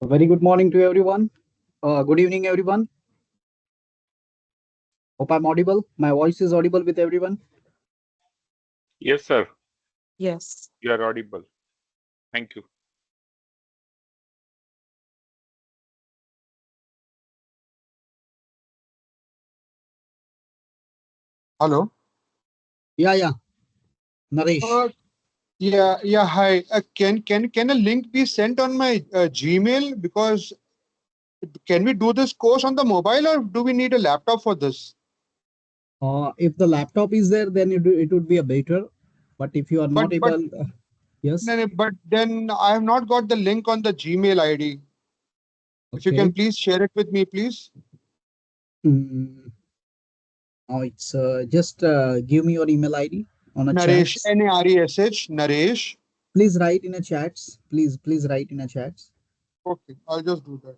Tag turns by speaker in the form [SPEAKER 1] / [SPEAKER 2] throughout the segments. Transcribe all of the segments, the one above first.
[SPEAKER 1] A very good morning to everyone. Good evening, everyone. Hope I'm audible. My voice is audible with everyone.
[SPEAKER 2] Yes, sir.
[SPEAKER 3] Yes.
[SPEAKER 2] You are audible. Thank you.
[SPEAKER 4] Hello.
[SPEAKER 1] Yeah, yeah. Naresh.
[SPEAKER 4] Uh, yeah. Hi. Can a link be sent on my Gmail? Because can we do this course on the mobile, or do we need a laptop for this?
[SPEAKER 1] If the laptop is there, then it would be a better. But if you are
[SPEAKER 4] But
[SPEAKER 1] not
[SPEAKER 4] but
[SPEAKER 1] able, yes.
[SPEAKER 4] no, no, but then I have not got the link on the Gmail ID. If you can
[SPEAKER 1] Okay.
[SPEAKER 4] please share it with me, please.
[SPEAKER 1] Mm, it's just give me your email ID on a chat.
[SPEAKER 4] Naresh, Naresh, Naresh.
[SPEAKER 1] Please write in a chats. Please write in a chats.
[SPEAKER 4] Okay, I'll just do that.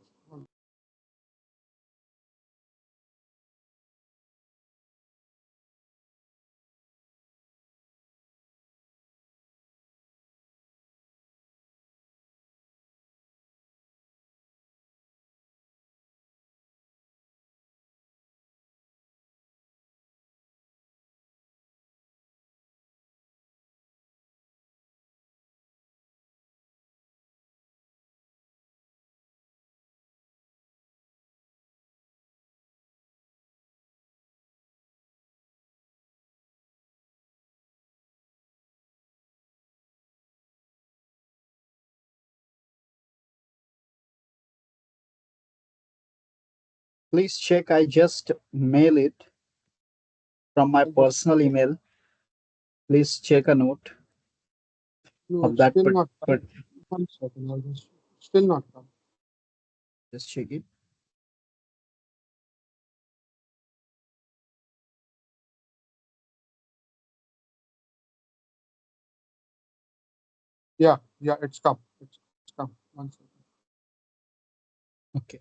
[SPEAKER 1] Please check. I just mail it from my
[SPEAKER 4] I'll just,
[SPEAKER 1] personal email. Please check a note
[SPEAKER 4] no,
[SPEAKER 1] of
[SPEAKER 4] it's
[SPEAKER 1] that.
[SPEAKER 4] still not come. 1 second. I'll just still not come.
[SPEAKER 1] Just check it.
[SPEAKER 4] Yeah, it's come. It's come. 1 second.
[SPEAKER 1] Okay.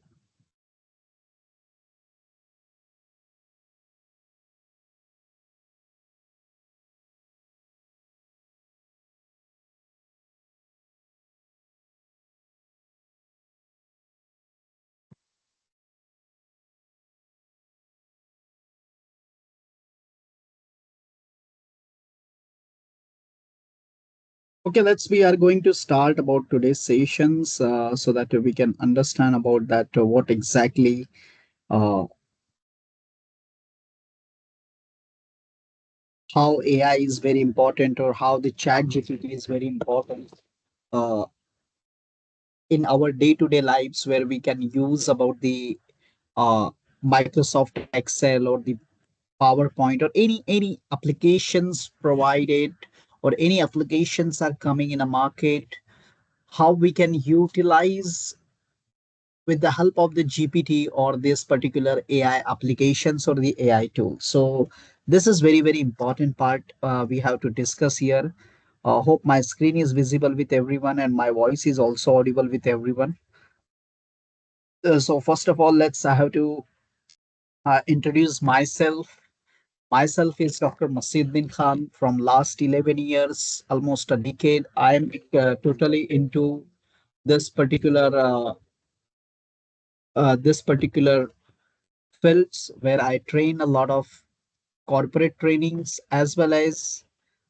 [SPEAKER 1] Okay, we are going to start about today's sessions so that we can understand about that what exactly uh, how AI is very important or how the chat GPT is very important uh, in our day-to-day lives where we can use about the uh, Microsoft Excel or the PowerPoint or any applications provided or any applications are coming in a market, how we can utilize with the help of the GPT or this particular AI applications or the AI tool. So this is very important part we have to discuss here. Hope my screen is visible with everyone and my voice is also audible with everyone. So first of all, let's I have to introduce myself. Myself is Dr. Bin Khan. From last 11 years, almost a decade, I am totally into this particular fields where I train a lot of corporate trainings as well as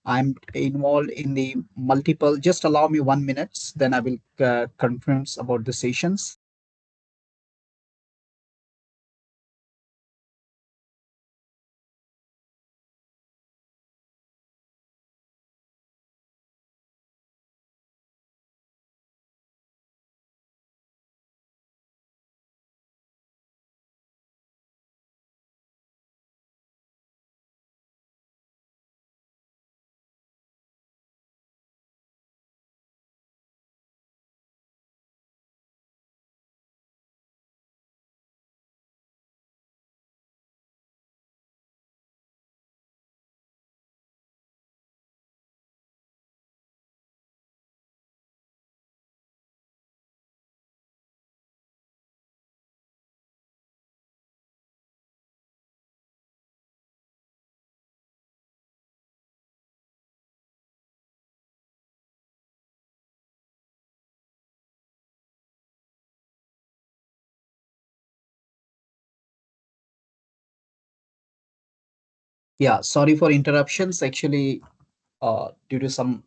[SPEAKER 1] I'm involved in the multiple. Just allow me 1 minute, then I will confirm about the sessions. Yeah, sorry for interruptions. Actually, due to some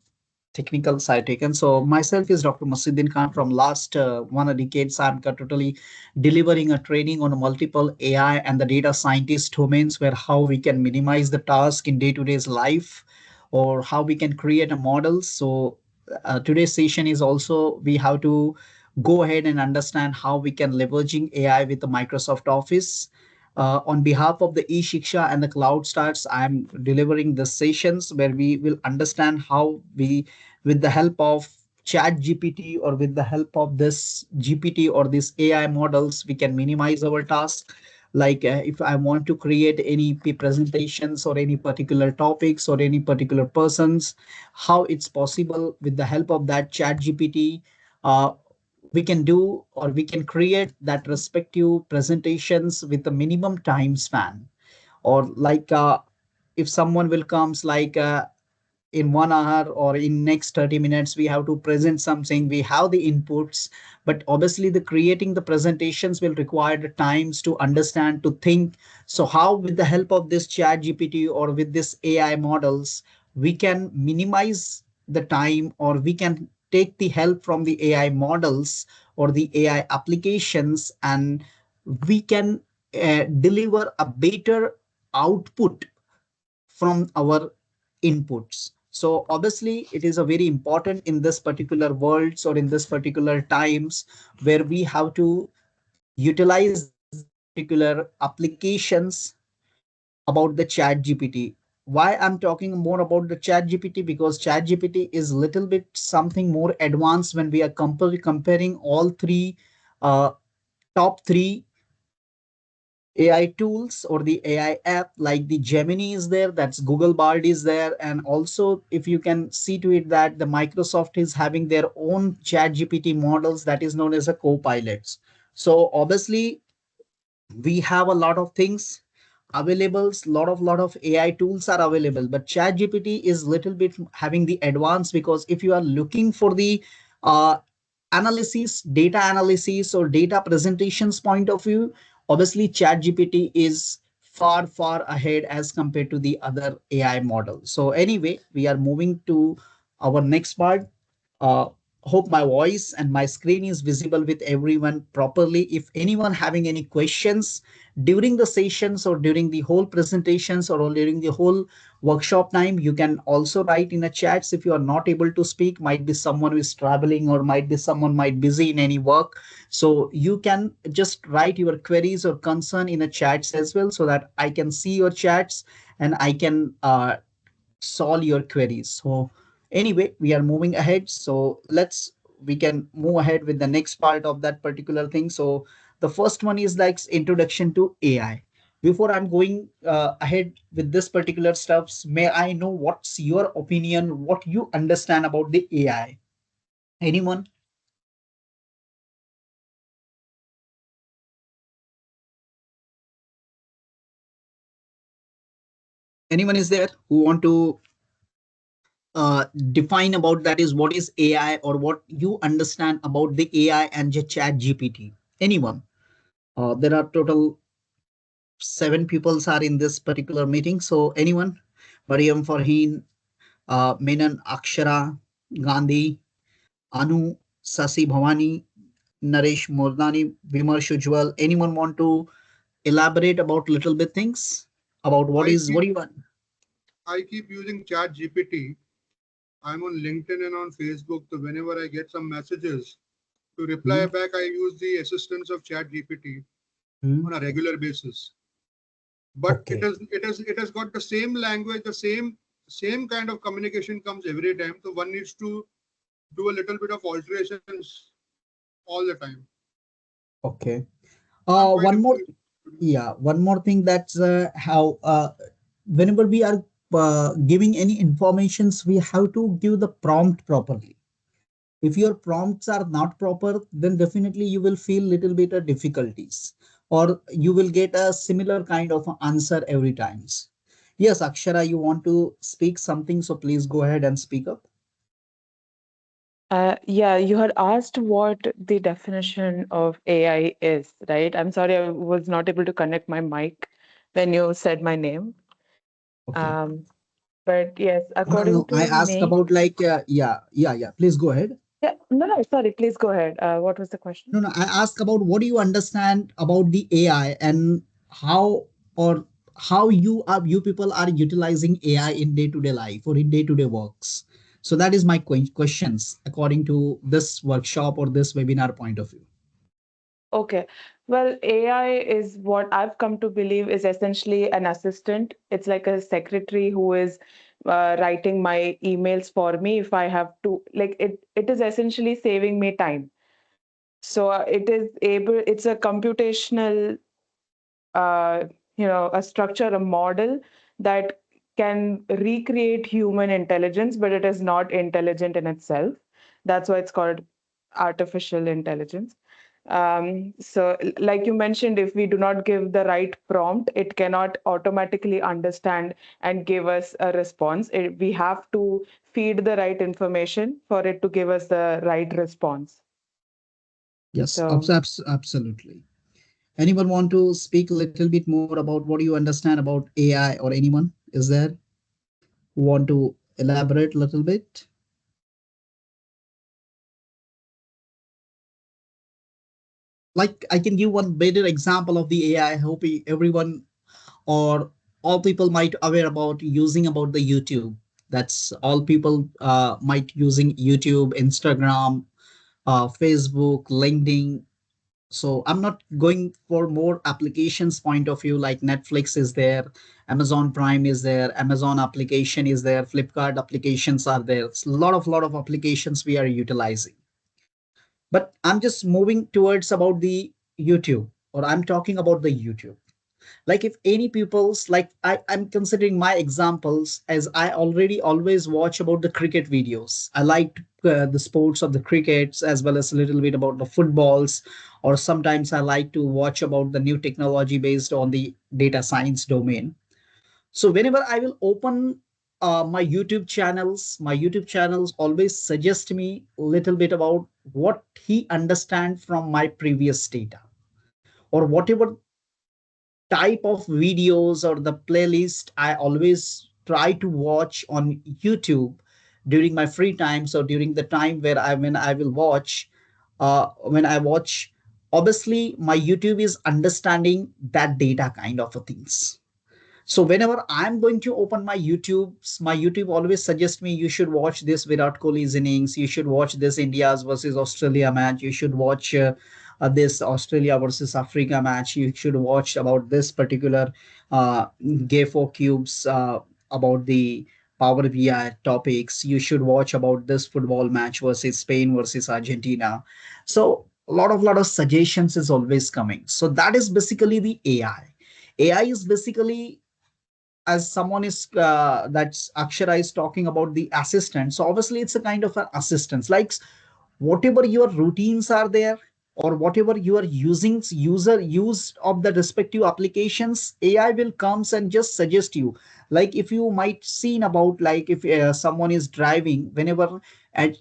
[SPEAKER 1] technical side taken. So myself is Dr. Masuddin Khan. From last one a decades, I'm totally delivering a training on multiple AI and the data scientist domains, where how we can minimize the task in day-to-day's life, or how we can create a model. So today's session is also we have to go ahead and understand how we can leveraging AI with the Microsoft Office. On behalf of the eShiksha and the Cloud Stars, I'm delivering the sessions where we will understand how we, with the help of chat gpt or with the help of this gpt or this AI models, we can minimize our task. Like if I want to create any presentations or any particular topics or any particular persons, how it's possible with the help of that chat gpt, uh, we can do or we can create that respective presentations with a minimum time span. Or like if someone will comes like in 1 hour or in next 30 minutes we have to present something, we have the inputs, but obviously the creating the presentations will require the times to understand, to think. So how with the help of this chat gpt or with this AI models, we can minimize the time, or we can take the help from the AI models or the AI applications, and we can deliver a better output from our inputs. So obviously it is a very important in this particular worlds or in this particular times where we have to utilize this particular applications about the chat gpt. Why I'm talking more about the chat gpt? Because chat gpt is little bit something more advanced when we are comparing all three uh, top three AI tools or the AI app. Like the Gemini is there, that's Google Bard is there, and also if you can see to it that the Microsoft is having their own Chat GPT models that is known as a Copilots. So obviously we have a lot of things available, lot of AI tools are available, but chat gpt is little bit having the advance, because if you are looking for the uh, analysis, data analysis or data presentations point of view, obviously chat gpt is far ahead as compared to the other AI models. So anyway, we are moving to our next part. uh, Hope my voice and my screen is visible with everyone properly. If anyone having any questions during the sessions or during the whole presentations or during the whole workshop time, you can also write in the chats. If you are not able to speak, might be someone who is traveling or might be someone might busy in any work, so you can just write your queries or concern in the chats as well, so that I can see your chats and I can solve your queries. So anyway, we are moving ahead. So we can move ahead with the next part of that particular thing. So the first one is like introduction to AI. Before I'm going ahead with this particular stuffs, may I know what's your opinion, what you understand about the AI? Anyone? Anyone is there who want to define about that is what is AI or what you understand about the AI and the chat GPT? Anyone? There are total 7 peoples are in this particular meeting. So anyone? Mariam Farheen, Menan Akshara, Gandhi, Anu, Sasi Bhavani, Naresh Mordani, Vimarsh Ujwal. Anyone want to elaborate about little bit things about
[SPEAKER 4] I
[SPEAKER 1] what
[SPEAKER 4] keep
[SPEAKER 1] do you want?
[SPEAKER 4] I keep using Chat GPT. I'm on LinkedIn and on Facebook. So whenever I get some messages to reply
[SPEAKER 1] Hmm?
[SPEAKER 4] back, I use the assistance of Chat GPT
[SPEAKER 1] Hmm?
[SPEAKER 4] on a regular basis. But
[SPEAKER 1] Okay.
[SPEAKER 4] it has got the same language, the same kind of communication comes every time. So one needs to do a little bit of alterations all the time.
[SPEAKER 1] Okay.
[SPEAKER 4] I'm quite
[SPEAKER 1] One more.
[SPEAKER 4] impressed.
[SPEAKER 1] Yeah, one more thing, that's how whenever we are giving any informations, we have to give the prompt properly. If your prompts are not proper, then definitely you will feel little bit of difficulties, or you will get a similar kind of answer every times. Yes, Akshara, you want to speak something, so please go ahead and speak up.
[SPEAKER 3] Yeah, you had asked what the definition of AI is, right? I'm sorry, I was not able to connect my mic when you said my name.
[SPEAKER 1] Okay.
[SPEAKER 3] But yes,
[SPEAKER 1] No, no,
[SPEAKER 3] according
[SPEAKER 1] I
[SPEAKER 3] to
[SPEAKER 1] asked
[SPEAKER 3] me,
[SPEAKER 1] about like, yeah. Please go ahead.
[SPEAKER 3] yeah, no, no, sorry, please go ahead. What was the question?
[SPEAKER 1] No, no, I asked about what do you understand about the AI and how or how you people are utilizing AI in day-to-day life or in day-to-day works. So that is my questions according to this workshop or this webinar point of view.
[SPEAKER 3] Okay. Well, AI is what I've come to believe is essentially an assistant. It's like a secretary who is writing my emails for me if I have to. Like it is essentially saving me time. So it's a computational, uh, a structure, a model that can recreate human intelligence, but it is not intelligent in itself. That's why it's called artificial intelligence. So, like you mentioned, if we do not give the right prompt, it cannot automatically understand and give us a response. We have to feed the right information for it to give us the right response.
[SPEAKER 1] Yes,
[SPEAKER 3] So,
[SPEAKER 1] absolutely. Anyone want to speak a little bit more about what do you understand about AI or anyone? Is there who want to elaborate a little bit? Like I can give one better example of the AI. I hope everyone or all people might aware about using about the YouTube. That's all people might using YouTube, Instagram, Facebook, LinkedIn. So I'm not going for more applications point of view like Netflix is there, Amazon Prime is there, Amazon application is there, Flipkart applications are there. It's a lot of applications we are utilizing. But I'm just moving towards about the YouTube, or I'm talking about the YouTube. Like if any people's like I'm considering my examples as I already always watch about the cricket videos. I like the sports of the crickets as well as a little bit about the footballs, or sometimes I like to watch about the new technology based on the data science domain. So whenever I will open my YouTube channels always suggest me a little bit about what he understand from my previous data, or whatever type of videos or the playlist I always try to watch on YouTube during my free time. So during the time where I will watch, when I watch, obviously my YouTube is understanding that data kind of a things. So whenever I'm going to open my YouTube always suggests me you should watch this Virat Kohli's innings, you should watch this India's versus Australia match, you should watch this Australia versus Africa match, you should watch about this particular G4 cubes about the Power BI topics, you should watch about this football match versus Spain versus Argentina. So a lot of suggestions is always coming. So that is basically the AI. AI is basically, as someone is that's Akshara is talking about the assistant, so obviously it's a kind of an assistance, like whatever your routines are there or whatever you are using user use of the respective applications, AI will comes and just suggest you. Like if you might seen about, like if someone is driving, whenever at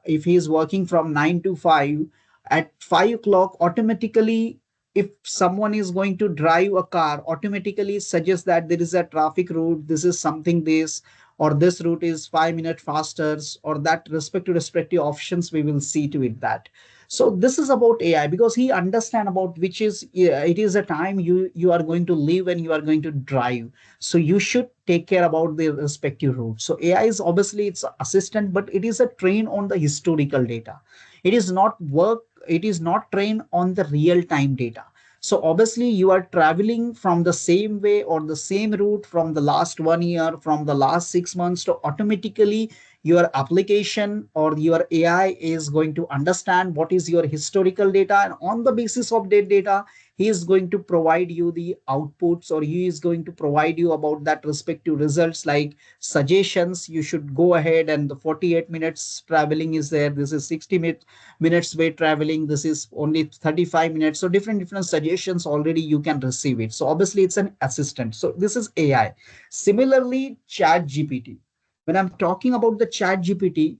[SPEAKER 1] if he is working from 9 to 5, at 5 o'clock automatically, if someone is going to drive a car, automatically suggests that there is a traffic route, this is something this, or this route is 5 minutes faster, or that respective options we will see to it that. So this is about AI because he understand about which is, yeah, it is a time you are going to live and you are going to drive, so you should take care about the respective route. So AI is obviously it's assistant, but it is a train on the historical data. It is not work, it is not trained on the real time data. So obviously you are traveling from the same way or the same route from the last 1 year, from the last 6 months, to automatically your application or your AI is going to understand what is your historical data, and on the basis of that data he is going to provide you the outputs, or he is going to provide you about that respective results, like suggestions. You should go ahead, and the 48 minutes traveling is there, this is 60 minutes way traveling, this is only 35 minutes. So different suggestions already you can receive it. So obviously it's an assistant, so this is AI. Similarly, chat gpt, when I'm talking about the chat gpt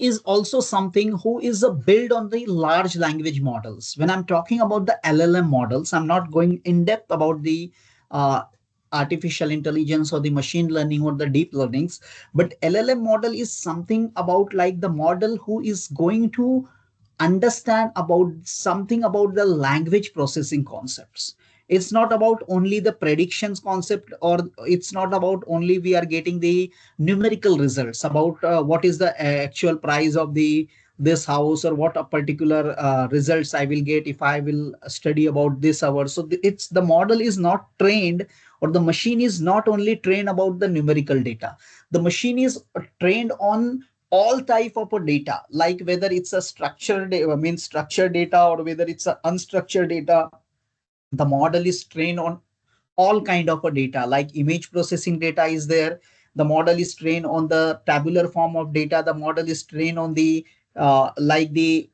[SPEAKER 1] is also something who is a build on the large language models. When I'm talking about the LLM models, I'm not going in depth about the uh, artificial intelligence or the machine learning or the deep learnings, but LLM model is something about like the model who is going to understand about something about the language processing concepts. It's not about only the predictions concept, or it's not about only we are getting the numerical results about what is the actual price of the this house, or what a particular results I will get if I will study about this hour. So it's the model is not trained, or the machine is not only trained about the numerical data. The machine is trained on all type of a data, like whether it's a structured I mean structured data, or whether it's a unstructured data. The model is trained on all kind of a data, like image processing data is there. The model is trained on the tabular form of data. The model is trained on the like the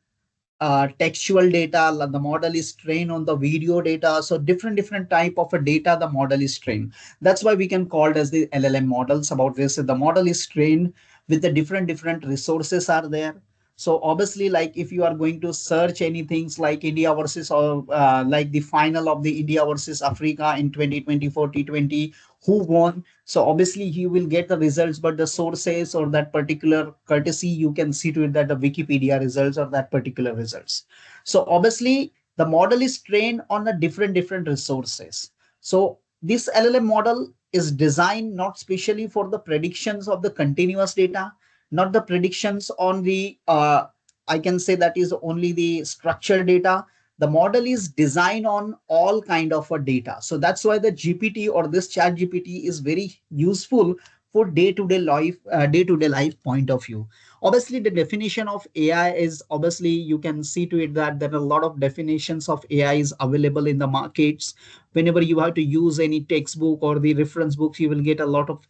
[SPEAKER 1] textual data. The model is trained on the video data. So different type of a data the model is trained. That's why we can call it as the LLM models. About this, the model is trained with the different resources are there. So obviously, like if you are going to search anything like India versus, or like the final of the India versus Africa in 2024 T20, who won? So obviously you will get the results, but the sources or that particular courtesy, you can see to it that the Wikipedia results or that particular results. So obviously the model is trained on the different resources. So this LLM model is designed not specially for the predictions of the continuous data, not the predictions on the I can say that is only the structured data. The model is designed on all kind of a data. So that's why the GPT or this chat GPT is very useful for day-to-day life point of view. Obviously the definition of AI is, obviously you can see to it that there are a lot of definitions of AI is available in the markets. Whenever you have to use any textbook or the reference books, you will get a lot of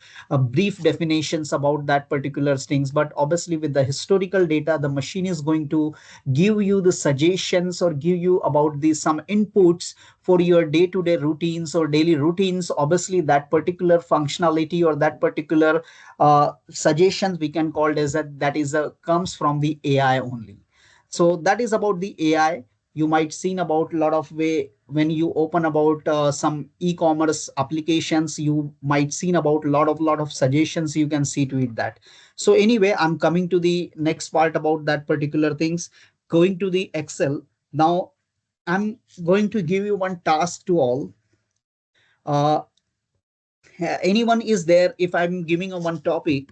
[SPEAKER 1] brief definitions about that particular things. But obviously with the historical data, the machine is going to give you the suggestions or give you about the some inputs for your day-to-day routines or daily routines. Obviously that particular functionality or that particular suggestions we can call it as that is a comes from the AI only. So that is about the AI. You might seen about a lot of way when you open about some e-commerce applications, you might seen about a lot of suggestions you can see to it that. So anyway, I'm coming to the next part about that particular things, going to the Excel. Now I'm going to give you one task to all. uh, Anyone is there, if I'm giving a one topic,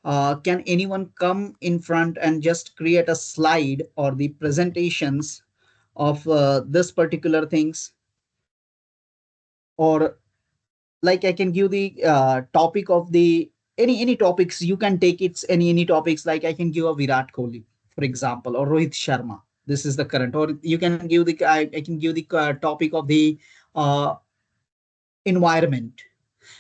[SPEAKER 1] can anyone come in front and just create a slide or the presentations of this particular things? Or like I can give the topic of the any topics you can take. It's any topics, like I can give a Virat Kohli, for example, or Rohit Sharma. This is the current. Or you can give the I can give the topic of the uh, environment.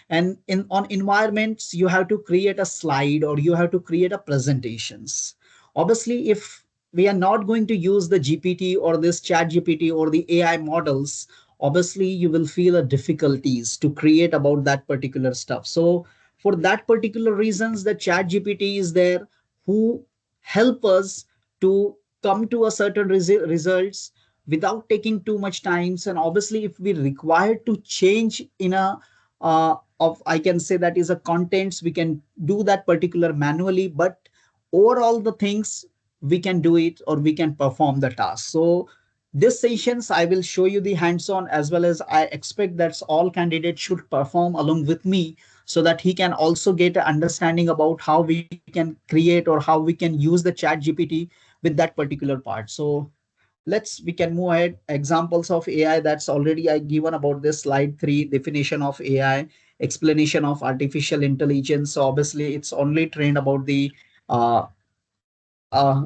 [SPEAKER 1] And in on environments, you have to create a slide or you have to create a presentations. Obviously if we are not going to use the GPT or this chat GPT or the AI models, obviously you will feel a difficulties to create about that particular stuff. So for that particular reasons, the chat GPT is there, who help us to come to a certain results without taking too much times. And obviously if we require to change in a of I can say that is a contents, we can do that particular manually, but overall the things we can do it or we can perform the task. So this sessions I will show you the hands-on, as well as I expect that all candidates should perform along with me, so that he can also get an understanding about how we can create or how we can use the chat GPT with that particular part. So let's we can move ahead. Examples of AI, that's already I given about this slide 3, definition of AI, explanation of artificial intelligence. So obviously it's only trained about the uh, uh,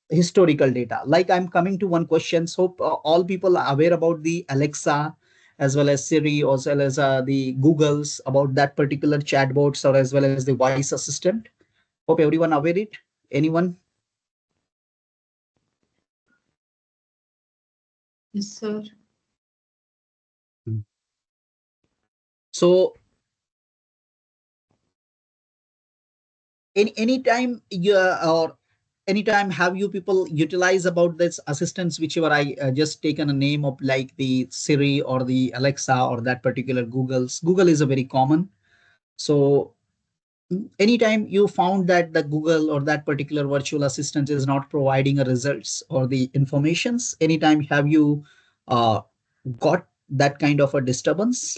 [SPEAKER 1] historical data. Like I'm coming to one question. So all people are aware about the Alexa, as well as Siri, as well as the Googles, about that particular chatbots, or as well as the voice assistant. Hope everyone aware it. Anyone?
[SPEAKER 5] Yes, sir.
[SPEAKER 1] So any time you or anytime have you people utilize about this assistants whichever I just taken a name of like the Siri or the Alexa or that particular Google is a very common. So anytime you found that the Google or that particular virtual assistant is not providing a results or the informations, anytime have you uh, got that kind of a disturbance,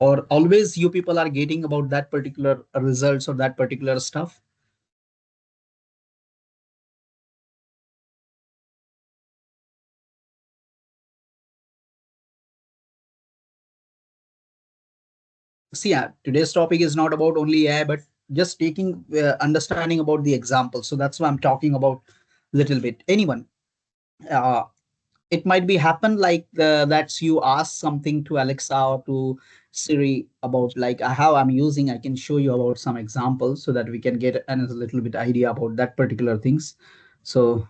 [SPEAKER 1] or always you people are getting about that particular results or that particular stuff? See, today's topic is not about only AI, but just taking understanding about the example. So that's why I'm talking about little bit. Anyone, uh, it might be happen like that's you ask something to Alexa or to Siri about like how I'm using. I can show you about some examples so that we can get a little bit idea about that particular things. So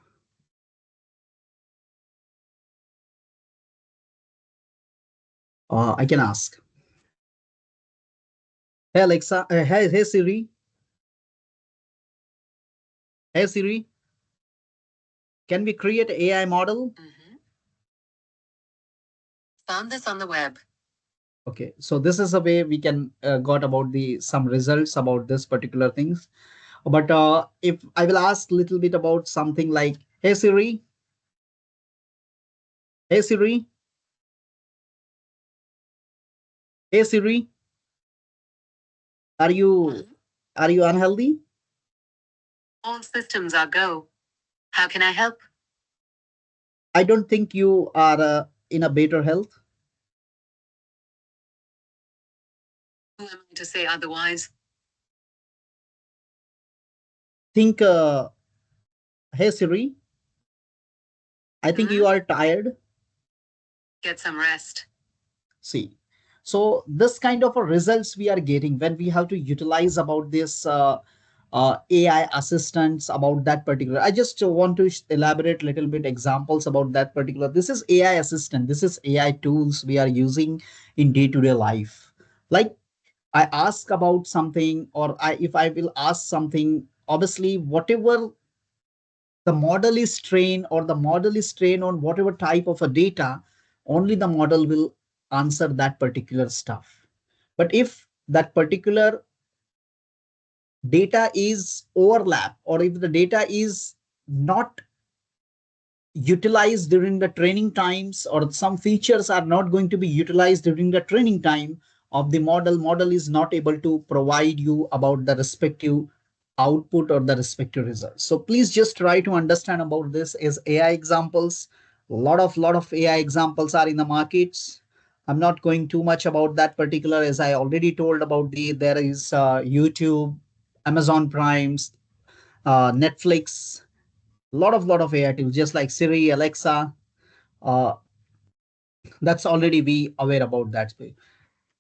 [SPEAKER 1] I can ask, hey Alexa, hey Siri, hey Siri, can we create AI model? Found this on the web. Okay, so this is a way we can got about the some results about this particular things. But if I will ask little bit about something like, hey Siri, hey Siri, hey Siri, are you are you unhealthy? All systems are go. How can I help? I don't think you are in a better health. Who am I to say otherwise? Think, hey Siri, I think you are tired. Get some rest. See, so this kind of a results we are getting when we have to utilize about this AI assistants about that particular. I just want to elaborate a little bit examples about that particular. This is AI assistant. This is AI tools we are using in day-to-day life. Like I ask about something, or if I will ask something, obviously whatever the model is trained or the model is trained on whatever type of a data, only the model will answer that particular stuff. But if that particular data is overlap, or if the data is not utilized during the training times, or some features are not going to be utilized during the training time of the model is not able to provide you about the respective output or the respective results. So please just try to understand about this as AI examples. A lot of AI examples are in the markets. I'm not going too much about that particular, as I already told about there is YouTube, Amazon Primes, Netflix, lot of AI tools, just like Siri, Alexa. Uh, that's already we aware about that.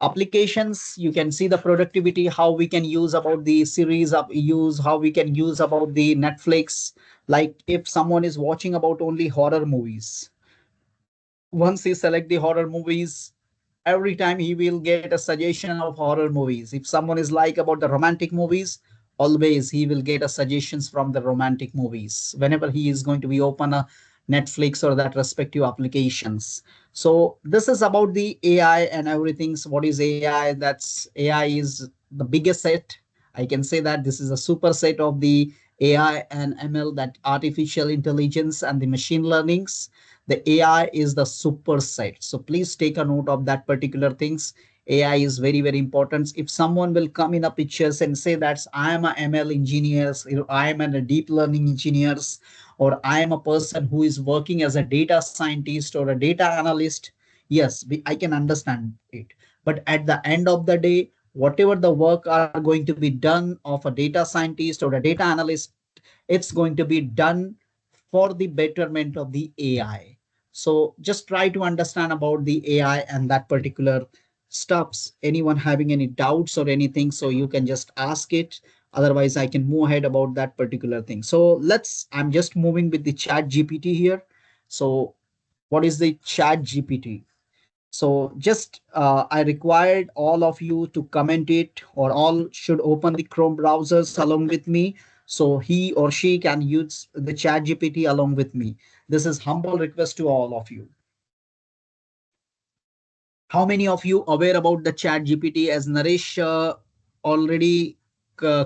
[SPEAKER 1] Applications, you can see the productivity, how we can use about the series of use, how we can use about the Netflix. Like if someone is watching about only horror movies, once he select the horror movies, every time he will get a suggestion of horror movies. If someone is like about the romantic movies, always he will get a suggestions from the romantic movies whenever he is going to be open a Netflix or that respective applications. So this is about the AI and everything. So what is AI? That's AI is the biggest set. I can say that this is a superset of the AI and ML, that artificial intelligence and the machine learnings. The AI is the superset. So please take a note of that particular things. AI is very important. If someone will come in a pictures and say that I am a ML engineers, I am a deep learning engineers, or I am a person who is working as a data scientist or a data analyst, yes, I can understand it. But at the end of the day, whatever the work are going to be done of a data scientist or a data analyst, it's going to be done for the betterment of the AI. So just try to understand about the AI and that particular stuffs. Anyone having any doubts or anything, so you can just ask it. Otherwise, I can move ahead about that particular thing. So I'm just moving with the chat GPT here. So what is the chat GPT? So just I required all of you to comment it, or all should open the Chrome browsers along with me, so he or she can use the chat gpt along with me. This is humble request to all of you. How many of you aware about the chat gpt? As Naresh already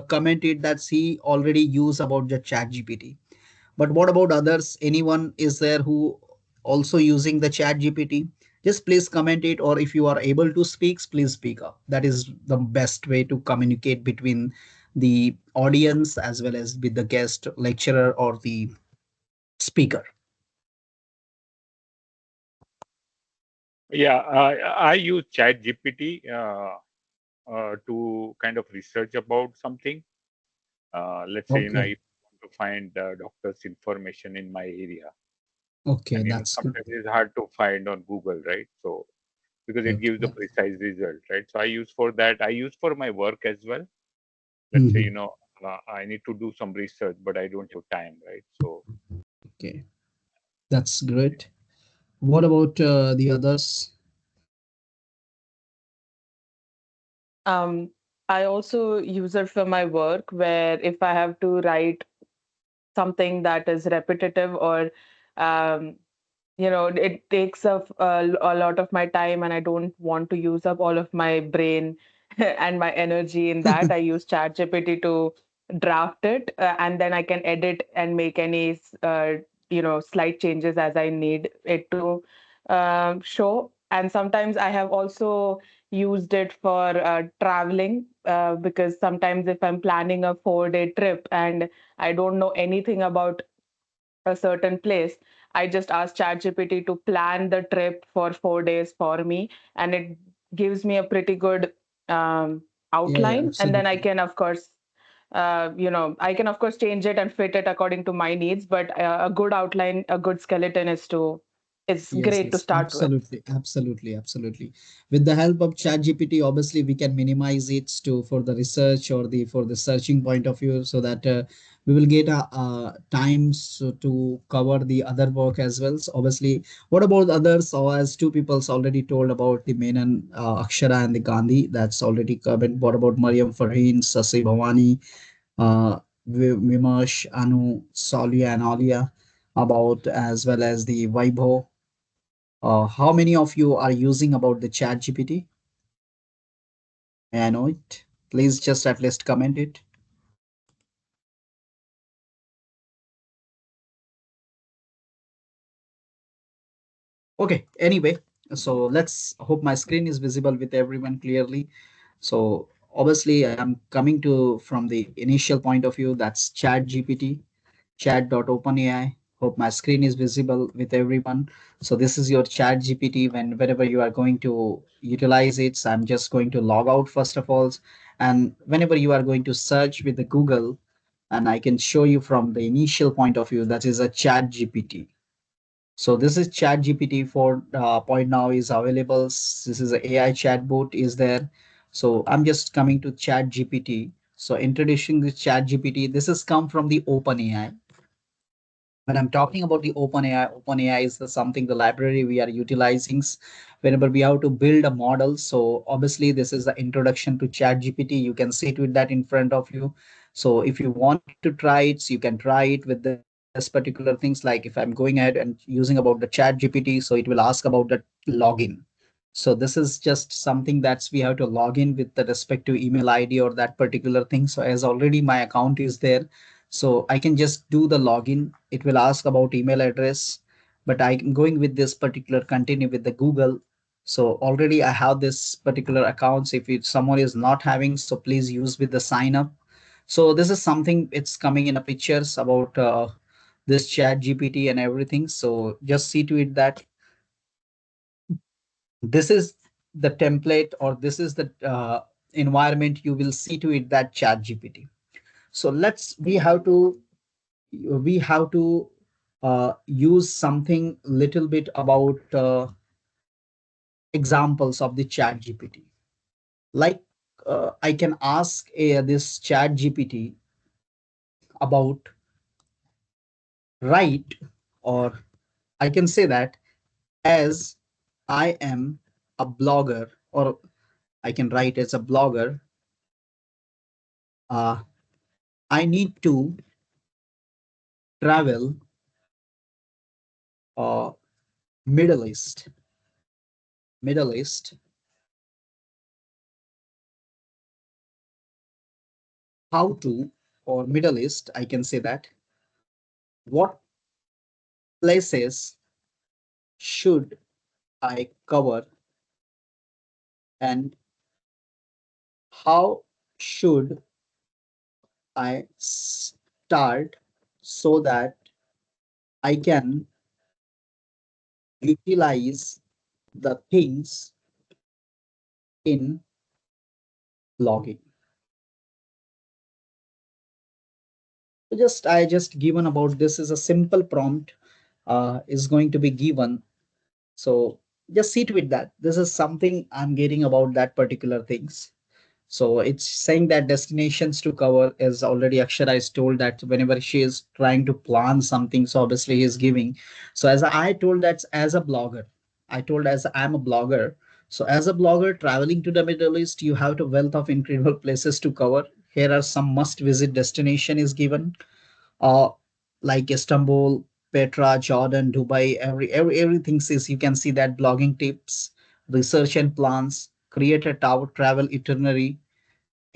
[SPEAKER 1] commented that he already use about the chat gpt. But what about others? Anyone is there who also using the chat GPT? Just please comment it, or if you are able to speak, please speak up. That is the best way to communicate between the audience as well as with the guest lecturer or the speaker.
[SPEAKER 2] Yeah, I use ChatGPT to kind of research about something. Let's say,
[SPEAKER 1] Okay.
[SPEAKER 2] if I want to find doctor's information in my area,
[SPEAKER 1] Okay,
[SPEAKER 2] and
[SPEAKER 1] that's good.
[SPEAKER 2] sometimes it's hard to find on Google, right? So because it gives the
[SPEAKER 1] Okay.
[SPEAKER 2] precise result, right? So I use for that. I use for my work as well. Let's say,
[SPEAKER 1] Mhm.
[SPEAKER 2] I need to do some research, but I don't have time, right? So
[SPEAKER 1] Okay, that's great. What about the others?
[SPEAKER 3] Um, I also use it for my work, where if I have to write something that is repetitive, or um, it takes up a lot of my time, and I don't want to use up all of my brain and my energy in that. I use ChatGPT to draft it, and then I can edit and make any slight changes as I need it to show. And sometimes I have also used it for traveling, because sometimes if I'm planning a 4-day trip and I don't know anything about a certain place, I just ask ChatGPT to plan the trip for 4 days for me, and it gives me a pretty good
[SPEAKER 1] Yeah, yeah,
[SPEAKER 3] outline. And then I
[SPEAKER 1] absolutely.
[SPEAKER 3] can, of course, change it and fit it according to my needs. But a good outline, a good skeleton is
[SPEAKER 1] Yes,
[SPEAKER 3] great to
[SPEAKER 1] yes,
[SPEAKER 3] start with.
[SPEAKER 1] absolutely, absolutely, absolutely. With the help of ChatGPT, obviously we can minimize it to for the research or the for the searching point of view, so that we will get time so to cover the other work as well. So obviously, what about others? So as two people's already told about the Menon, Akshara, and the Gandhi, that's already covered. What about Mariam Farheen, Sasi Bhavani, Vimash, Anu, Solia, and Alia? About as well as the Vaibhav. How many of you are using about the chat GPT? May I know it? Please just at least comment it. Okay, anyway, so let's hope my screen is visible with everyone clearly. So obviously I'm coming to from the initial point of view, that's chat GPT, chat.openai. Hope my screen is visible with everyone. So this is your chat GPT. Whenever you are going to utilize it, so I'm just going to log out first of all. And whenever you are going to search with the Google, and I can show you from the initial point of view, that is a chat GPT. So this is chat GPT 4 now is available. This is a AI chatbot is there. So I'm just coming to chat GPT. So introducing the chat GPT, this has come from the OpenAI. When I'm talking about the OpenAI is something the library we are utilizing whenever we have to build a model. So obviously this is the introduction to ChatGPT. You can see to it that in front of you. So if you want to try it, so you can try it with this particular things. Like if I'm going ahead and using about the ChatGPT, so it will ask about the login. So this is just something that we have to log in with the respective email ID or that particular thing. So as already my account is there, so I can just do the login. It will ask about email address, but I'm going with this particular continue with the Google. So already I have this particular accounts. If someone is not having, so please use with the sign up. So this is something it's coming in a pictures about this chat GPT and everything. So just see to it that this is the template or this is the environment you will see to it that chat GPT. So we have to use something little bit about examples of the chat gpt, like I can ask this chat gpt about write, or I can say that as I am a blogger, or I can write as a blogger, uh, I need to travel uh, Middle East. Middle East. How to, or Middle East, I can say that. What places should I cover and how should I start so that I can utilize the things in logging. So just I just given about this is a simple prompt is going to be given. So just sit with that. This is something I'm getting about that particular things. So it's saying that destinations to cover is already Akshara is told that whenever she is trying to plan something, so obviously he is giving. So as I told that as a blogger, I told as I'm a blogger. So as a blogger traveling to the Middle East, you have a wealth of incredible places to cover. Here are some must visit destination is given. Uh, like Istanbul, Petra, Jordan, Dubai, everything says you can see that blogging tips, research and plans, create a travel itinerary,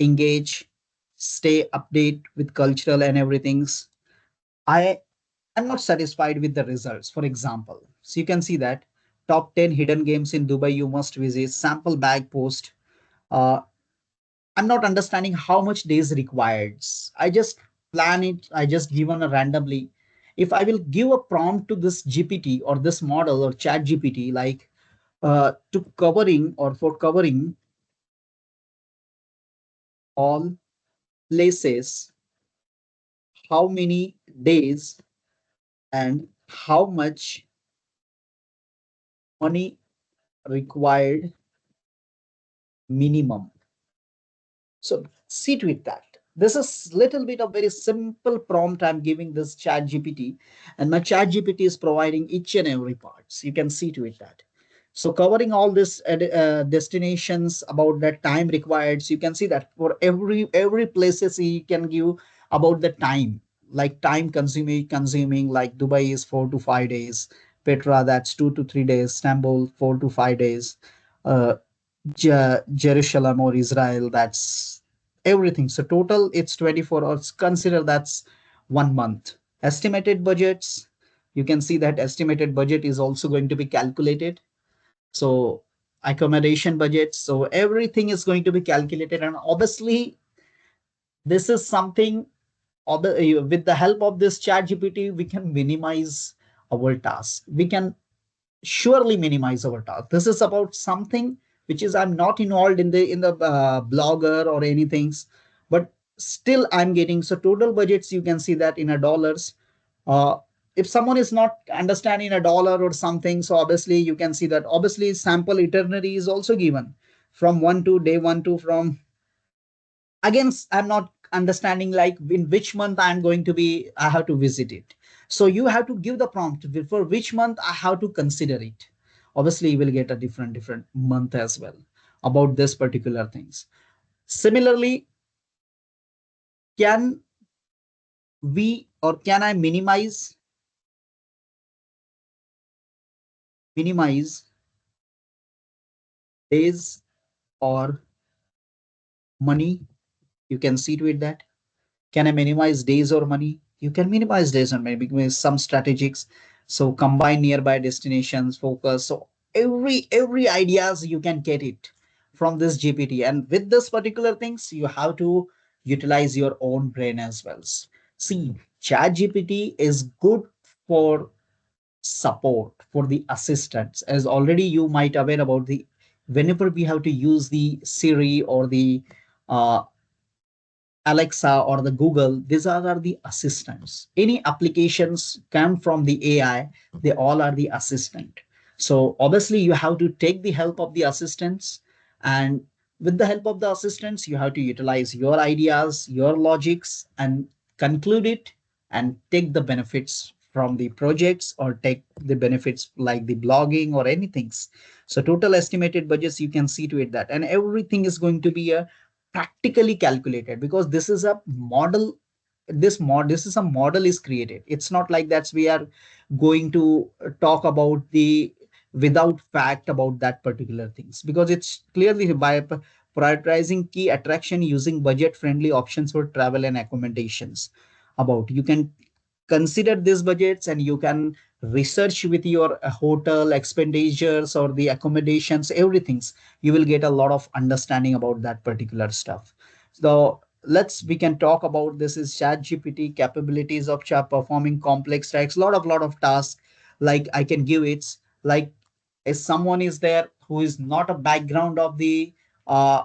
[SPEAKER 1] engage, stay update with cultural and everything's. I am not satisfied with the results. For example, so you can see that top 10 hidden games in Dubai you must visit, sample bag post. Uh, I'm not understanding how much days required. I just plan it. I just given a randomly. If I will give a prompt to this GPT or this model or chat GPT, like to covering or for covering all places, how many days and how much money required minimum. So sit with that. This is little bit of very simple prompt I'm giving this chat GPT, and my chat GPT is providing each and every part. So you can see to it that. So covering all this destinations about that time required. So you can see that for every places you can give about the time, like time consuming like Dubai is 4 to 5 days, Petra that's 2 to 3 days, Istanbul 4 to 5 days, uh, Jerusalem or Israel, that's everything. So total it's 24 hours. Consider that's 1 month. Estimated budgets, you can see that estimated budget is also going to be calculated. So accommodation budgets, so everything is going to be calculated. And obviously, this is something with the help of this chat GPT, we can minimize our task. We can surely minimize our task. This is about something which is I'm not involved in the blogger or anything, but still I'm getting. So total budgets you can see that in a dollars. Uh, if someone is not understanding a dollar or something, so obviously you can see that obviously sample itinerary is also given from one to day one to from again I'm not understanding like in which month I'm going to be I have to visit it. So you have to give the prompt for which month I have to consider it. Obviously you will get a different month as well about this particular things. Similarly, can we or can I minimize days or money? You can see to it that. Can I minimize days or money? You can minimize days and money because some strategies. So combine nearby destinations, focus. So every ideas you can get it from this GPT. And with this particular things, you have to utilize your own brain as well. See, Chat GPT is good for support for the assistants, as already you might aware about the whenever we have to use the Siri or the uh, Alexa or the Google, these are the assistants. Any applications come from the AI, they all are the assistant. So obviously you have to take the help of the assistants, and with the help of the assistants, you have to utilize your ideas, your logics, and conclude it and take the benefits from the projects or take the benefits like the blogging or anything. So total estimated budgets, you can see to it that, and everything is going to be a practically calculated because this is a model this is a model is created. It's not like that we are going to talk about the without fact about that particular things, because it's clearly by prioritizing key attraction using budget friendly options for travel and accommodations. About you can consider these budgets and you can research with your hotel expenditures or the accommodations, everything's, you will get a lot of understanding about that particular stuff. So let's we can talk about this is chat gpt capabilities of chat performing complex tasks, lot of tasks. Like I can give it, like if someone is there who is not a background of the uh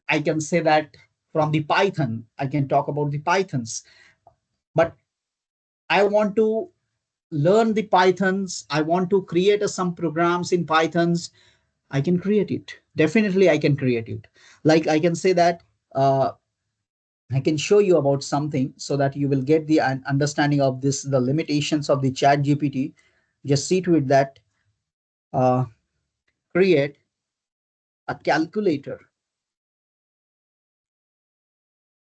[SPEAKER 1] I can say that from the python, I can talk about the pythons, but I want to learn the pythons, I want to create some programs in pythons. I can create it, definitely I can create it. Like I can say that uh, I can show you about something so that you will get the understanding of this, the limitations of the chat GPT. Just see to it that uh, create a calculator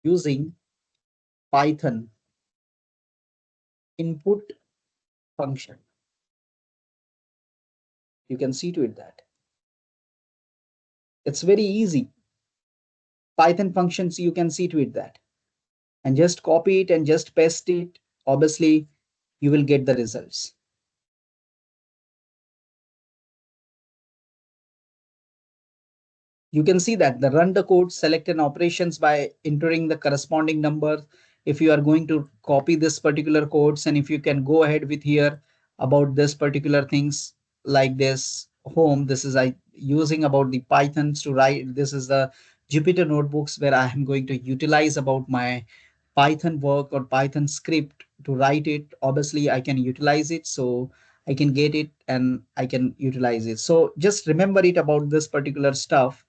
[SPEAKER 1] using Python input function. You can see to it that it's very easy. Python functions, you can see to it that, and just copy it and just paste it. Obviously, you will get the results. You can see that the run the code, select an operations by entering the corresponding number. If you are going to copy this particular codes, and if you can go ahead with here about this particular things, like this home, this is I using about the pythons to write. This is the Jupyter notebooks where I am going to utilize about my Python work or Python script to write it. Obviously I can utilize it, so I can get it and I can utilize it. So just remember it about this particular stuff.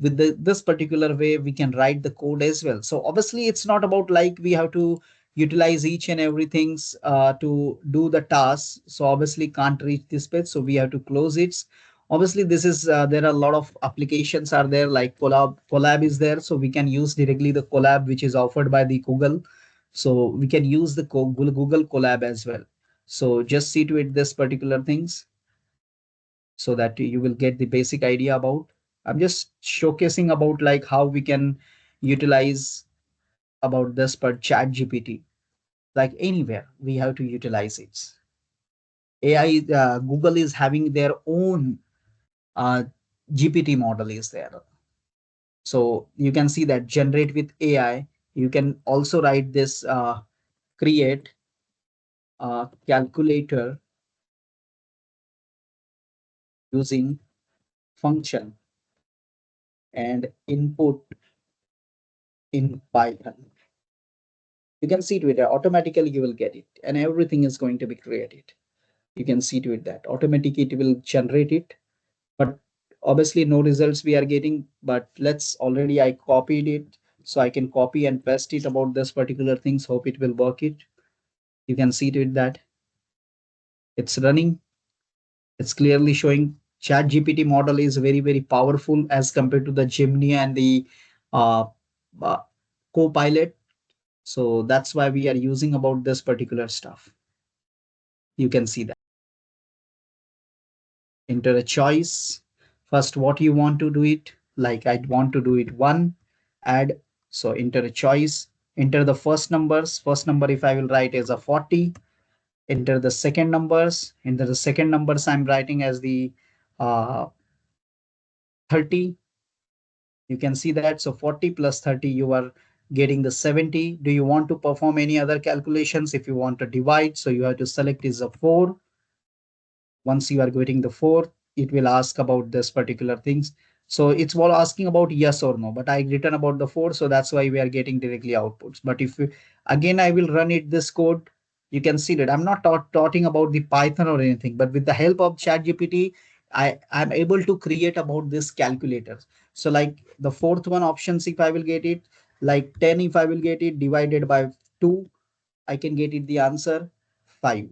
[SPEAKER 1] With this particular way we can write the code as well. So obviously it's not about like we have to utilize each and everything to do the task. So obviously can't reach this page, so we have to close it. Obviously this is there are a lot of applications are there, like collab is there, so we can use directly the collab which is offered by the Google. So we can use the Google collab as well. So just see to it this particular things so that you will get the basic idea about. I'm just showcasing about like how we can utilize about this per chat GPT. Like anywhere we have to utilize it. AI, Google is having their own uh, GPT model is there. So you can see that generate with AI. You can also write this create calculator using function and input in Python. You can see to it automatically you will get it, and everything is going to be created. You can see to it that automatically it will generate it, but obviously no results we are getting. But let's already I copied it, so I can copy and paste it about this particular things. Hope it will work it. You can see to it that it's running. It's clearly showing chat gpt model is very powerful as compared to the Gemini and the uh, uh, Copilot. So that's why we are using about this particular stuff. You can see that. Enter a choice. First, what you want to do it. Like I want to do it one, add. So enter a choice. Enter the first numbers. First number, if I will write as a 40. Enter the second numbers. Enter the second numbers I'm writing as the 30. You can see that. So 40 plus 30, you are getting the 70. Do you want to perform any other calculations? If you want to divide, so you have to select is a 4. Once you are getting the 4, it will ask about this particular things. So it's all asking about yes or no, but I written about the 4, so that's why we are getting directly outputs. But if again I will run it this code, you can see that I'm not talking about the Python or anything, but with the help of chat gpt I'm able to create about this calculator. So like the fourth one options, if I will get it, like 10, if I will get it divided by 2, I can get it the answer 5.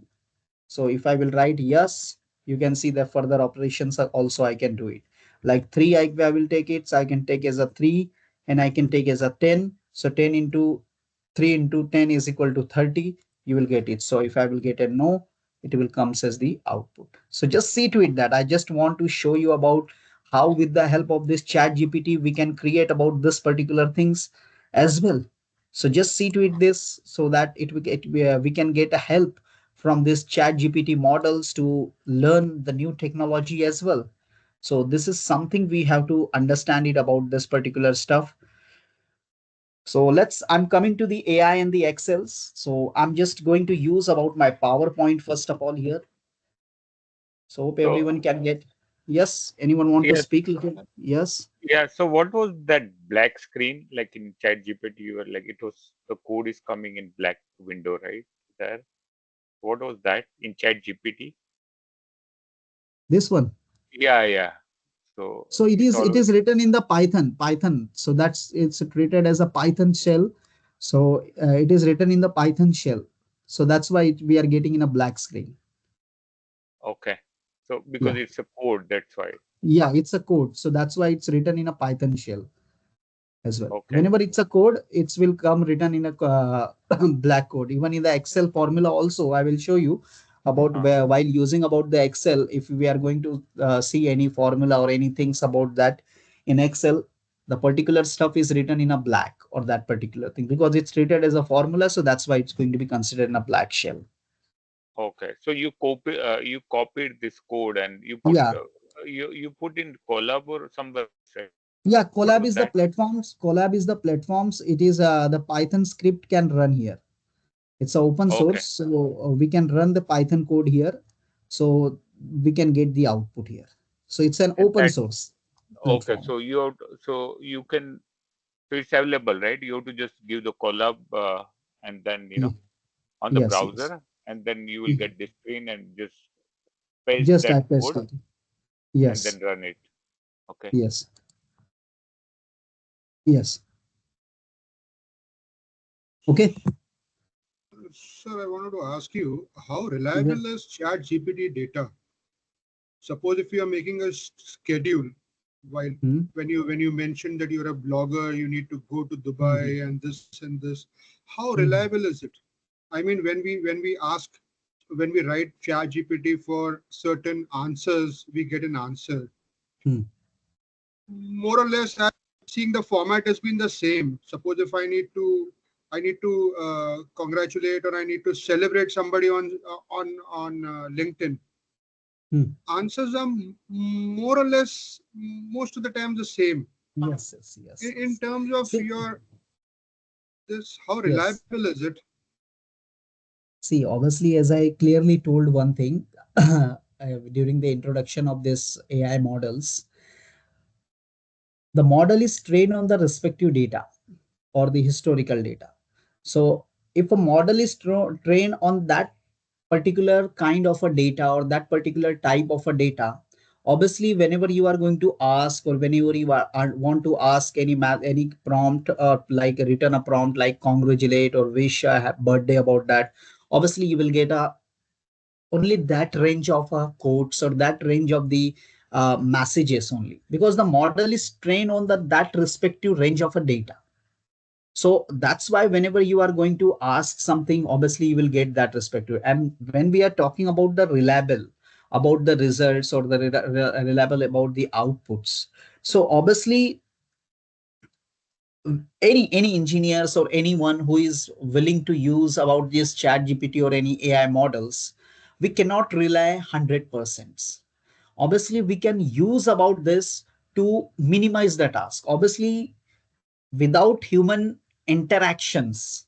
[SPEAKER 1] So if I will write yes, you can see the further operations are also I can do it. Like 3, I will take it. So I can take as a 3 and I can take as a 10. So 10 into 3 into 10 is equal to 30, you will get it. So if I will get a no, it will comes as the output. So just see to it that I just want to show you about how with the help of this chat GPT, we can create about this particular things as well. So just see to it this so that we can get a help from this chat GPT models to learn the new technology as well. So this is something we have to understand it about this particular stuff. So I'm coming to the AI and the Excels. So I'm just going to use about my PowerPoint first of all here. So hope
[SPEAKER 2] So
[SPEAKER 1] everyone can get, yes, anyone want to
[SPEAKER 2] yes,
[SPEAKER 1] speak? Yes.
[SPEAKER 2] yeah. So what was that black screen like in ChatGPT? You were like it was the code is coming in black window, right? There. What was that in ChatGPT?
[SPEAKER 1] This one.
[SPEAKER 2] Yeah, yeah. So
[SPEAKER 1] So it
[SPEAKER 2] it's
[SPEAKER 1] is it
[SPEAKER 2] all
[SPEAKER 1] is written in the Python. So it's treated as a Python shell. So it is written in the Python shell. So that's why we are getting in a black screen.
[SPEAKER 2] okay. So because
[SPEAKER 1] Yeah.
[SPEAKER 2] it's a code, that's why.
[SPEAKER 1] Yeah, it's a code. So that's why it's written in a Python shell as well.
[SPEAKER 2] Okay.
[SPEAKER 1] Whenever it's a code, it will come written in a black code. Even in the Excel formula also, I will show you about
[SPEAKER 2] Uh-huh.
[SPEAKER 1] where while using about the Excel, if we are going to see any formula or any things about that in Excel, the particular stuff is written in a black or that particular thing because it's treated as a formula. So that's why it's going to be considered in a black shell.
[SPEAKER 2] Okay. So you copied this code and
[SPEAKER 1] Yeah.
[SPEAKER 2] you put in Colab or somewhere else, right?
[SPEAKER 1] Yeah,
[SPEAKER 2] What
[SPEAKER 1] Colab
[SPEAKER 2] was
[SPEAKER 1] is the
[SPEAKER 2] that?
[SPEAKER 1] platforms. Colab is the platforms. It is the Python script can run here. It's a open
[SPEAKER 2] Okay.
[SPEAKER 1] source, so we can run the Python code here. So we can get the output here. So it's an
[SPEAKER 2] And
[SPEAKER 1] open
[SPEAKER 2] that
[SPEAKER 1] source
[SPEAKER 2] okay.
[SPEAKER 1] platform.
[SPEAKER 2] So so you can so it's available, right? You have to just give the Colab and then
[SPEAKER 1] Ye-
[SPEAKER 2] on the
[SPEAKER 1] Yes, yes.
[SPEAKER 2] browser, and then you will
[SPEAKER 1] Ye-
[SPEAKER 2] get this screen and just paste
[SPEAKER 1] Just
[SPEAKER 2] that
[SPEAKER 1] I pressed
[SPEAKER 2] code
[SPEAKER 1] it.
[SPEAKER 2] and
[SPEAKER 1] Yes,
[SPEAKER 2] then run it. Okay.
[SPEAKER 1] yes, yes. Okay.
[SPEAKER 4] Sir, I wanted to ask you, how
[SPEAKER 1] Yes.
[SPEAKER 4] reliable is Chat GPT data? Suppose if you are making a schedule, while
[SPEAKER 1] Hmm.
[SPEAKER 4] when you mentioned that you're a blogger, you need to go to
[SPEAKER 1] Hmm.
[SPEAKER 4] Dubai and this, how
[SPEAKER 1] Hmm.
[SPEAKER 4] reliable is it? I mean, when we write Chat GPT for certain answers, we get an answer.
[SPEAKER 1] Hmm.
[SPEAKER 4] More or less, I'm seeing the format has been the same. Suppose if I need to congratulate or I need to celebrate somebody on LinkedIn,
[SPEAKER 1] Hmm.
[SPEAKER 4] answers are more or less most of the time the same.
[SPEAKER 1] Yes, yes, yes,
[SPEAKER 4] In
[SPEAKER 1] yes.
[SPEAKER 4] terms of
[SPEAKER 1] See,
[SPEAKER 4] your this, how
[SPEAKER 1] yes.
[SPEAKER 4] reliable is it?
[SPEAKER 1] See, obviously, as I clearly told one thing during the introduction of this AI models, the model is trained on the respective data or the historical data. So if a model is trained on that particular kind of a data or that particular type of a data, obviously whenever you are going to ask or whenever want to ask any math, any prompt or like return a prompt like congratulate or wish a birthday about that, obviously you will get a only that range of quotes or that range of the messages only because the model is trained on that respective range of a data. So that's why whenever you are going to ask something, obviously you will get that respective. And when we are talking about the reliable, about the results or the reliable about the outputs, so obviously any engineers or anyone who is willing to use about this chat GPT or any AI models, we cannot rely 100%. Obviously we can use about this to minimize the task. Obviously without human interactions,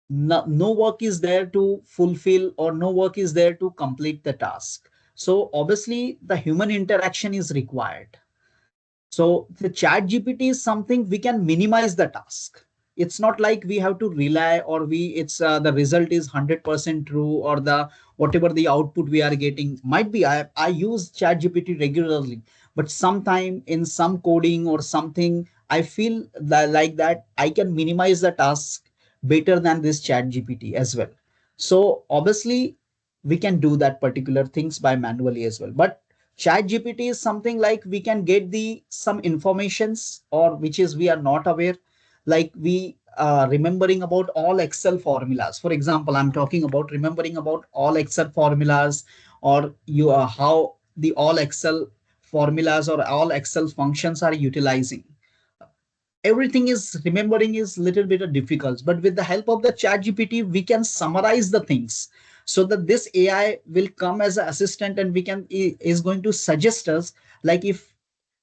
[SPEAKER 1] no work is there to fulfill or no work is there to complete the task. So obviously the human interaction is required. So the chat GPT is something we can minimize the task. It's not like we have to rely or it's the result is 100% true or the whatever the output we are getting might be. I use chat GPT regularly, but sometime in some coding or something, I feel that like that I can minimize the task better than this chat GPT as well. So obviously we can do that particular things by manually as well. But chat gpt is something like we can get the some informations or which is we are not aware, like we remembering about all Excel formulas. For example, I'm talking about remembering about all Excel formulas, or you how the all Excel formulas or all Excel functions are utilizing. Everything is remembering is little bit difficult, but with the help of the chat gpt we can summarize the things, so that this AI will come as an assistant, and we can is going to suggest us, like if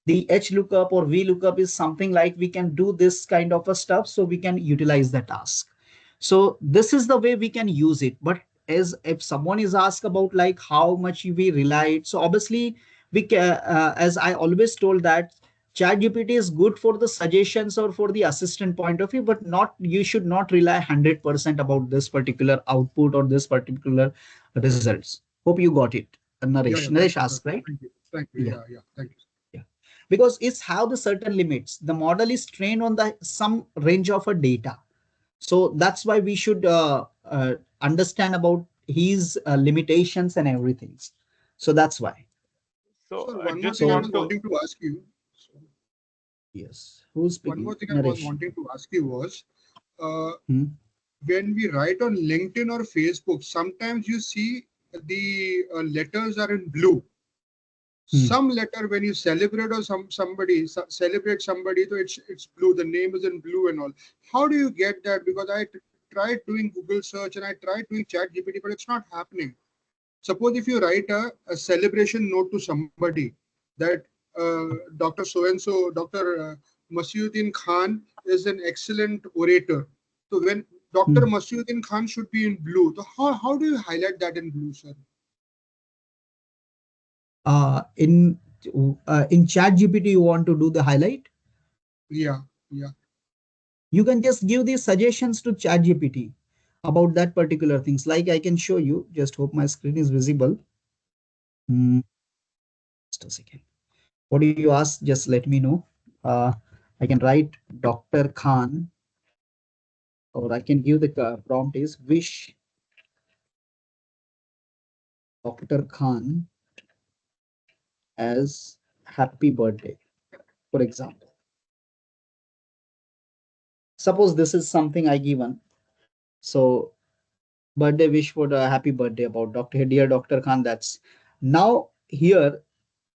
[SPEAKER 1] the h lookup or v lookup is something like, we can do this kind of a stuff, so we can utilize the task. So this is the way we can use it. But as if someone is asked about like how much we rely, so obviously we can, as I always told that ChatGPT is good for the suggestions or for the assistant point of view, but not, you should not rely 100% about this particular output or this particular results. Hope you got it.
[SPEAKER 4] Yeah,
[SPEAKER 1] Naresh.
[SPEAKER 4] yeah.
[SPEAKER 1] Naresh
[SPEAKER 4] Thank you, sir.
[SPEAKER 1] asked, right?
[SPEAKER 4] Thank you.
[SPEAKER 1] Yeah.
[SPEAKER 4] Yeah, yeah. Thank you.
[SPEAKER 1] Yeah. Because it's have the certain limits. The model is trained on the some range of a data. So that's why we should understand about his limitations and everything. So that's why.
[SPEAKER 2] So
[SPEAKER 4] Sir, one more
[SPEAKER 2] just
[SPEAKER 4] thing I
[SPEAKER 1] So
[SPEAKER 4] was
[SPEAKER 2] want to,
[SPEAKER 4] wanting to ask you. So,
[SPEAKER 1] yes, who's
[SPEAKER 4] one
[SPEAKER 1] speaking?
[SPEAKER 4] more thing I was
[SPEAKER 1] Naresh.
[SPEAKER 4] wanting to ask you was, uh,
[SPEAKER 1] Hmm?
[SPEAKER 4] when we write on LinkedIn or Facebook, sometimes you see the letters are in blue.
[SPEAKER 1] Hmm.
[SPEAKER 4] Some letter when you celebrate or celebrate somebody, so it's blue. The name is in blue and all. How do you get that? Because I tried doing Google search and I tried doing Chat GPT, but it's not happening. Suppose if you write a celebration note to somebody that Dr. So and so, Dr. Masiuddin Khan is an excellent orator. So when Dr.
[SPEAKER 1] Hmm.
[SPEAKER 4] Masiuddin Khan should be in blue, so how do you highlight that in blue, sir?
[SPEAKER 1] In chat gpt you want to do the highlight,
[SPEAKER 4] Yeah, yeah.
[SPEAKER 1] you can just give the suggestions to chat gpt about that particular things. Like I can show you, just hope my screen is visible. Hmm, just a second. What do you ask, just let me know. uh, I can write Dr. Khan, or I can give the prompt is wish Dr. Khan as happy birthday, for example. Suppose this is something I given. So birthday wish for the happy birthday about Dr. Dear Dr. Khan. That's now here.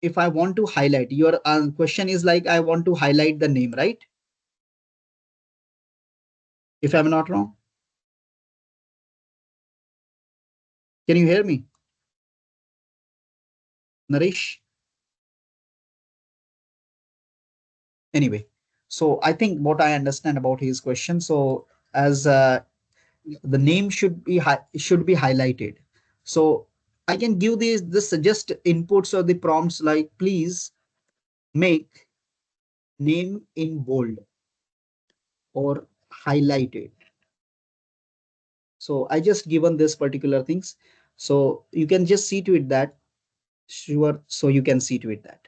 [SPEAKER 1] If I want to highlight, your question is like I want to highlight the name, right? If I'm not wrong, can you hear me, Naresh? Anyway, so I think what I understand about his question. So as
[SPEAKER 4] Yeah,
[SPEAKER 1] the
[SPEAKER 4] yeah.
[SPEAKER 1] name should be highlighted. So I can give these the suggest inputs or the prompts like please make name in bold or highlighted. So I just given this particular things. So you can just see to it that sure. So you can see to it that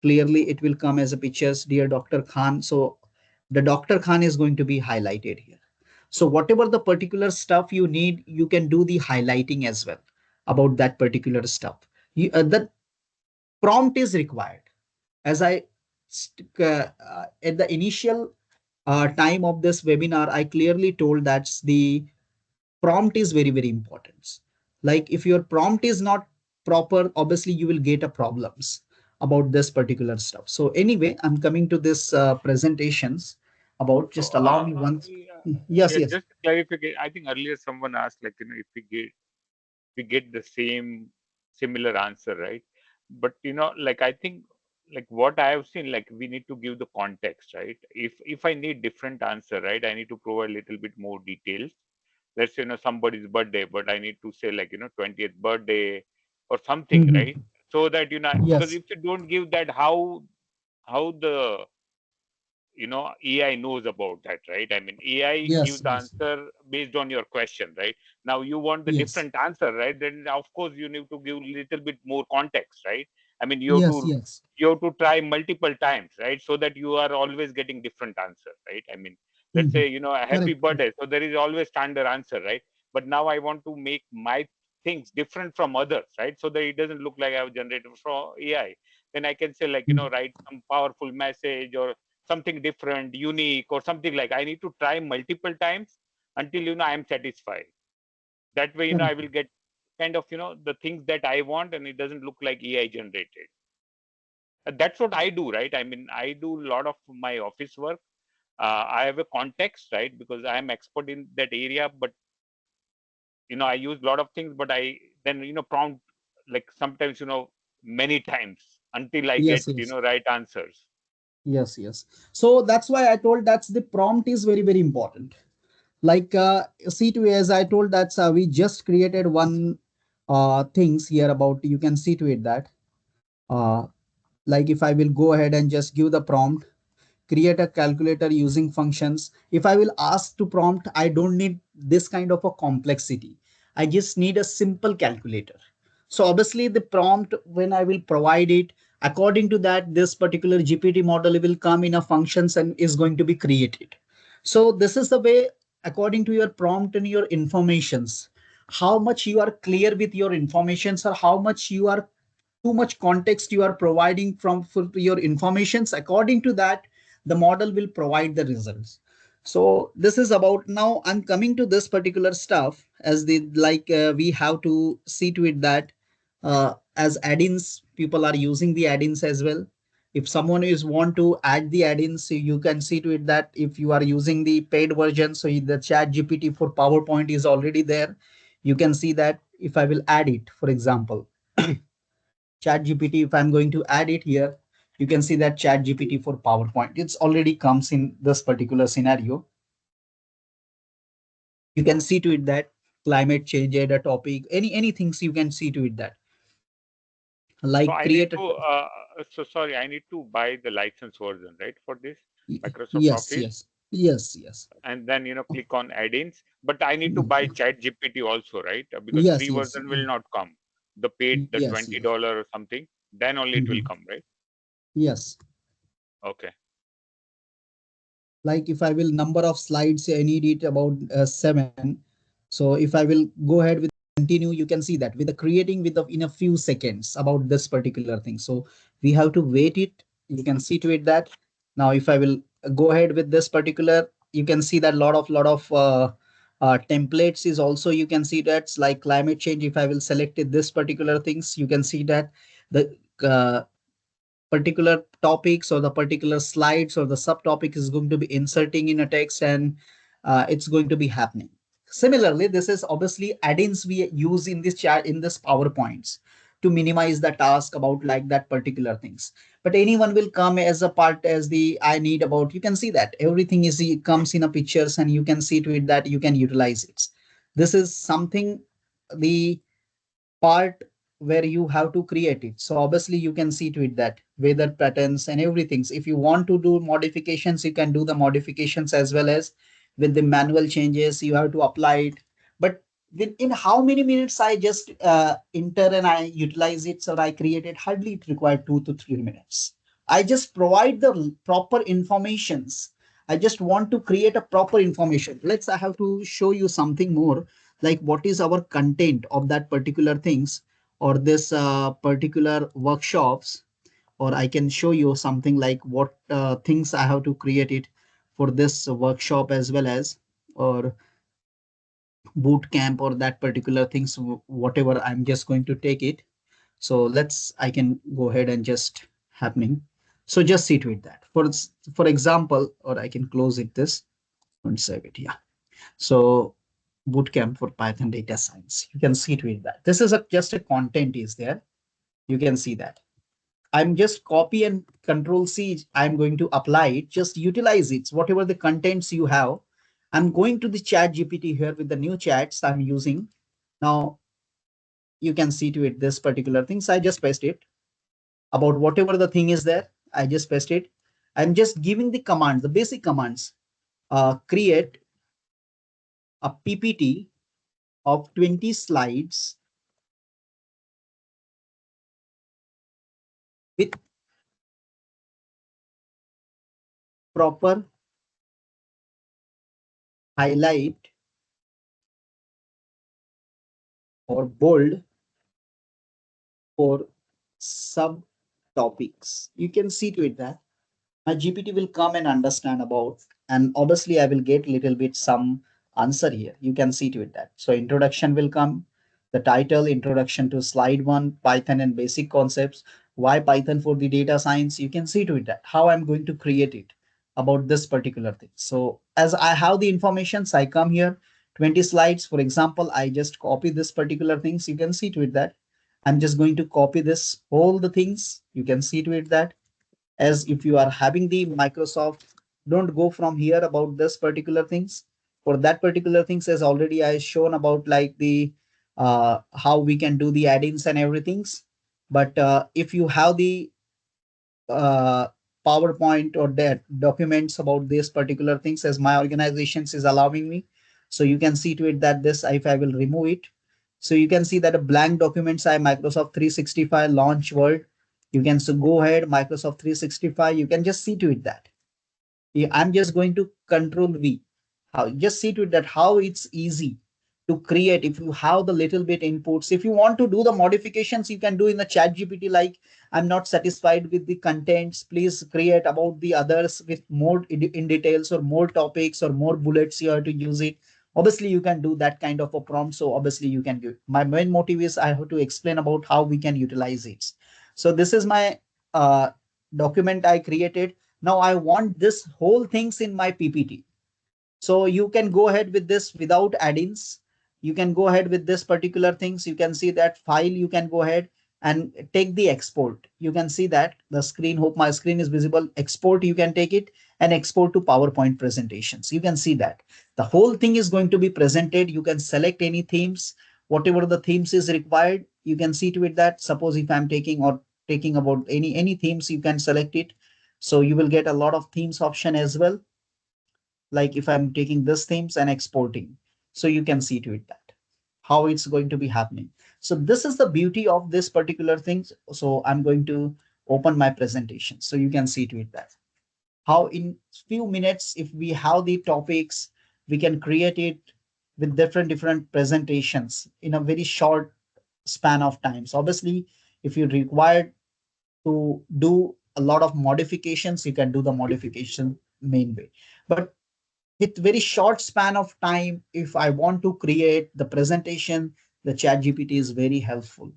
[SPEAKER 1] clearly it will come as a pictures, dear Dr. Khan. So the Dr. Khan is going to be highlighted here. So whatever the particular stuff you need, you can do the highlighting as well about that particular stuff. The prompt is required. As I at the initial time of this webinar, I clearly told that the prompt is very very important. Like if your prompt is not proper, obviously you will get a problems about this particular stuff. So anyway, I'm coming to this presentations about,
[SPEAKER 2] so
[SPEAKER 1] just allow me once.
[SPEAKER 2] yeah,
[SPEAKER 1] Yes,
[SPEAKER 2] yeah,
[SPEAKER 1] yes.
[SPEAKER 2] just clarification. I think earlier someone asked, like, if we get the similar answer, right? But like, I think, like, what I have seen, like, we need to give the context, right? If I need different answer, right, I need to provide a little bit more details. Let's say, somebody's birthday, but I need to say, like, 20th birthday or something, right?
[SPEAKER 1] Mhm.
[SPEAKER 2] So that, because
[SPEAKER 1] Yes,
[SPEAKER 2] if you don't give that, how the AI knows about that, right? I mean, AI
[SPEAKER 1] yes,
[SPEAKER 2] gives the
[SPEAKER 1] yes,
[SPEAKER 2] answer based on your question, right? Now you want the
[SPEAKER 1] yes,
[SPEAKER 2] different answer, right? Then of course you need to give a little bit more context, right? I mean,
[SPEAKER 1] yes, yes.
[SPEAKER 2] you have to try multiple times, right? So that you are always getting different answer, right? I mean, let's
[SPEAKER 1] Mhm.
[SPEAKER 2] say, a happy
[SPEAKER 1] Correct, correct.
[SPEAKER 2] birthday, so there is always standard answer, right? But now I want to make my things different from others, right? So that it doesn't look like I have generated from AI. Then I can say, like,
[SPEAKER 1] Mhm.
[SPEAKER 2] write some powerful message or something different, unique, or something like I need to try multiple times until I'm satisfied. That way, I will get kind of the things that I want, and it doesn't look like AI generated. That's what I do, right? I mean, I do a lot of my office work. I have a context, right? Because I am expert in that area, but I use a lot of things, but I then prompt like sometimes many times until I get
[SPEAKER 1] Yes, yes,
[SPEAKER 2] right answers.
[SPEAKER 1] yes, yes. So that's why I told that's the prompt is very, very important. Like C2A, as I told, that's we just created one things here about, you can see to it that uh, like if I will go ahead and just give the prompt, create a calculator using functions. If I will ask to prompt, I don't need this kind of a complexity. I just need a simple calculator. So obviously the prompt, when I will provide it, according to that, this particular GPT model will come in a functions and is going to be created. So this is the way, according to your prompt and your informations, how much you are clear with your informations, or how much you are too much context you are providing from for your informations. According to that, the model will provide the results. So this is about, now I'm coming to this particular stuff, as the like we have to see to it that as add-ins, people are using the add-ins as well. If someone is want to add the add-ins, so you can see to it that if you are using the paid version, so the chat gpt for PowerPoint is already there. You can see that if I will add it, for example, chat gpt, if I'm going to add it here, you can see that chat gpt for PowerPoint, it's already comes in this particular scenario. You can see to it that climate change, add a topic, any things you can see to it that,
[SPEAKER 2] So
[SPEAKER 1] like
[SPEAKER 2] I need
[SPEAKER 1] create a
[SPEAKER 2] to so sorry, I need to buy the license version, right, for this Microsoft
[SPEAKER 1] yes,
[SPEAKER 2] Office,
[SPEAKER 1] yes, yes, yes,
[SPEAKER 2] and then click on add-ins. But I need to buy Chat GPT also, right? Because
[SPEAKER 1] yes,
[SPEAKER 2] free
[SPEAKER 1] yes,
[SPEAKER 2] version will not come. The paid, the
[SPEAKER 1] yes,
[SPEAKER 2] $20
[SPEAKER 1] yes.
[SPEAKER 2] or something, then only it will
[SPEAKER 1] Mhm.
[SPEAKER 2] come, right?
[SPEAKER 1] Yes.
[SPEAKER 2] Okay.
[SPEAKER 1] Like if I will number of slides, I need it about 7. So if I will go ahead with continue, you can see that with the creating with the in a few seconds about this particular thing. So we have to wait it. You can see to it that now if I will go ahead with this particular, you can see that lot of templates is also, you can see that's like climate change. If I will select it, this particular things, you can see that the particular topics or the particular slides or the subtopic is going to be inserting in a text, and it's going to be happening. Similarly, this is obviously add-ins we use in this chat, in this PowerPoints, to minimize the task about like that particular things. But anyone will come as a part as the I need about, you can see that everything is, it comes in a pictures, and you can see to it that you can utilize it. This is something, the part where you have to create it. So obviously you can see to it that weather patterns and everything. So if you want to do modifications, you can do the modifications, as well as with the manual changes, you have to apply it. But within how many minutes I just enter and I utilize it, so I create it, hardly it required 2 to 3 minutes. I just provide the proper informations. I just want to create a proper information. Let's, I have to show you something more, like what is our content of that particular things, or this particular workshops, or I can show you something like what things I have to create it for this workshop, as well as or boot camp, or that particular things, whatever I'm just going to take it. So let's, I can go ahead and just happening. So just see to it that for example, or I can close it this and save it. Yeah. So bootcamp for Python data science. You can see to it that this is a just a content is there. You can see that. I'm just copy and control C. I'm going to apply it. Just utilize it. Whatever the contents you have. I'm going to the chat GPT here with the new chats I'm using. Now you can see to it this particular things. I just paste it about whatever the thing is there. I just paste it. I'm just giving the commands, the basic commands. Create a PPT of 20 slides with proper highlight or bold for subtopics. You can see to it that. my GPT will come and understand about, and obviously I will get little bit some answer here. You can see to it that. So introduction will come, the title, introduction to slide one, Python and basic concepts. Why Python for the data science? You can see to it that how I'm going to create it about this particular thing. So as I have the informations, I come here, 20 slides. For example, I just copy this particular things. You can see to it that I'm just going to copy this all the things. You can see to it that as if you are having the Microsoft, don't go from here about this particular things. For that particular things, as already I shown about like the how we can do the add-ins and everything's. But if you have the uh, PowerPoint or that documents about this particular things, as my organizations is allowing me, so you can see to it that this, if I will remove it, so you can see that a blank documents I Microsoft 365 launch Word. You can so go ahead Microsoft 365. You can just see to it that I'm just going to control V. How just see to it that how it's easy to create if you have the little bit inputs. If you want to do the modifications, you can do in the chat GPT, like I'm not satisfied with the contents. Please create about the others with more in details or more topics or more bullets you have to use it. Obviously, you can do that kind of a prompt. So obviously you can do it. My main motive is I have to explain about how we can utilize it. So this is my document I created. Now I want this whole things in my PPT. So you can go ahead with this without add-ins. You can go ahead with this particular things. You can see that file. You can go ahead and take the export. You can see that the screen. Hope my screen is visible. Export. You can take it and export to PowerPoint presentations. You can see that the whole thing is going to be presented. You can select any themes, whatever the themes is required. You can see to it that suppose if I'm taking or taking about any themes, you can select it. So you will get a lot of themes option as well, like if I'm taking this themes and exporting. So you can see to it that how it's going to be happening. So this is the beauty of this particular thing. So I'm going to open my presentation. So you can see to it that how in few minutes, if we have the topics, we can create it with different presentations in a very short span of time. So obviously, if you require to do a lot of modifications, you can do the modification main way. But with very short span of time, if I want to create the presentation, the chat gpt is very helpful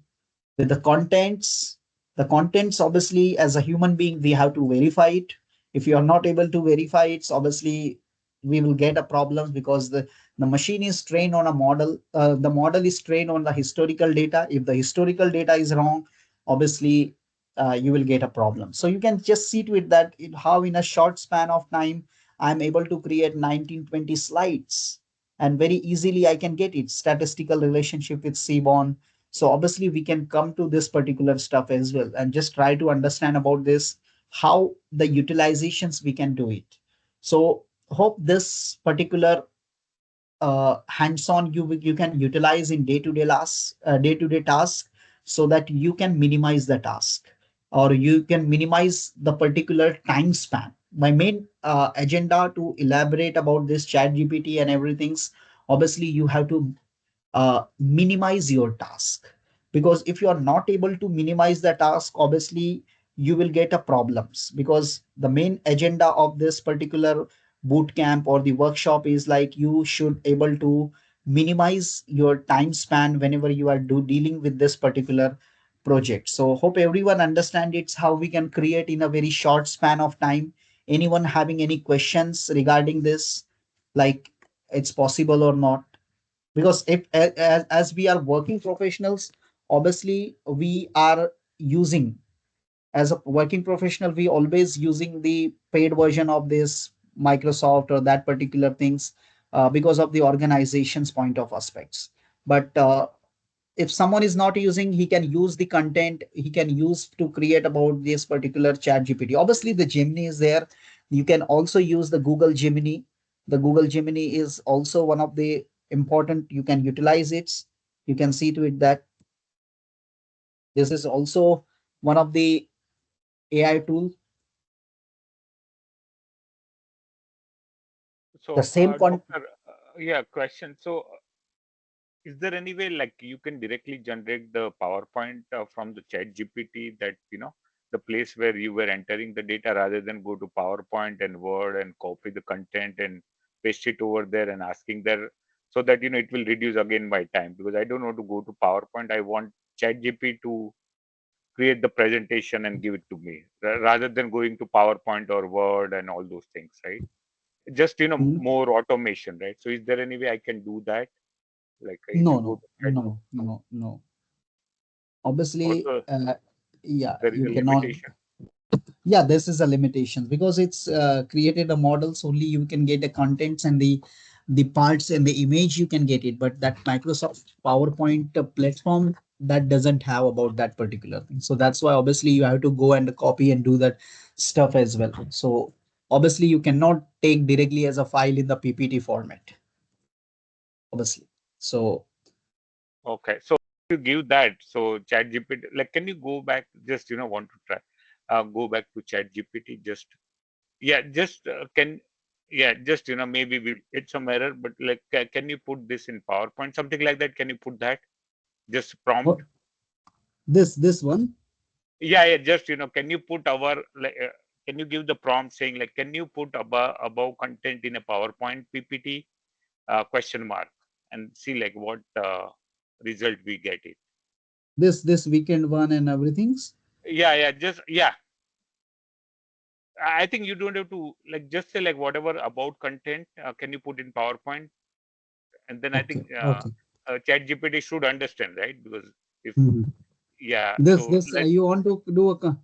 [SPEAKER 1] with the contents. Obviously, as a human being, we have to verify it. If you are not able to verify it, so obviously we will get a problem, because the machine is trained on a model. The model is trained on the historical data. If the historical data is wrong, obviously you will get a problem. So you can just see to it that how in a short span of time I'm able to create 19-20 slides, and very easily I can get it statistical relationship with seaborn. So obviously we can come to this particular stuff as well and just try to understand about this, how the utilizations we can do it. So hope this particular hands-on you can utilize in day-to-day task, so that you can minimize the task, or you can minimize the particular time span. My main agenda to elaborate about this chat gpt and everything's, obviously you have to minimize your task, because if you are not able to minimize the task, obviously you will get a problems, because the main agenda of this particular boot camp or the workshop is like you should able to minimize your time span whenever you are dealing with this particular project. So hope everyone understand it's how we can create in a very short span of time. Anyone having any questions regarding this, like it's possible or not? Because if as we are working professionals, obviously we are using, as a working professional, we always using the paid version of this Microsoft or that particular things, because of the organization's point of aspects. But if someone is not using, he can use the content, he can use to create about this particular chat gpt. Obviously the Gemini is there. You can also use the Google Gemini. The Google Gemini is also one of the important, you can utilize it. You can see to it that this is also one of the AI tool.
[SPEAKER 2] So,
[SPEAKER 1] The same
[SPEAKER 2] doctor, yeah, question. So, is there any way like you can directly generate the PowerPoint from the Chat GPT that the place where you were entering the data, rather than go to PowerPoint and Word and copy the content and paste it over there and asking there, so that it will reduce again my time, because I don't want to go to PowerPoint. I want ChatGPT to create the presentation and give it to me, rather than going to PowerPoint or Word and all those things, right? Just
[SPEAKER 1] Mm,
[SPEAKER 2] more automation, right? So is there any way I can do that, like if
[SPEAKER 1] no,
[SPEAKER 2] you go
[SPEAKER 1] no,
[SPEAKER 2] to Chat,
[SPEAKER 1] no, no, no. Obviously,
[SPEAKER 2] also
[SPEAKER 1] yeah,
[SPEAKER 2] there is
[SPEAKER 1] you
[SPEAKER 2] a
[SPEAKER 1] cannot.
[SPEAKER 2] limitation?
[SPEAKER 1] Yeah, this is a limitation because it's created a models only you can get the contents and the parts and the image you can get it, but that Microsoft PowerPoint platform that doesn't have about that particular thing. So that's why obviously you have to go and copy and do that stuff as well. So obviously you cannot take directly as a file in the PPT format, obviously. So
[SPEAKER 2] Okay, so you give that, so Chat GPT, like, can you go back, just want to try, go back to Chat GPT, just, yeah, just can, yeah, just maybe we hit some error, but like, can you put this in PowerPoint, something like that? Can you put that, just prompt?
[SPEAKER 1] what this one.
[SPEAKER 2] Yeah, yeah, just can you put our, like, can you give the prompt saying, like, can you put above content in a PowerPoint PPT, question mark, and see like what result we get it.
[SPEAKER 1] This weekend one and everything's.
[SPEAKER 2] Yeah, yeah, just, yeah, I think you don't have to, like, just say like whatever about content, can you put in PowerPoint, and then I
[SPEAKER 1] Okay,
[SPEAKER 2] think
[SPEAKER 1] okay.
[SPEAKER 2] Chat GPT should understand, right? Because if,
[SPEAKER 1] Mhm.
[SPEAKER 2] yeah,
[SPEAKER 1] This
[SPEAKER 2] so
[SPEAKER 1] this
[SPEAKER 2] let,
[SPEAKER 1] you want to do a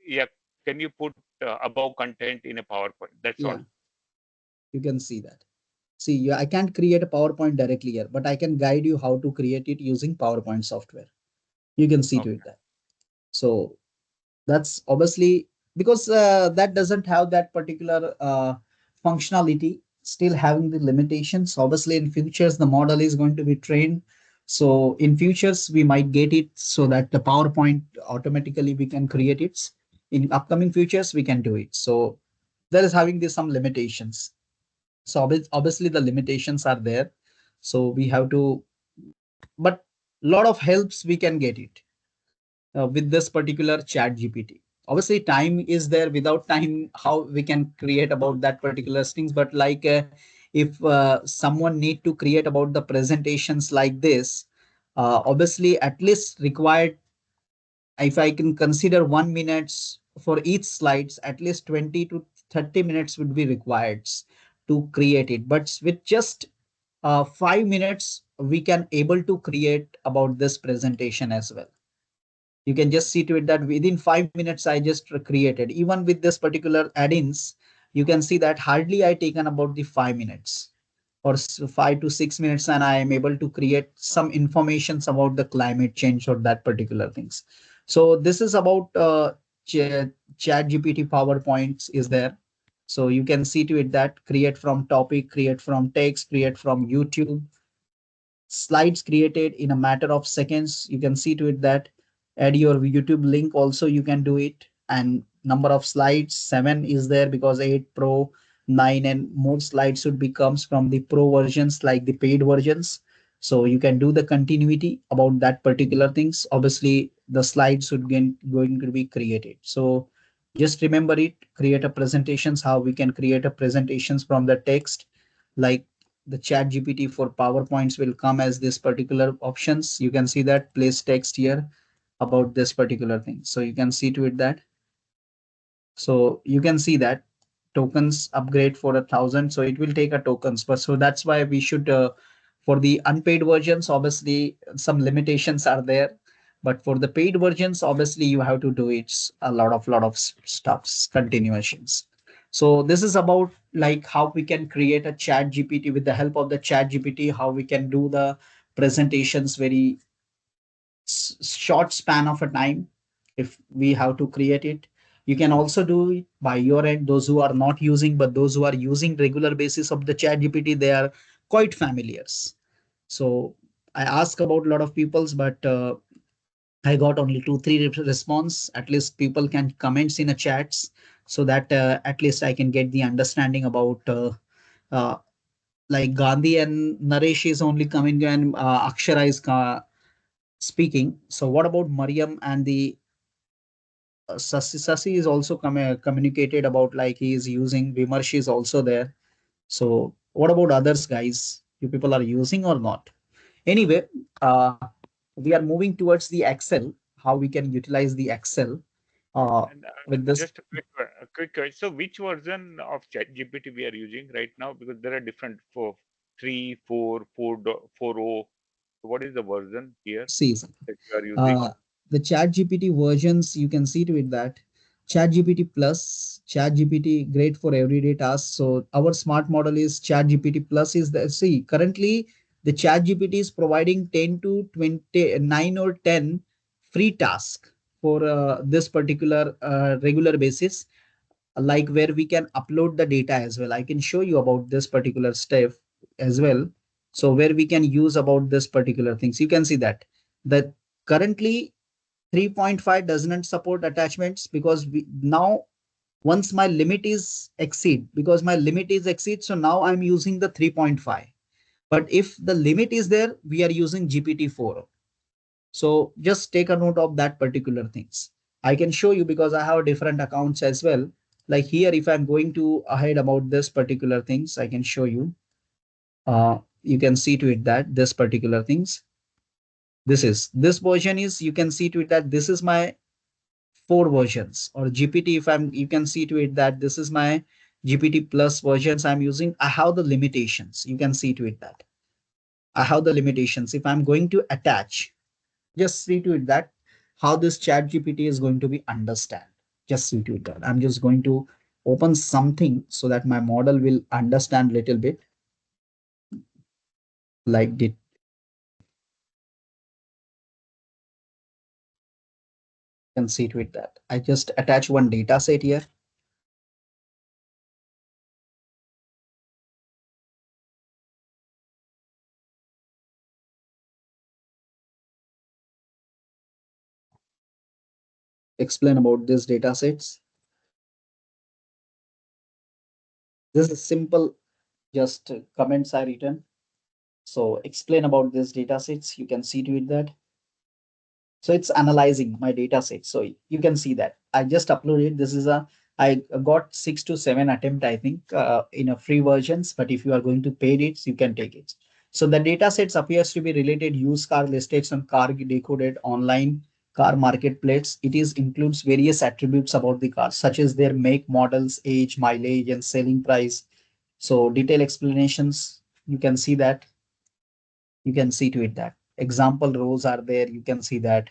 [SPEAKER 2] yeah, can you put above content in a PowerPoint? That's all.
[SPEAKER 1] yeah, you can see that. See, I can't create a PowerPoint directly here, but I can guide you how to create it using PowerPoint software. You can see to it
[SPEAKER 2] Okay.
[SPEAKER 1] that. So that's obviously because that doesn't have that particular functionality, still having the limitations. Obviously, in futures, the model is going to be trained. So in futures, we might get it so that the PowerPoint automatically we can create it. In upcoming futures, we can do it. So there is having this some limitations. So obviously the limitations are there. So we have to, but lot of helps we can get it with this particular chat GPT. Obviously time is there. Without time, how we can create about that particular things. But like if someone need to create about the presentations like this, obviously at least required, if I can consider 1 minutes for each slides, at least 20 to 30 minutes would be required to create it. But with just 5 minutes, we can able to create about this presentation as well. You can just see to it that within 5 minutes, I just created. Even with this particular add-ins, you can see that hardly I taken about the 5 minutes or 5 to 6 minutes, and I am able to create some informations about the climate change or that particular things. So this is about chat GPT PowerPoints is there. So you can see to it that create from topic, create from text, create from YouTube, slides created in a matter of seconds. You can see to it that add your YouTube link also you can do it. And number of slides 7 is there because 8 Pro, 9 and more slides should be comes from the Pro versions like the paid versions. So you can do the continuity about that particular things. Obviously the slides should going to be created. So just remember it, create a presentations, how we can create a presentations from the text, like the chat GPT for PowerPoints will come as this particular options. You can see that place text here about this particular thing. So you can see to it that. So you can see that tokens upgrade for 1,000. So it will take a tokens, but so that's why we should, for the unpaid versions, obviously some limitations are there. But for the paid versions, obviously you have to do it a lot of stuffs, continuations. So this is about like how we can create a chat GPT with the help of the chat GPT, how we can do the presentations very short span of a time if we have to create it. You can also do it by your end, those who are not using, but those who are using regular basis of the chat gpt, they are quite familiar. So I ask about a lot of people's, but I got only 2 3 response. At least people can comments in a chats, so that at least I can get the understanding about uh, like Gandhi and Naresh is only coming, and Akshara is speaking. So what about Mariam and the Sasi is also communicated about, like he is using. Vimarsh is also there. So what about others, guys? You people are using or not? Anyway, uh, we are moving towards the Excel. How we can utilize the Excel
[SPEAKER 2] And
[SPEAKER 1] with this.
[SPEAKER 2] just a quick question. So, which version of ChatGPT we are using right now? Because there are different for 3, 4, 4.0. So what is the version here
[SPEAKER 1] See,
[SPEAKER 2] that you are using?
[SPEAKER 1] uh, the chat gpt versions, you can see to it that chat gpt plus, chat gpt great for everyday tasks. So our smart model is chat gpt plus. Is the, see, currently the chat gpt is providing 10 to 29 or 10 free task for this particular regular basis, like where we can upload the data as well. I can show you about this particular step as well. So where we can use about this particular things, you can see that currently 3.5 does not support attachments, because now once my limit is exceed, because my limit is exceed, so now I'm using the 3.5. But if the limit is there, we are using GPT-4. So just take a note of that particular things. I can show you because I have different accounts as well. Like here, if I'm going to ahead about this particular things, I can show you. You can see to it that this particular things. This version is, you can see to it that this is my four versions, or GPT. If I'm, you can see to it that this is my GPT plus versions I'm using. I have the limitations. You can see to it that I have the limitations. If I'm going to attach, just see to it that how this chat gpt is going to be understand. Just see to it that I'm just going to open something so that my model will understand little bit, like did. You can see to it that I just attach one data set here. Explain about this data sets. This is simple, just comments I written. So explain about this data sets. You can see to it that. So it's analyzing my data set. So you can see that I just uploaded. This is a, I got 6 to 7 attempt, I think, in a free versions. But if you are going to paid it, you can take it. So the data sets appears to be related used car listed on car decoded online car marketplace. It is includes various attributes about the car, such as their make, models, age, mileage, and selling price. So detailed explanations. You can see that. You can see to it that example rows are there. You can see that.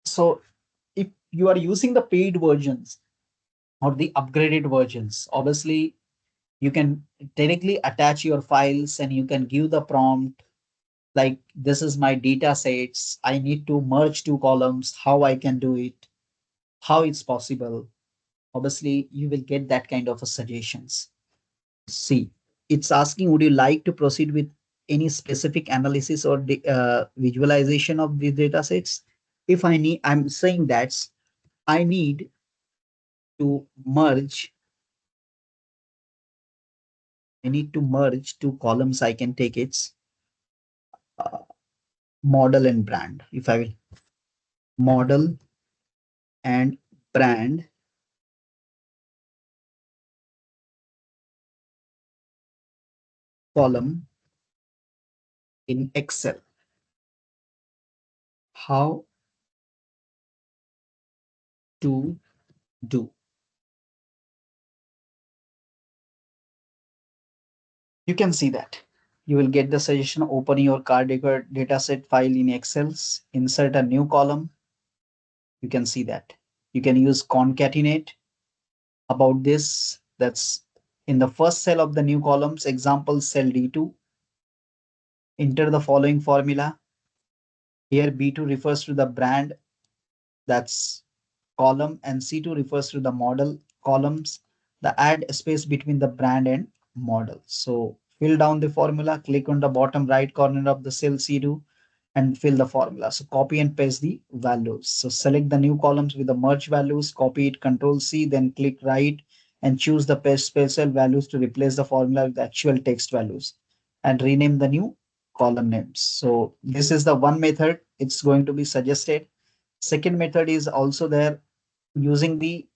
[SPEAKER 1] So if you are using the paid versions or the upgraded versions, obviously you can directly attach your files and you can give the prompt like, this is my data sets. I need to merge two columns, how I can do it, how it's possible. Obviously, you will get that kind of a suggestions. See, it's asking, would you like to proceed with any specific analysis or visualization of the data sets? If I need, I'm saying that I need to merge, I need to merge two columns. I can take its uh, model and brand. If I will model and brand column in Excel, how to do. You can see that. You will get the suggestion, open your card data set file in Excel, insert a new column. You can see that. You can use concatenate about this. That's in the first cell of the new columns, example cell D2. Enter the following formula. Here B2 refers to the brand, that's column, and C2 refers to the model columns. The add space between the brand and model. So fill down the formula, click on the bottom right corner of the cell C2 and fill the formula. So copy and paste the values. So select the new columns with the merge values, copy it, control C, then click right and choose the paste special values to replace the formula with the actual text values and rename the new column names. So this is the one method it's going to be suggested. Second method is also there using the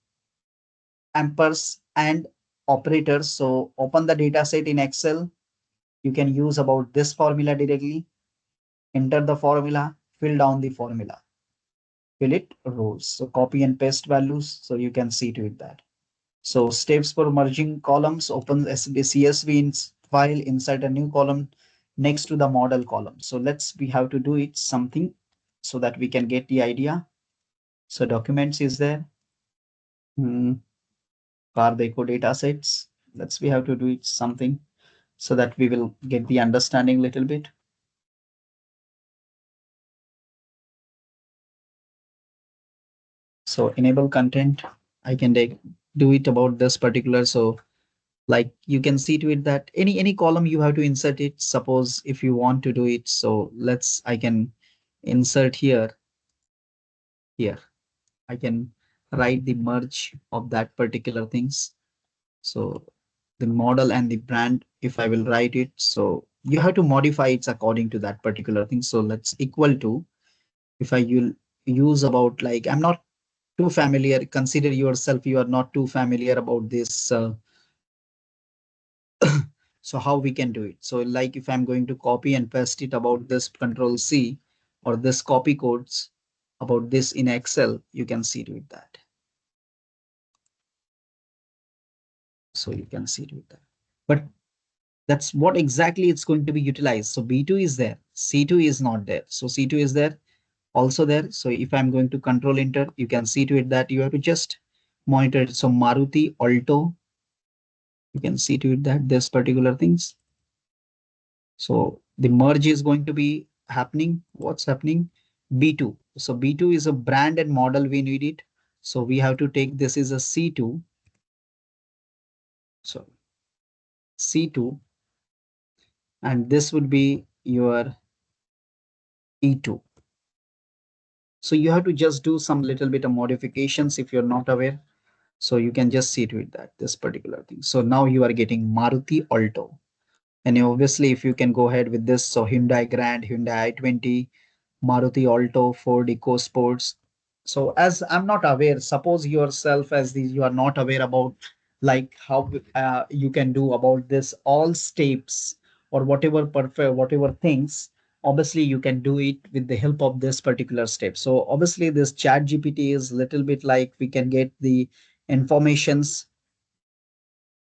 [SPEAKER 1] ampers and operators. So open the data set in Excel. You can use about this formula directly, enter the formula, fill down the formula, fill it rows. So copy and paste values. So you can see to it that. So steps for merging columns, open CSV file, insert a new column next to the model column. So we have to do it something so that we can get the idea. So documents is there. Hmm. Echo data sets. We have to do it something so that we will get the understanding little bit. So enable content. I can do it about this particular. So like you can see to it that any column you have to insert it. Suppose if you want to do it, so I can insert here. I can write the merge of that particular things. So the model and the brand, if I will write it, so you have to modify it according to that particular thing. So let's equal to, if I will use about, like, I'm not too familiar, consider yourself you are not too familiar about this. So how we can do it? So like if I'm going to copy and paste it about this, control C, or this copy codes about this in Excel, you can see to it that. So you can see to it that. But that's what exactly it's going to be utilized. So B2 is there, C2 is not there. So C2 is there, also there. So if I'm going to control enter, you can see to it that you have to just monitor it. So Maruti Alto, you can see to it that this particular things. So the merge is going to be happening. What's happening? B2. So B2 is a brand and model we need it. So we have to take this is a C2. So C2, and this would be your E2. So you have to just do some little bit of modifications if you're not aware. So you can just see to it that this particular thing. So now you are getting Maruti Alto. And obviously, if you can go ahead with this, so Hyundai Grand, Hyundai i20, Maruti Alto, Ford EcoSports. So as I'm not aware, suppose yourself as these you are not aware about, like how you can do about this all steps or whatever perfect whatever things. Obviously, you can do it with the help of this particular step. So obviously, this Chat GPT is little bit like we can get the informations.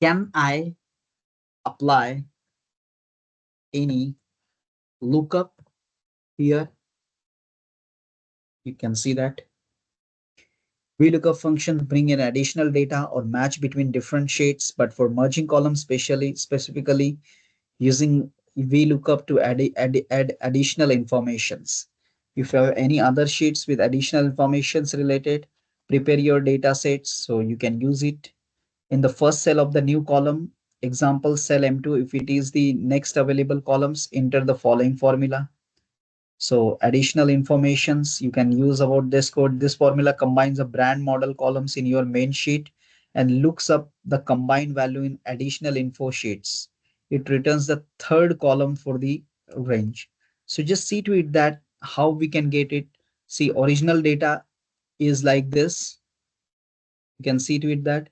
[SPEAKER 1] Can I apply any lookup here? You can see that VLOOKUP functions bring in additional data or match between different shades, but for merging columns, specifically using VLOOKUP to add additional informations. If you have any other sheets with additional informations related, prepare your data sets so you can use it. In the first cell of the new column, example cell M2, if it is the next available columns, enter the following formula. So additional informations you can use about this code. This formula combines the brand model columns in your main sheet and looks up the combined value in additional info sheets. It returns the third column for the range. So just see to it that how we can get it. See, original data is like this. You can see to it that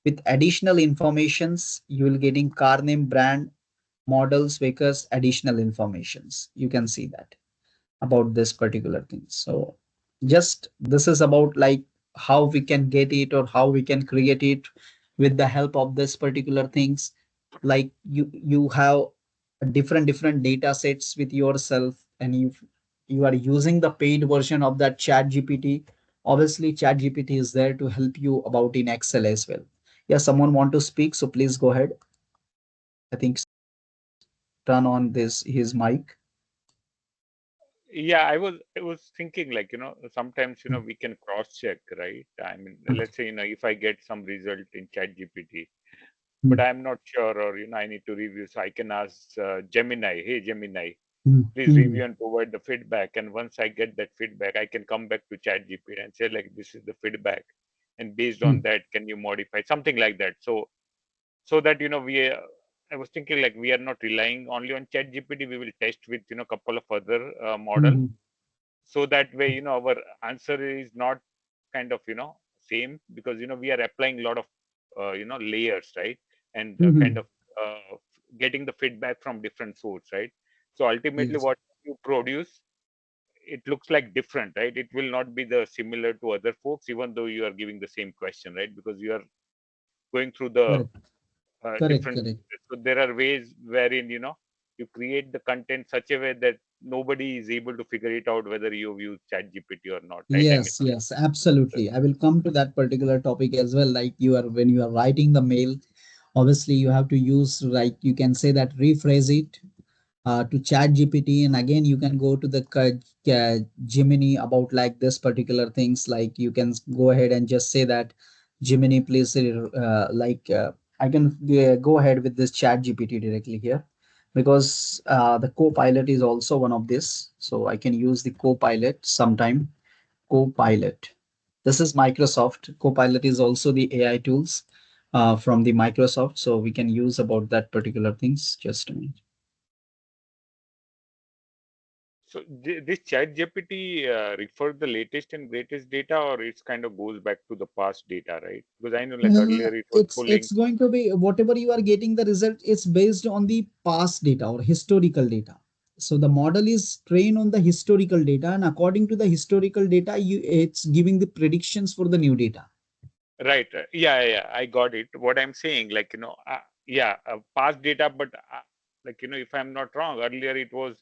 [SPEAKER 1] with additional informations, you will getting car name, brand, models, vehicles, additional informations. You can see that about this particular thing. So just this is about like how we can get it or how we can create it with the help of this particular things. Like you have different data sets with yourself, and you are using the paid version of that Chat GPT. Obviously, Chat GPT is there to help you about in Excel as well. Yeah, someone want to speak, so please go ahead. I think turn on this his mic.
[SPEAKER 2] Yeah, I was thinking, like, sometimes, we can cross check, right? I mean, let's say, if I get some result in Chat GPT, but I'm not sure, or I need to review, so I can ask Gemini, hey Gemini, please review and provide the feedback. And once I get that feedback, I can come back to Chat GPT and say, like, this is the feedback, and based on that, can you modify something like that? So that, I was thinking, like, we are not relying only on Chat GPT. We will test with, couple of other model, so that way our answer is not kind of same, because we are applying a lot of layers, right? And kind
[SPEAKER 1] Mhm.
[SPEAKER 2] of getting the feedback from different source, right? So ultimately
[SPEAKER 1] Yes.
[SPEAKER 2] what you produce, it looks like different, right? It will not be the similar to other folks, even though you are giving the same question, right? Because you are going through the
[SPEAKER 1] Correct. Correct.
[SPEAKER 2] different.
[SPEAKER 1] Correct.
[SPEAKER 2] So there are ways wherein you create the content such a way that nobody is able to figure it out whether you've used chat gpt or not, right? I mean,
[SPEAKER 1] Yes, yes, absolutely. I will come to that particular topic as well. Like you are, when you are writing the mail, obviously you have to use, like you can say that rephrase it to chat gpt, and again you can go to the gemini about like this particular things. Like you can go ahead and just say that gemini please I can go ahead with this chat gpt directly here, because the copilot is also one of this, so I can use the copilot sometime. Copilot, this is Microsoft. Copilot is also the AI tools from the Microsoft, so we can use about that particular things. Just a minute.
[SPEAKER 2] so this chat gpt refer the latest and greatest data, or it's kind of goes back to the past data, right? Because I know like earlier it was pulling.
[SPEAKER 1] It's going to be whatever you are getting the result. It's based on the past data or historical data. So the model is trained on the historical data, and according to the historical data, you it's giving the predictions for the new data.
[SPEAKER 2] Right. Yeah, yeah, I got it. What I'm saying, like, yeah, past data, but like, if I'm not wrong, earlier it was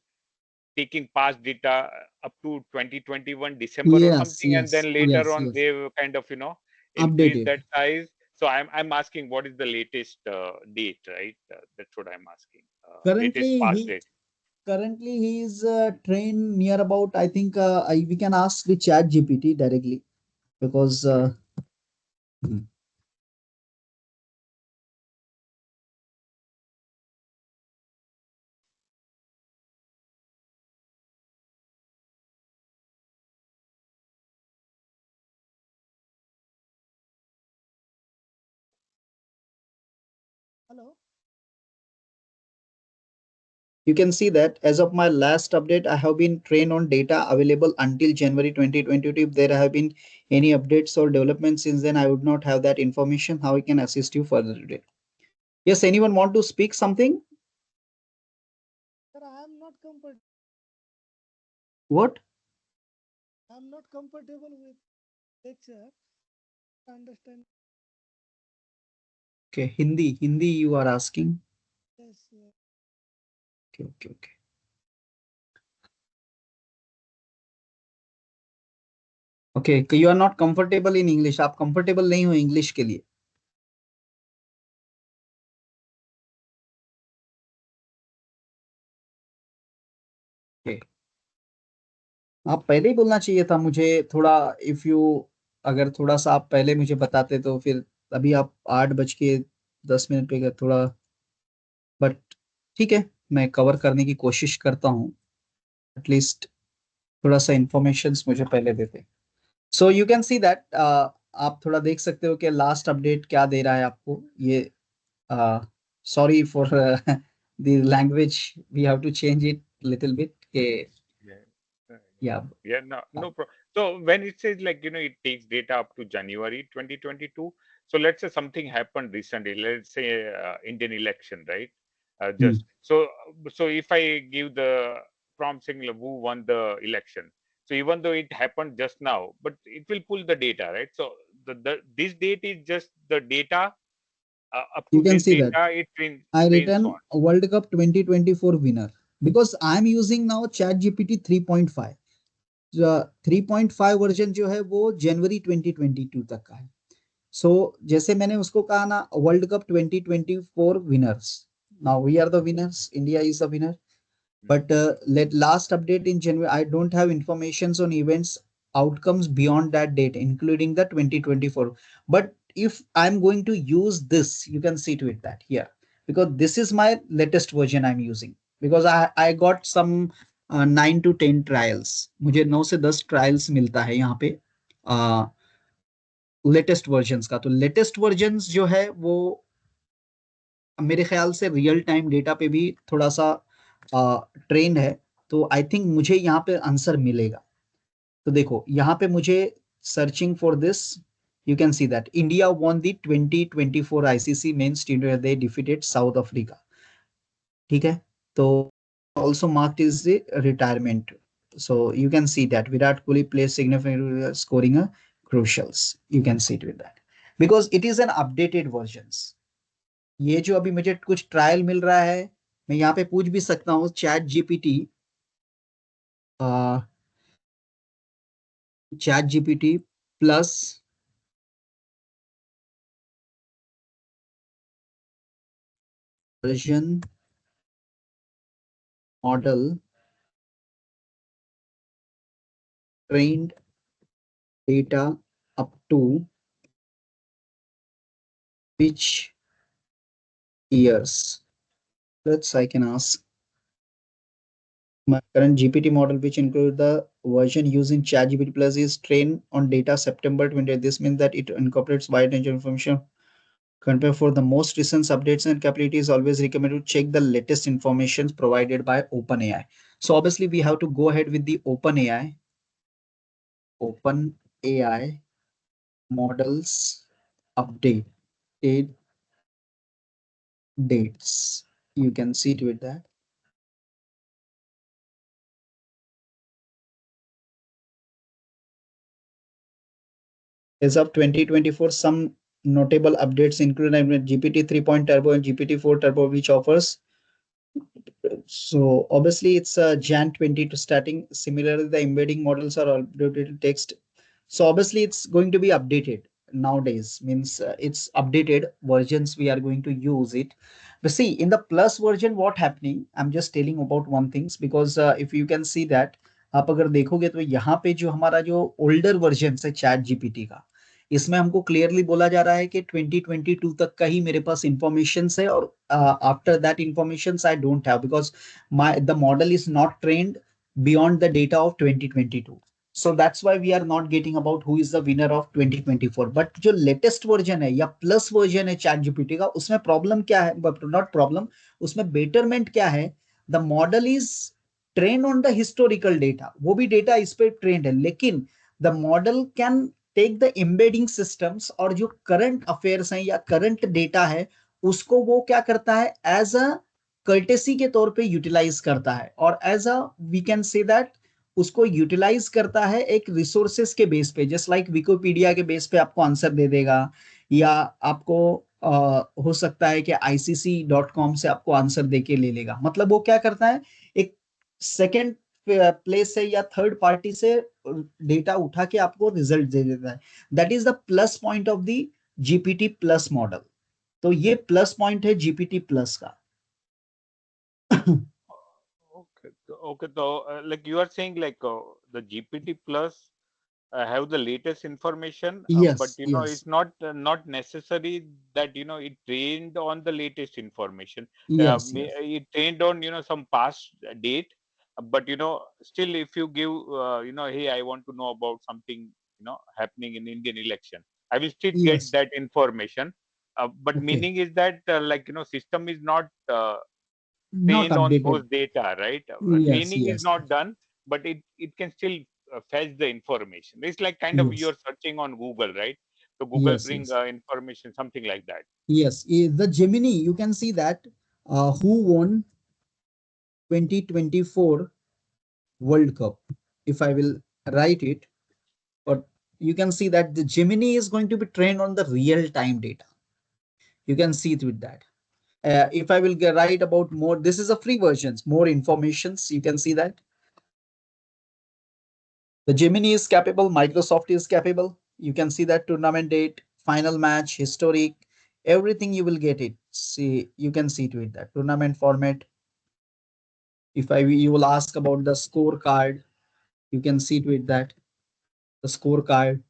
[SPEAKER 2] taking past data up to 2021 December or
[SPEAKER 1] Yes,
[SPEAKER 2] something, and
[SPEAKER 1] yes,
[SPEAKER 2] then later
[SPEAKER 1] yes,
[SPEAKER 2] on
[SPEAKER 1] yes.
[SPEAKER 2] they kind of, increased
[SPEAKER 1] Updated.
[SPEAKER 2] that size. So I'm asking what is the latest date, right? That's what I'm asking. Latest
[SPEAKER 1] Currently,
[SPEAKER 2] past
[SPEAKER 1] he
[SPEAKER 2] date.
[SPEAKER 1] currently he is trained near about. I think we can ask the Chat GPT directly, because
[SPEAKER 2] Mhm.
[SPEAKER 1] hmm. You can see that as of my last update, I have been trained on data available until January 2022. If there have been any updates or developments since then, I would not have that information. How I can assist you further today? Yes, anyone want to speak something?
[SPEAKER 5] Sir, I am not comfortable.
[SPEAKER 1] What?
[SPEAKER 5] I am not comfortable with lecture. Understand?
[SPEAKER 1] Okay, Hindi you are asking.
[SPEAKER 5] Yes, yes.
[SPEAKER 1] Okay, okay, okay. Okay, you are not comfortable in English. आप comfortable नहीं हो English के लिए. Okay. आप पहले ही बोलना चाहिए था मुझे थोड़ा. इफ यू अगर थोड़ा सा आप पहले मुझे बताते तो फिर. अभी आप 8:10 पे थोड़ा. बट ठीक है, मैं कवर करने की कोशिश करता हूँ. एटलीस्ट थोड़ा सा इंफॉर्मेशन मुझे पहले देते. So you can see that आप थोड़ा देख सकते हो कि लास्ट अपडेट क्या दे रहा है आपको ये. Sorry for the language, we have to change it little bit के.
[SPEAKER 2] Yeah. Uh,
[SPEAKER 1] या.
[SPEAKER 2] Yeah, no, no problem. So when it says like, it takes data up to January 2022. So let's say something happened recently. Let's say Indian election, right? Just so if I give the prompt saying like, who won the election. So even though it happened just now, but it will pull the data, right? So this date is just the data. Up
[SPEAKER 1] You
[SPEAKER 2] to
[SPEAKER 1] can
[SPEAKER 2] this
[SPEAKER 1] see that
[SPEAKER 2] data, it
[SPEAKER 1] I
[SPEAKER 2] trains on.
[SPEAKER 1] written World Cup 2024 winner, because I'm using now ChatGPT 3.5. 3.5 version जो है वो जनवरी 2022 तक का है. सो जैसे मैंने उसको कहा ना, world cup 2024 winners. Now we are the winners, India is the winner. But let last update in January, I don't have informations on events outcomes beyond that date, including the 2024. But if I'm going to use this, you can see to it that here, because this is my latest version I'm using, because I got some 9 to 10 trials. मुझे 9 से 10 trials मिलता है यहाँ पे latest versions का. तो latest versions जो है वो मेरे ख्याल से रियल टाइम डेटा पे भी थोड़ा सा ट्रेंड है. तो आई थिंक मुझे यहाँ पे आंसर मिलेगा. तो देखो यहाँ पे मुझे searching for this, you can see that India won the 2024 ICC men's T20, they defeated South Africa. ठीक है, तो also marked is the retirement. So you can see that Virat Kohli plays significant scoring a crucials. You can see it with that because it is an updated versions. ये जो अभी मुझे कुछ trial मिल रहा है, मैं यहाँ पे पूछ भी सकता हूँ chat GPT plus version model trained data up to which years? Let's I can ask my current GPT model, which include the version using ChatGPT Plus, is trained on data September 20th. This means that it incorporates wide range of information. Compare for the most recent updates and capabilities, always recommended to check the latest information provided by OpenAI. So obviously we have to go ahead with the OpenAI models updated dates. You can see to it that as of 2024, some notable updates include GPT 3 Turbo and GPT 4 Turbo, which offers. So obviously it's a Jan 20 to starting. Similarly, the embedding models are updated text. So obviously it's going to be updated nowadays. Means it's updated versions. We are going to use it. But see, in the plus version, what happening? I'm just telling about one things because if you can see that, आप अगर देखोगे तो यहाँ पे जो हमारा जो older version है चैट जीपीटी का, इसमें हमको क्लियरली बोला जा रहा है कि 2022 तक का ही मेरे पास इंफॉर्मेशन है और after that information I don't have because my the model is not trained beyond the data of 2022. So that's why we are not getting about who is the winner of 2024. But जो latest version है या plus version है chat GPT का, उसमें problem क्या है, not problem, उसमें betterment क्या है, the model is train on the historical data, वो भी डेटा इस पे ट्रेंड है, लेकिन the model can take the embedding systems और जो करंट अफेयर्स हैं या करंट डेटा है उसको वो क्या करता है एज अ कर्टेसी के तौर पे यूटिलाइज करता है और as a we can say that उसको यूटिलाइज करता है एक रिसोर्सेस के बेस पे, जस्ट लाइक विकिपीडिया के बेस पे आपको आंसर दे देगा या आपको हो सकता है कि ICC.com से आपको आंसर देके ले लेगा। मतलब वो क्या करता है, एक सेकेंड प्लेस से या थर्ड पार्टी से डेटा उठा के आपको रिजल्ट दे देता है। That is the plus point of the GPT plus model. तो ये प्लस पॉइंट है जीपीटी प्लस का।
[SPEAKER 2] Okay, so like you are saying, like the GPT plus have the latest information, but
[SPEAKER 1] Yes,
[SPEAKER 2] it's
[SPEAKER 1] yes,
[SPEAKER 2] not necessary that it trained on the latest information.
[SPEAKER 1] yes, yes,
[SPEAKER 2] It trained on some past date, but still if you give hey, I want to know about something happening in Indian election, I will still get
[SPEAKER 1] yes.
[SPEAKER 2] that information. But
[SPEAKER 1] Okay.
[SPEAKER 2] meaning is that like system is not
[SPEAKER 1] Not
[SPEAKER 2] trained on those
[SPEAKER 1] updated.
[SPEAKER 2] data, right?
[SPEAKER 1] Yes,
[SPEAKER 2] Training is
[SPEAKER 1] yes,
[SPEAKER 2] not done, but it can still fetch the information. It's like kind of
[SPEAKER 1] yes,
[SPEAKER 2] you're searching on Google, right? So Google
[SPEAKER 1] yes,
[SPEAKER 2] bring
[SPEAKER 1] yes,
[SPEAKER 2] information, something like that.
[SPEAKER 1] yes. The Gemini, you can see that who won 2024 World Cup. If I will write it, but you can see that the Gemini is going to be trained on the real time data. You can see it with that. If I will write about more, this is a free versions, more informations. You can see that the Gemini is capable, Microsoft is capable. You can see that tournament date, final match, historic, everything you will get it. See, you can see to it that tournament format. If I you will ask about the scorecard, you can see to it that the scorecard,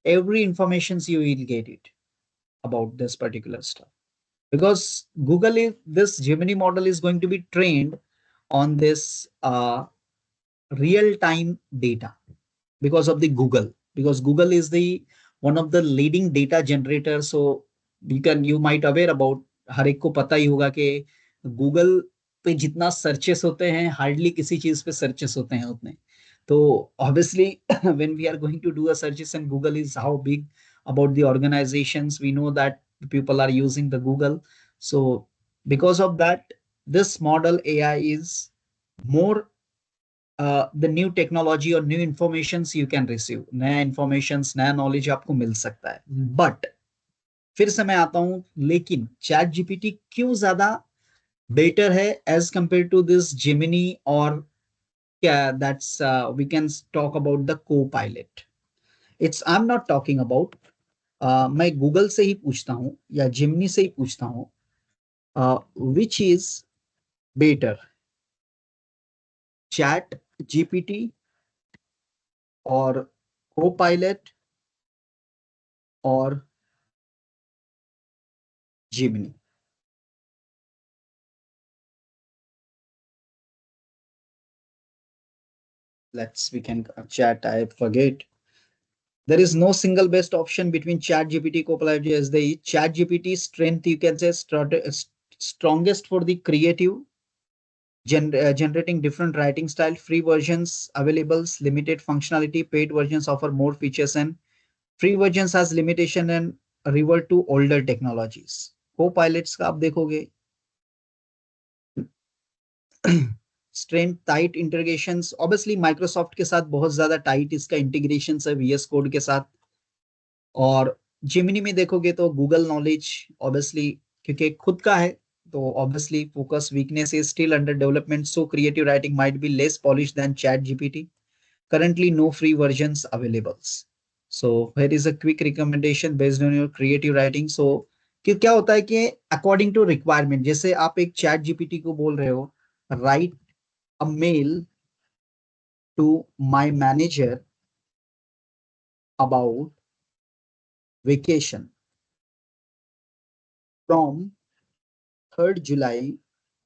[SPEAKER 1] every informations you will get it about this particular stuff. Because Google is this Gemini model is going to be trained on this real time data because of the Google, because Google is the one of the leading data generator. So you might aware about, हर एक को पता ही होगा कि Google पे जितना searches होते हैं hardly किसी चीज पे सर्चेस होते हैं उतने। So obviously, when we are going to do a searches and Google is how big about the organizations, we know that people are using the Google. So because of that, this model AI is more the new technology or new informations you can receive. नया informations, नया knowledge आपको मिल सकता है. But फिर से मैं आता हूँ, लेकिन चैट जीपीटी क्यों ज्यादा बेटर है as compared to this Gemini और क्या that's we can talk about the copilot. It's I am not talking about मैं गूगल से ही पूछता हूँ या जिमनी से ही पूछता हूँ which is better, chat GPT और को पायलट और जिमनी. Let's we can chat. I forget. There is no single best option between chat gpt copilot as the chat gpt strength you can say strongest for the creative generating different writing style. Free versions available, limited functionality. Paid versions offer more features and free versions has limitation and revert to older technologies. co-pilots का आप देखोगे strength tight integrations, obviously Microsoft के साथ बहुत ज्यादा tight इसका integration है VS code के साथ. और जिमिनी में देखोगे तो गूगल नॉलेज ऑब्वियसली क्योंकि खुद का है, तो obviously focus weakness is still under development, so creative writing might be less polish then chat GPT. Currently no free versions available. So here is a quick recommendation based on your creative writing. So कि क्या होता है कि according to requirement, जैसे आप एक chat GPT को बोल रहे हो write a mail to my manager about vacation from 3rd July,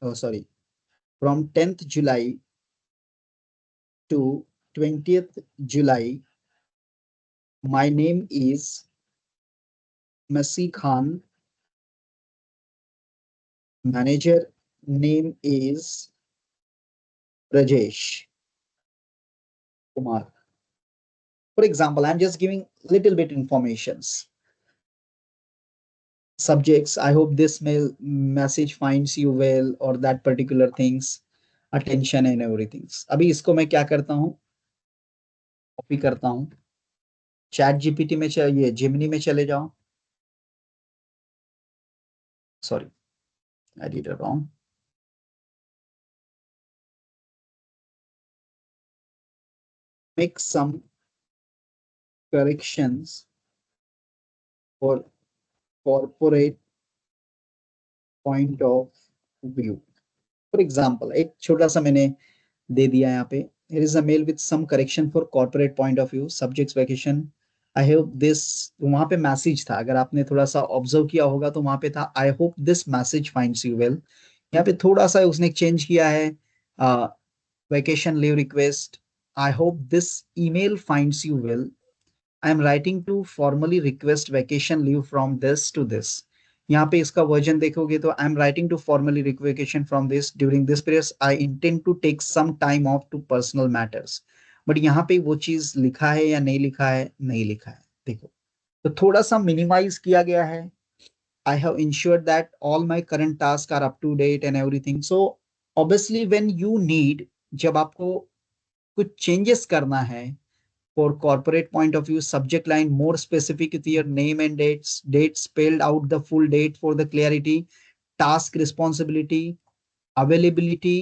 [SPEAKER 1] oh sorry, from 10th July to 20th July. My name is Messi Khan. Manager name is Rajesh Kumar. For example, I'm just giving little bit informations. Subjects, I hope this mail message finds you well or that particular things, attention and everything. अभी इसको मैं क्या करता हूँ, copy करता हूँ, chat GPT में ये जिमिनी में चले जाओ. Sorry, I did it wrong. Make some corrections for corporate point of view. For example, एक छोटा सा मैंने दे दिया यहाँ पे. Here is a mail with some correction for corporate point of view. Subjects vacation. I hope this. वहां पे message था, अगर आपने थोड़ा सा ऑब्जर्व किया होगा तो वहां पे था I hope this message finds you well. यहाँ पे थोड़ा सा उसने चेंज किया है. Vacation leave request. I hope this email finds you well. I am writing to formally request vacation leave from this to this. यहाँ पे इसका वर्जन देखोगे तो I am writing to formally request vacation from this during this period. I intend to take some time off to personal matters. But यहाँ पे वो चीज लिखा है या नहीं लिखा है, नहीं लिखा है. देखो तो थोड़ा सा मिनिमाइज किया गया है. I have ensured that all my current task are up to date and everything. So obviously when you need, जब आपको कुछ चेंजेस करना है for corporate point of view, subject line more specific with your name and date spelled out the full date for the clarity, task responsibility, availability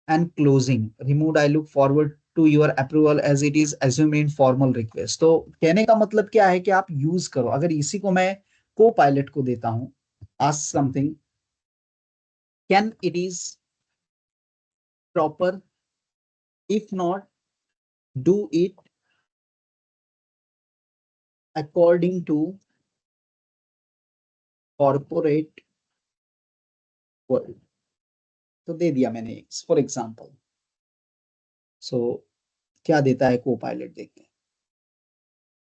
[SPEAKER 1] and closing. Removed, I look forward to your approval as it is assumed in formal request. तो कहने का मतलब क्या है कि आप use करो. अगर इसी को मैं को पायलट को देता हूं, ask something, can it is proper, if not do it according to corporate world. तो दे दिया मैंने फॉर एग्जाम्पल. सो क्या देता है को पायलट, देखते हैं.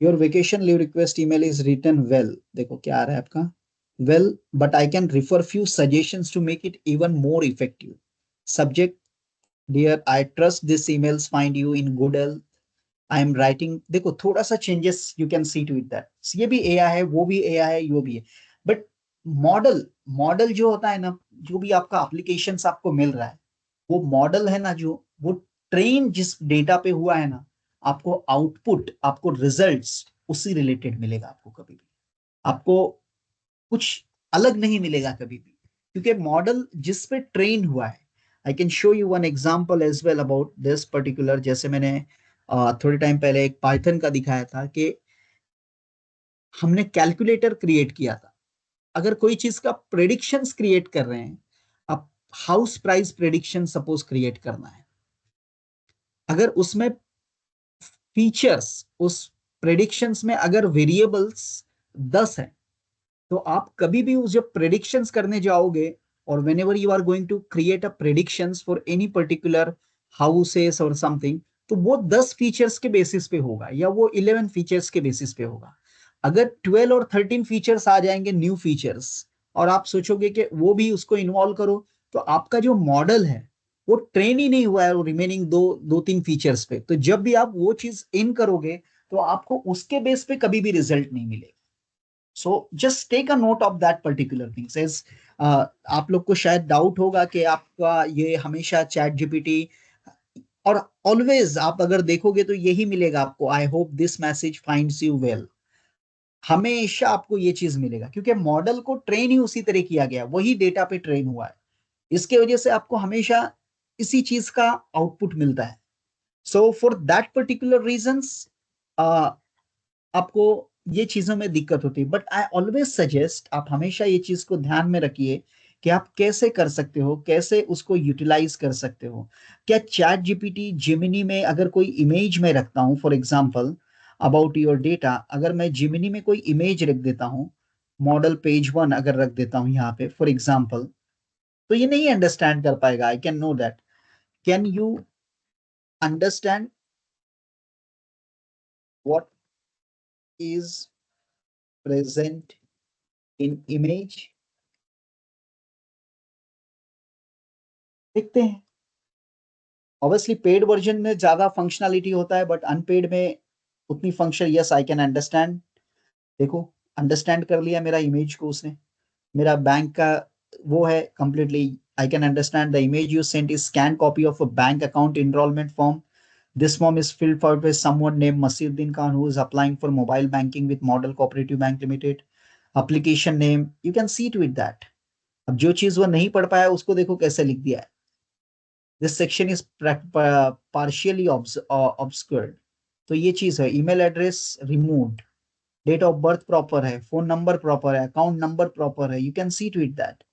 [SPEAKER 1] Your vacation leave request email is written well. देखो क्या आ रहा है आपका, well but I can refer few suggestions to make it even more effective. Subject dear I trust this emails find you in good health, I am writing. देखो थोड़ा सा changes you can see to it that ये भी AI है, वो भी AI है, वो भी है। बट मॉडल मॉडल जो होता है ना, जो भी आपका एप्लीकेशंस आपको मिल रहा है, वो मॉडल है ना, जो वो ट्रेन जिस डेटा पे हुआ है ना, आपको आउटपुट, आपको रिजल्ट्स उसी रिलेटेड मिलेगा आपको, कभी भी आपको कुछ अलग नहीं मिलेगा कभी भी, क्योंकि मॉडल जिस पे ट्रेन हुआ है। I can show you one example as well about this particular. जैसे मैंने थोड़े टाइम पहले एक पाइथन का दिखाया था कि हमने कैलकुलेटर क्रिएट किया था। अगर कोई चीज का प्रेडिक्शंस क्रिएट कर रहे हैं, आप house price prediction suppose create करना है, अगर उसमें फीचर्स, उस प्रेडिक्शंस में अगर वेरिएबल्स 10 है, तो आप कभी भी उस जब प्रेडिक्शंस करने जाओगे, और whenever you are going to create a predictions for any particular houses और समथिंग, तो वो 10 फीचर्स के बेसिस पे होगा या वो 11 फीचर्स के बेसिस पे होगा। अगर 12 और 13 फीचर्स आ जाएंगे, न्यू फीचर्स, और आप सोचोगे कि वो भी उसको इन्वॉल्व करो, तो आपका जो मॉडल है वो ट्रेन ही नहीं हुआ है वो रिमेनिंग दो दो तीन फीचर्स पे। तो जब भी आप वो चीज इन करोगे, तो आपको उसके बेस पे कभी भी रिजल्ट नहीं मिलेगा। So just take a note of that particular things as. आप लोग को शायद डाउट होगा कि आपका ये हमेशा चैट जीपीटी, और ऑलवेज आप अगर देखोगे तो यही मिलेगा आपको, I hope this message finds you well. हमेशा आपको ये चीज मिलेगा, क्योंकि मॉडल को ट्रेन ही उसी तरह किया गया, वही डेटा पे ट्रेन हुआ है। इसके वजह से आपको हमेशा इसी चीज का आउटपुट मिलता है। So for that particular reasons आपको ये चीजों में दिक्कत होती है। बट आई ऑलवेज सजेस्ट, आप हमेशा ये चीज को ध्यान में रखिए कि आप कैसे कर सकते हो, कैसे उसको यूटिलाइज कर सकते हो। क्या चैट जीपीटी जिमिनी में अगर कोई इमेज में रखता हूं, for example about your data, अगर मैं जिमिनी में कोई इमेज रख देता हूं, मॉडल पेज 1 अगर रख देता हूं यहाँ पे फॉर एग्जांपल, तो ये नहीं अंडरस्टैंड कर पाएगा। I can know that. Can you understand what is present in image? देखते हैं। ऑब्वियसली पेड वर्जन में ज्यादा फंक्शनैलिटी होता है, बट अनपेड में उतनी function. Yes I can understand. देखो, अंडरस्टैंड कर लिया मेरा इमेज को उसने, मेरा बैंक का वो है completely. I can understand the image you sent is scan copy of a bank account enrolment form. This form is filled out by someone named Masiruddin Khan who is applying for mobile banking with Model Cooperative Bank Limited. Application name, you can see to it that. अब जो चीज वो नहीं पढ़ पाया उसको देखो कैसे लिख दिया है। This section is partially obscured. तो ये चीज है। Email address removed, date of birth proper है, फोन नंबर प्रॉपर है, अकाउंट नंबर प्रॉपर है, you can see to it that.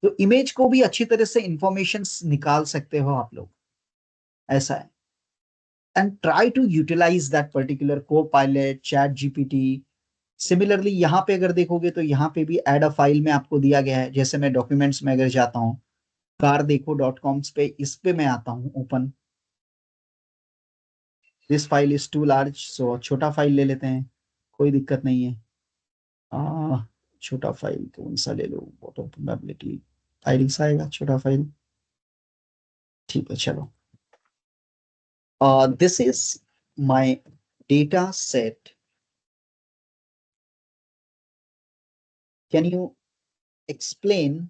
[SPEAKER 1] तो इमेज को भी अच्छी तरह से इंफॉर्मेशन निकाल सकते हो आप लोग, ऐसा है। And try to utilise that particular Copilot chat GPT. Similarly यहाँ पे अगर देखोगे तो यहाँ पे भी एड अ फाइल में आपको दिया गया है। जैसे मैं डॉक्यूमेंट्स में अगर जाता हूँ, कार देखो डॉट कॉम पे, इस पे मैं आता हूँ open. This file is too large, so छोटा फाइल ले लेते हैं, कोई दिक्कत नहीं है। आ, छोटा फाइल कौन सा ले लो, ऑटो प्रोबेबिलिटी फाइलिंग्स आएगा छोटा फाइल, ठीक है चलो। This is my data set. Can you explain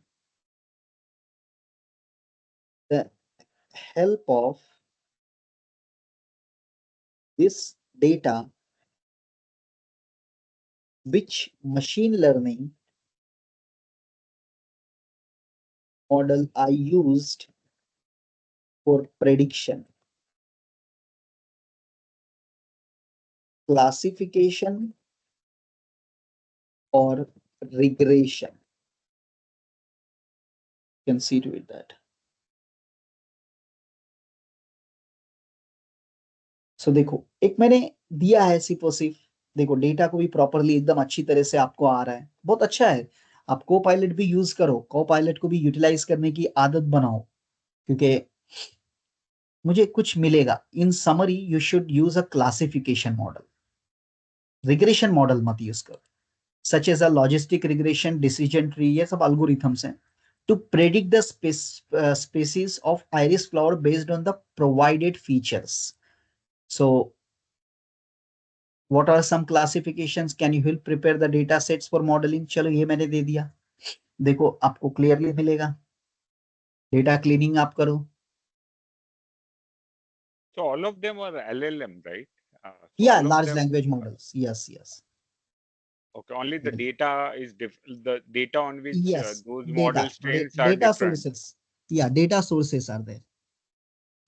[SPEAKER 1] the help of this data which machine learning model I used for prediction, classification or regression. You can see to it that. So देखो, एक मैंने दिया है सिर्फ देखो data को भी properly एकदम अच्छी तरह से आपको आ रहा है, बहुत अच्छा है। आप को पायलट भी यूज करो, को पायलट को भी यूटिलाइज करने की आदत बनाओ, क्योंकि मुझे कुछ मिलेगा। In summary you should use a classification model, regression model मत यूज करो, such as a logistic regression, decision tree, ये सब अल्गोरिथम्स हैं। to predict the species of iris flower based on the provided features. So what are some classifications? Can you help prepare the data sets for modeling? चलो ये मैंने दे दिया, देखो आपको clearly मिलेगा, डेटा क्लीनिंग आप करो.
[SPEAKER 2] So all of them are LLM, right? So
[SPEAKER 1] Yeah,
[SPEAKER 2] all of
[SPEAKER 1] large
[SPEAKER 2] them,
[SPEAKER 1] language models. Yes, yes.
[SPEAKER 2] okay. Only the
[SPEAKER 1] Yeah.
[SPEAKER 2] data is the data on which
[SPEAKER 1] Yes,
[SPEAKER 2] those
[SPEAKER 1] data,
[SPEAKER 2] models trains are
[SPEAKER 1] data
[SPEAKER 2] different.
[SPEAKER 1] sources. Yeah, data sources are there.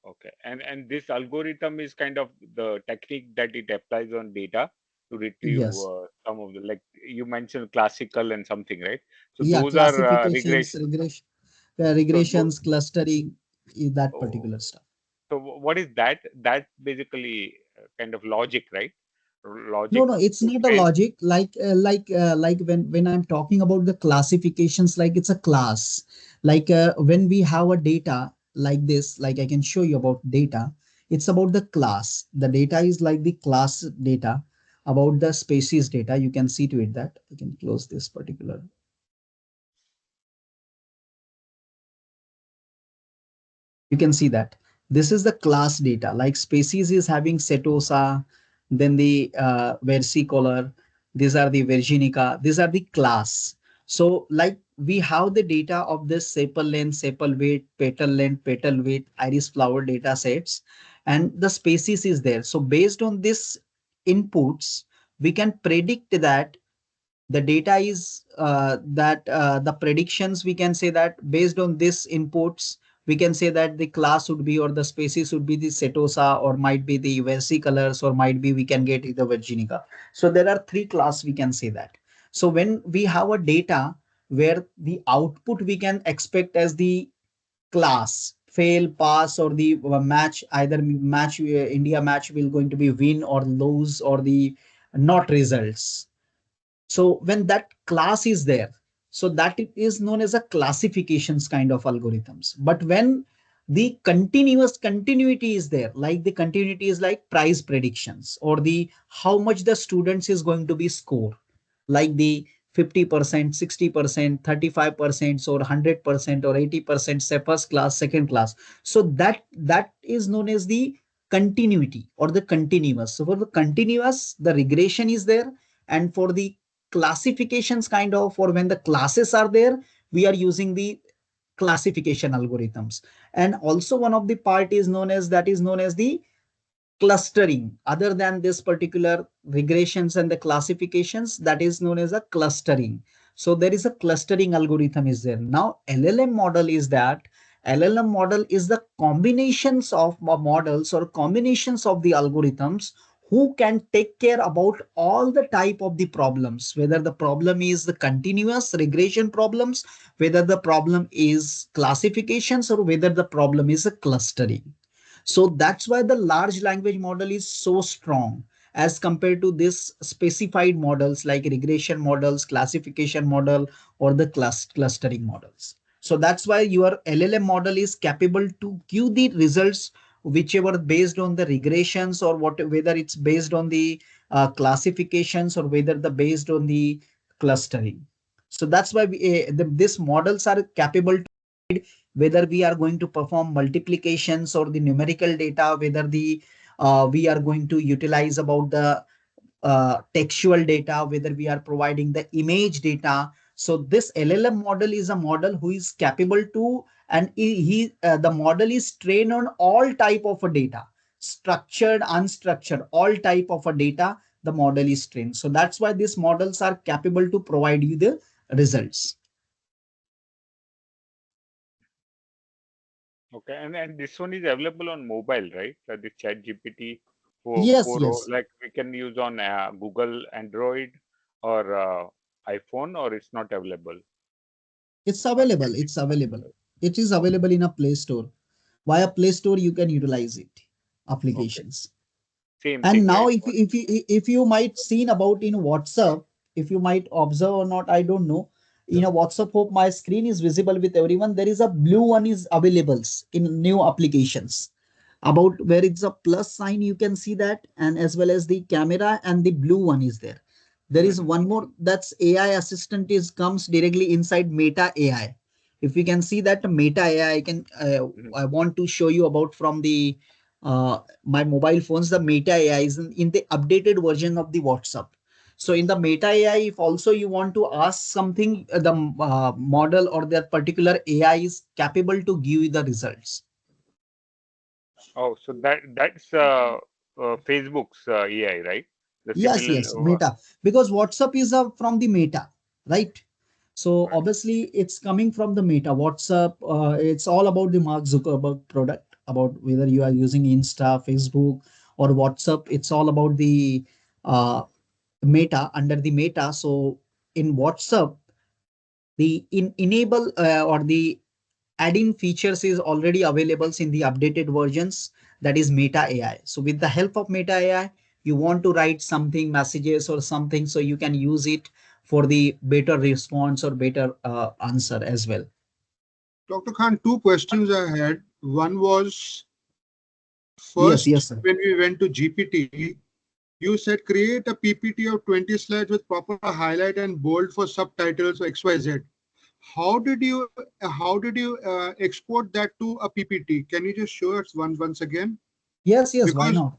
[SPEAKER 2] Okay, and this algorithm is kind of the technique that it applies on data to retrieve
[SPEAKER 1] Yes.
[SPEAKER 2] some of the, like you mentioned, classical and something, right? So
[SPEAKER 1] Yeah,
[SPEAKER 2] those are
[SPEAKER 1] classifications,
[SPEAKER 2] regression.
[SPEAKER 1] regressions,
[SPEAKER 2] So
[SPEAKER 1] clustering, that
[SPEAKER 2] oh,
[SPEAKER 1] particular stuff.
[SPEAKER 2] so what is that? That basically kind of logic, right?
[SPEAKER 1] No,
[SPEAKER 2] Logic
[SPEAKER 1] no, it's
[SPEAKER 2] to
[SPEAKER 1] not a
[SPEAKER 2] train.
[SPEAKER 1] logic. Like when I'm talking about the classifications, like it's a class. Like when we have a data like this, like I can show you about data. It's about the class. The data is like the class data about the species data. You can see to it that I can close this particular. You can see that this is the class data, like species is having setosa, then the versicolor, these are the virginica, these are the class. So like we have the data of this sepal length, sepal weight, petal weight, iris flower data sets, and the species is there. So based on this inputs, we can predict that the data is that the predictions, we can say that based on this inputs, we can say that the class would be or the species would be the setosa, or might be the versicolors, or might be we can get the virginica. So there are three class, we can say that. So when we have a data where the output we can expect as the class fail, pass, or the match, either match, India match will going to be win or lose, or the not results. So when that class is there, so that it is known as a classifications kind of algorithms. But when the continuous continuity is there, like the continuity is like price predictions, or the how much the students is going to be score, like the 50%, 60%, 35%, or 100%, or 80%, say first class, second class. So that is known as the continuity or the continuous. So for the continuous, the regression is there, and for the classifications kind of, for when the classes are there, we are using the classification algorithms. And also one of the part is known as, that is known as the clustering. Other than this particular regressions and the classifications, that is known as a clustering. So there is a clustering algorithm is there. Now LLM model is that, LLM model is the combinations of models or combinations of the algorithms who can take care about all the type of the problems, whether the problem is the continuous regression problems, whether the problem is classifications, or whether the problem is a clustering. So that's why the large language model is so strong as compared to this specified models like regression models, classification model, or the clustering models. So that's why your LLM model is capable to give the results whichever based on the regressions, or what, whether it's based on the classifications, or whether the based on the clustering. So that's why these models are capable, whether we are going to perform multiplications or the numerical data, whether the we are going to utilize about the textual data, whether we are providing the image data. So this LLM model is a model who is capable to, and the model is trained on all type of a data, structured, unstructured, all type of a data. The model is trained. So that's why these models are capable to provide you the results.
[SPEAKER 2] Okay, and this one is available on mobile, right? The Chat GPT
[SPEAKER 1] Yes,
[SPEAKER 2] 4.0,
[SPEAKER 1] yes,
[SPEAKER 2] like we can use on Google Android or iPhone, or it's not available
[SPEAKER 1] it's
[SPEAKER 2] on
[SPEAKER 1] available.
[SPEAKER 2] Chat
[SPEAKER 1] It's
[SPEAKER 2] GPT.
[SPEAKER 1] available. It is available in a Play Store. Via Play Store, you can utilize it,
[SPEAKER 2] Okay,
[SPEAKER 1] applications.
[SPEAKER 2] same
[SPEAKER 1] And
[SPEAKER 2] thing,
[SPEAKER 1] now
[SPEAKER 2] right?
[SPEAKER 1] if you might seen about in WhatsApp, if you might observe or not, I don't know. In a WhatsApp, hope my screen is visible with everyone. There is a blue one is available in new applications. About where it's a plus sign, you can see that, and as well as the camera, and the blue one is there. There is
[SPEAKER 2] Hmm.
[SPEAKER 1] one more, that's AI assistant is comes directly inside Meta AI. If we can see that Meta AI,
[SPEAKER 2] Mhm.
[SPEAKER 1] I want to show you about from the my mobile phones. The Meta AI is in the updated version of the WhatsApp. So in the Meta AI, if also you want to ask something, the model or that particular AI is capable to give you the results.
[SPEAKER 2] Oh, so that's Facebook's AI, right? The
[SPEAKER 1] Yes,
[SPEAKER 2] similar.
[SPEAKER 1] yes, Meta. Because WhatsApp is from the Meta, right? So
[SPEAKER 2] Right.
[SPEAKER 1] obviously it's coming from the Meta. WhatsApp, it's all about the Mark Zuckerberg product, about whether you are using Insta, Facebook, or WhatsApp. It's all about the uh, Meta, under the Meta. So in WhatsApp, the enable or the add-in features is already available in the updated versions, that is Meta AI. So with the help of Meta AI, you want to write something, messages or something, so you can use it for the better response or better answer as well.
[SPEAKER 4] Dr. Khan, two questions I had. One was
[SPEAKER 1] Yes,
[SPEAKER 4] first,
[SPEAKER 1] yes, sir.
[SPEAKER 4] when we went to GPT, you said create a PPT of 20 slides with proper highlight and bold for subtitles or XYZ. How did you export that to a PPT? Can you just show us once again?
[SPEAKER 1] Yes, yes, why
[SPEAKER 4] Because
[SPEAKER 1] not?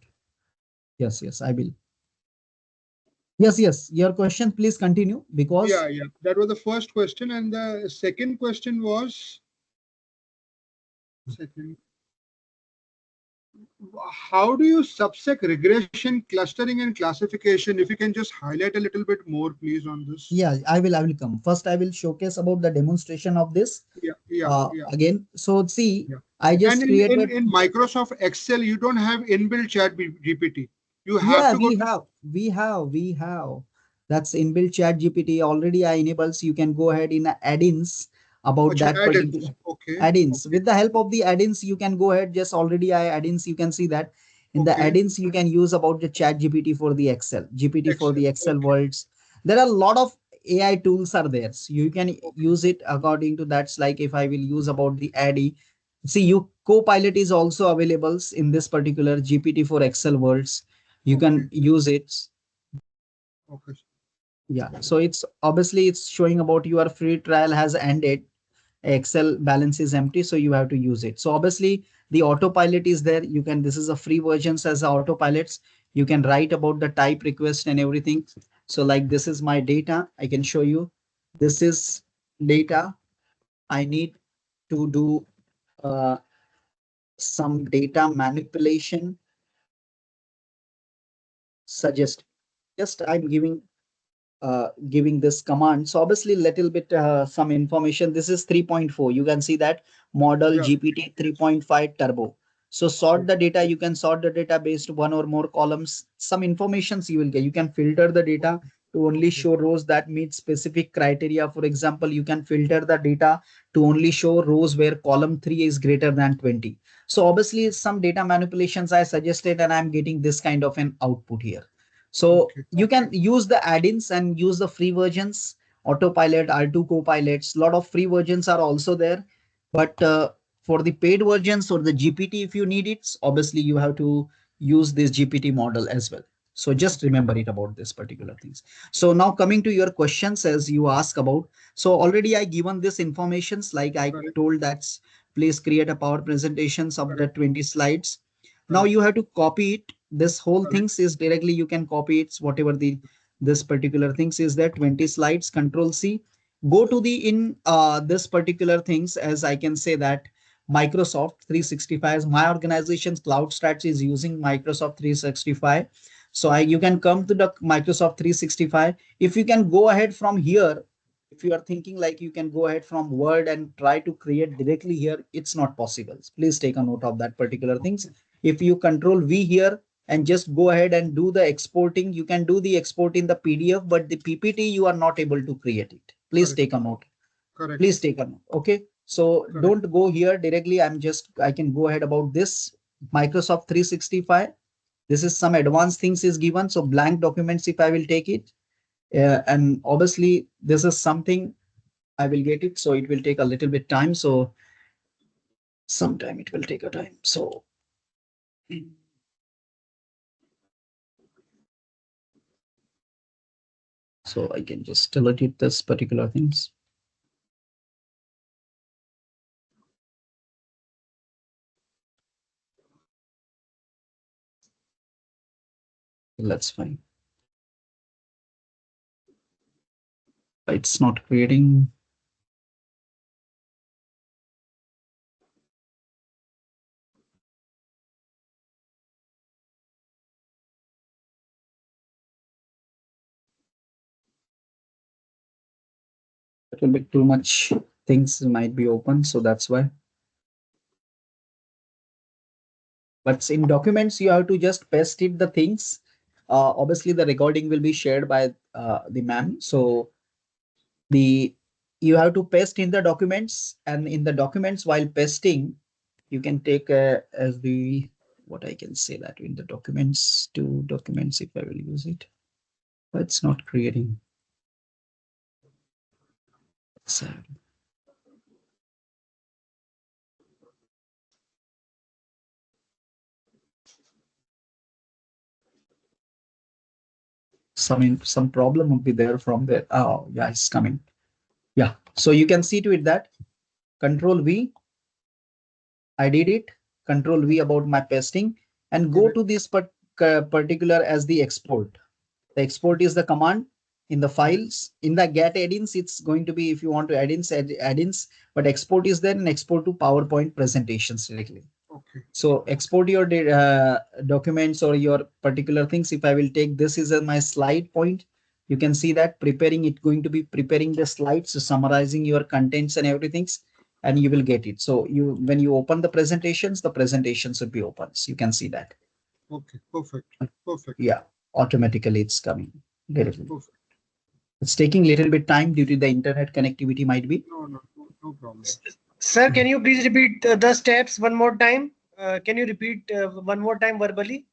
[SPEAKER 1] Yes, yes, I will. Yes, yes, your question, please continue, because
[SPEAKER 4] yeah, that was the first question, and the second question was second. How do you subsect regression, clustering, and classification? If you can just highlight a little bit more, please, on this.
[SPEAKER 1] yeah, I will come. First, I will showcase about the demonstration of this
[SPEAKER 4] Yeah.
[SPEAKER 1] again. So see,
[SPEAKER 4] Yeah.
[SPEAKER 1] I
[SPEAKER 4] And
[SPEAKER 1] just created.
[SPEAKER 4] in Microsoft Excel, you don't have inbuilt chat GPT. You have
[SPEAKER 1] Yeah,
[SPEAKER 4] to go to
[SPEAKER 1] we have. That's inbuilt chat GPT already. I enables. You can go ahead in add-ins about
[SPEAKER 4] Acha
[SPEAKER 1] that
[SPEAKER 4] add-ins.
[SPEAKER 1] particular
[SPEAKER 4] Okay.
[SPEAKER 1] add-ins.
[SPEAKER 4] Okay.
[SPEAKER 1] With the help of the add-ins, you can go ahead. Just already I add-ins. You can see that in the
[SPEAKER 4] Okay.
[SPEAKER 1] add-ins you can use about the chat GPT for the Excel, GPT for
[SPEAKER 4] Excel.
[SPEAKER 1] the Excel
[SPEAKER 4] Okay.
[SPEAKER 1] worlds. There are a lot of AI tools are there. So you can
[SPEAKER 4] Okay.
[SPEAKER 1] use it according to that's like if I will use about the ADDI. See, you Copilot is also available in this particular GPT for Excel worlds. You can
[SPEAKER 4] Okay.
[SPEAKER 1] use it.
[SPEAKER 4] Okay.
[SPEAKER 1] Yeah, so it's obviously it's showing about your free trial has ended, Excel balance is empty, so you have to use it. So obviously the autopilot is there. You can, this is a free versions as autopilots. You can write about the type request and everything. So like this is my data, I can show you. This is data. I need to do uh, some data manipulation. Suggest, just I'm giving this command. So obviously little bit some information. This is 3.4. You can see that model
[SPEAKER 4] Yeah.
[SPEAKER 1] GPT
[SPEAKER 4] Yes.
[SPEAKER 1] 3.5 turbo. So
[SPEAKER 4] Okay.
[SPEAKER 1] sort the data. You can sort the data based one or more columns. Some informations you will get. You can filter the data
[SPEAKER 4] Okay.
[SPEAKER 1] to only
[SPEAKER 4] Okay.
[SPEAKER 1] show rows that meet specific criteria. For example, you can filter the data to only show rows where column 3 is greater than 20. So obviously some data manipulations I suggested and I'm getting this kind of an output here. So
[SPEAKER 4] Okay.
[SPEAKER 1] you can use the add-ins and use the free versions, Autopilot, R2 Copilots. A lot of free versions are also there. But for the paid versions or the GPT, if you need it, obviously you have to use this GPT model as well. So just
[SPEAKER 4] Okay.
[SPEAKER 1] remember it about this particular things. So now coming to your questions as you ask about. So already I given this informations like I
[SPEAKER 4] Correct.
[SPEAKER 1] told that please create a power presentations of the
[SPEAKER 4] Correct.
[SPEAKER 1] 20 slides. Now
[SPEAKER 4] Correct.
[SPEAKER 1] you have to copy it. This whole
[SPEAKER 4] Correct.
[SPEAKER 1] things is directly you can copy it. Whatever the this particular things is that 20 slides, Control C. Go to the in this particular things as I can say that Microsoft 365. My organization's cloud strategy is using Microsoft 365. So you can come to the Microsoft 365. If you can go ahead from here, if you are thinking like you can go ahead from Word and try to create directly here, it's not possible. Please take a note of that particular things. If you Control V here and just go ahead and do the exporting, you can do the export in the PDF, but the PPT you are not able to create it. Please
[SPEAKER 4] Correct.
[SPEAKER 1] take a note.
[SPEAKER 4] Correct.
[SPEAKER 1] Please take a note. Okay. So
[SPEAKER 4] Correct.
[SPEAKER 1] don't go here directly. I can go ahead about this Microsoft 365. This is some advanced things is given. So blank documents, if I will take it, and obviously this is something I will get it. So it will take a little bit time. So sometime it will take a time. So I can just delete it, this particular things. Let's find. It's not creating. A little bit too much things might be open, so that's why. But in documents, you have to just paste it the things. Obviously, the recording will be shared by the ma'am. So the you have to paste in the documents, and in the documents while pasting, you can take as the what I can say that in the documents to documents if I will use it. But it's not creating. So some problem would be there from there. Oh yeah, it's coming. Yeah. So you can see to it that Control V, I did it. Control V about my pasting and go
[SPEAKER 4] Correct.
[SPEAKER 1] to this particular as the export. The export is the command in the files. In the get add-ins, it's going to be if you want to add-ins, but export is there and export to PowerPoint presentations directly.
[SPEAKER 4] Okay.
[SPEAKER 1] So export your documents or your particular things. If I will take this is my slide point, you can see that preparing it going to be preparing the slides, summarizing your contents and everything, and you will get it. So you when you open the presentations would be open. So you can see that.
[SPEAKER 4] Okay. Perfect. Perfect.
[SPEAKER 1] Yeah, automatically it's coming directly.
[SPEAKER 4] Perfect.
[SPEAKER 1] It's taking a little bit time due to the internet connectivity might be.
[SPEAKER 4] No problem.
[SPEAKER 5] Sir, can you please repeat the steps one more time? Can you repeat one more time verbally?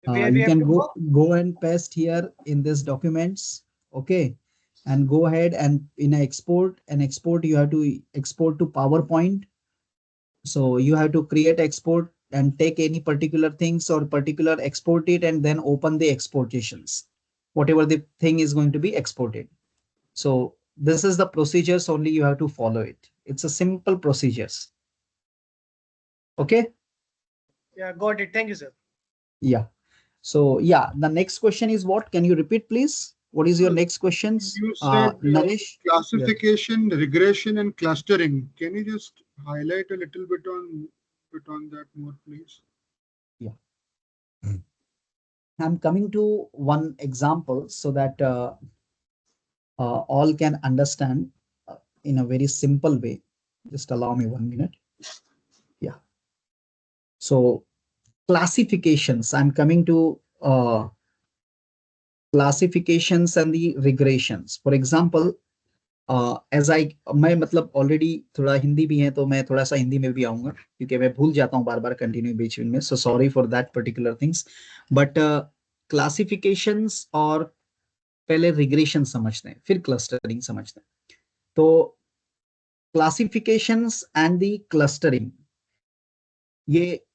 [SPEAKER 5] Where we
[SPEAKER 1] You
[SPEAKER 5] have
[SPEAKER 1] can
[SPEAKER 5] to go?
[SPEAKER 1] go and paste here in this documents, okay, and go ahead and in a export you have to export to PowerPoint. So you have to create export and take any particular things or particular export it and then open the exportations, whatever the thing is going to be exported. So this is the procedures only you have to follow it. It's a simple procedures. Okay.
[SPEAKER 5] Yeah, got it. Thank you, sir.
[SPEAKER 1] Yeah. So yeah, the next question is what? Can you repeat, please? What is your
[SPEAKER 4] Uh,
[SPEAKER 1] next questions?
[SPEAKER 4] You said
[SPEAKER 1] Naresh? Yeah.
[SPEAKER 4] classification, regression, and clustering. Can you just highlight a little bit on that more, please?
[SPEAKER 1] Yeah. I'm coming to one example so that all can understand in a very simple way. Just allow me 1 minute. Yeah. So classifications. I'm coming to classifications and the regressions. For example, as I मैं मतलब already थोड़ा हिंदी भी है तो मैं थोड़ा सा हिंदी में भी आऊंगा क्योंकि मैं भूल जाता हूँ बार बार कंटिन्यू बीच में so sorry for that particular things but classifications और पहले रिग्रेशन समझते हैं फिर क्लस्टरिंग समझते हैं तो क्लासिफिकेशंस एंड द क्लस्टरिंग ये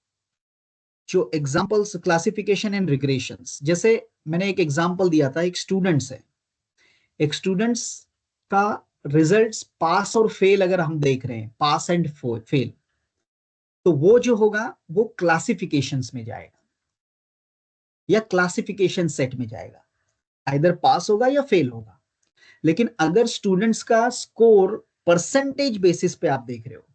[SPEAKER 1] जो एग्जांपल्स क्लासिफिकेशन एंड रिग्रेशंस जैसे मैंने एक एग्जांपल दिया था एक स्टूडेंट्स है एक स्टूडेंट्स का रिजल्ट्स पास और फेल अगर हम देख रहे हैं पास एंड फेल तो वो जो होगा वो क्लासिफिकेशंस में जाएगा या क्लासिफिकेशन सेट में जाएगा इधर पास होगा या फेल होगा लेकिन अगर स्टूडेंट्स का स्कोर परसेंटेज बेसिस पे आप देख रहे हो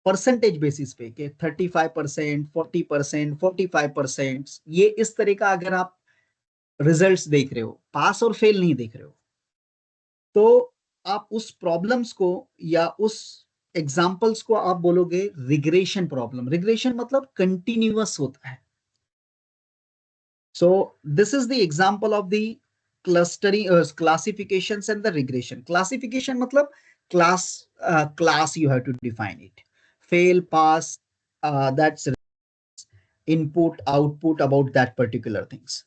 [SPEAKER 1] परसेंटेज बेसिस पे कि 35%, 40%, 45%, ये इस तरह का अगर आप रिजल्ट्स देख रहे हो पास और फेल नहीं देख रहे हो तो आप उस प्रॉब्लम्स को या उस एग्जाम्पल्स को आप बोलोगे रिग्रेशन प्रॉब्लम रिग्रेशन मतलब कंटिन्यूअस होता है so this is the example of the clustering classifications and the regression classification मतलब class class you have to define it fail pass that's input output about that particular things.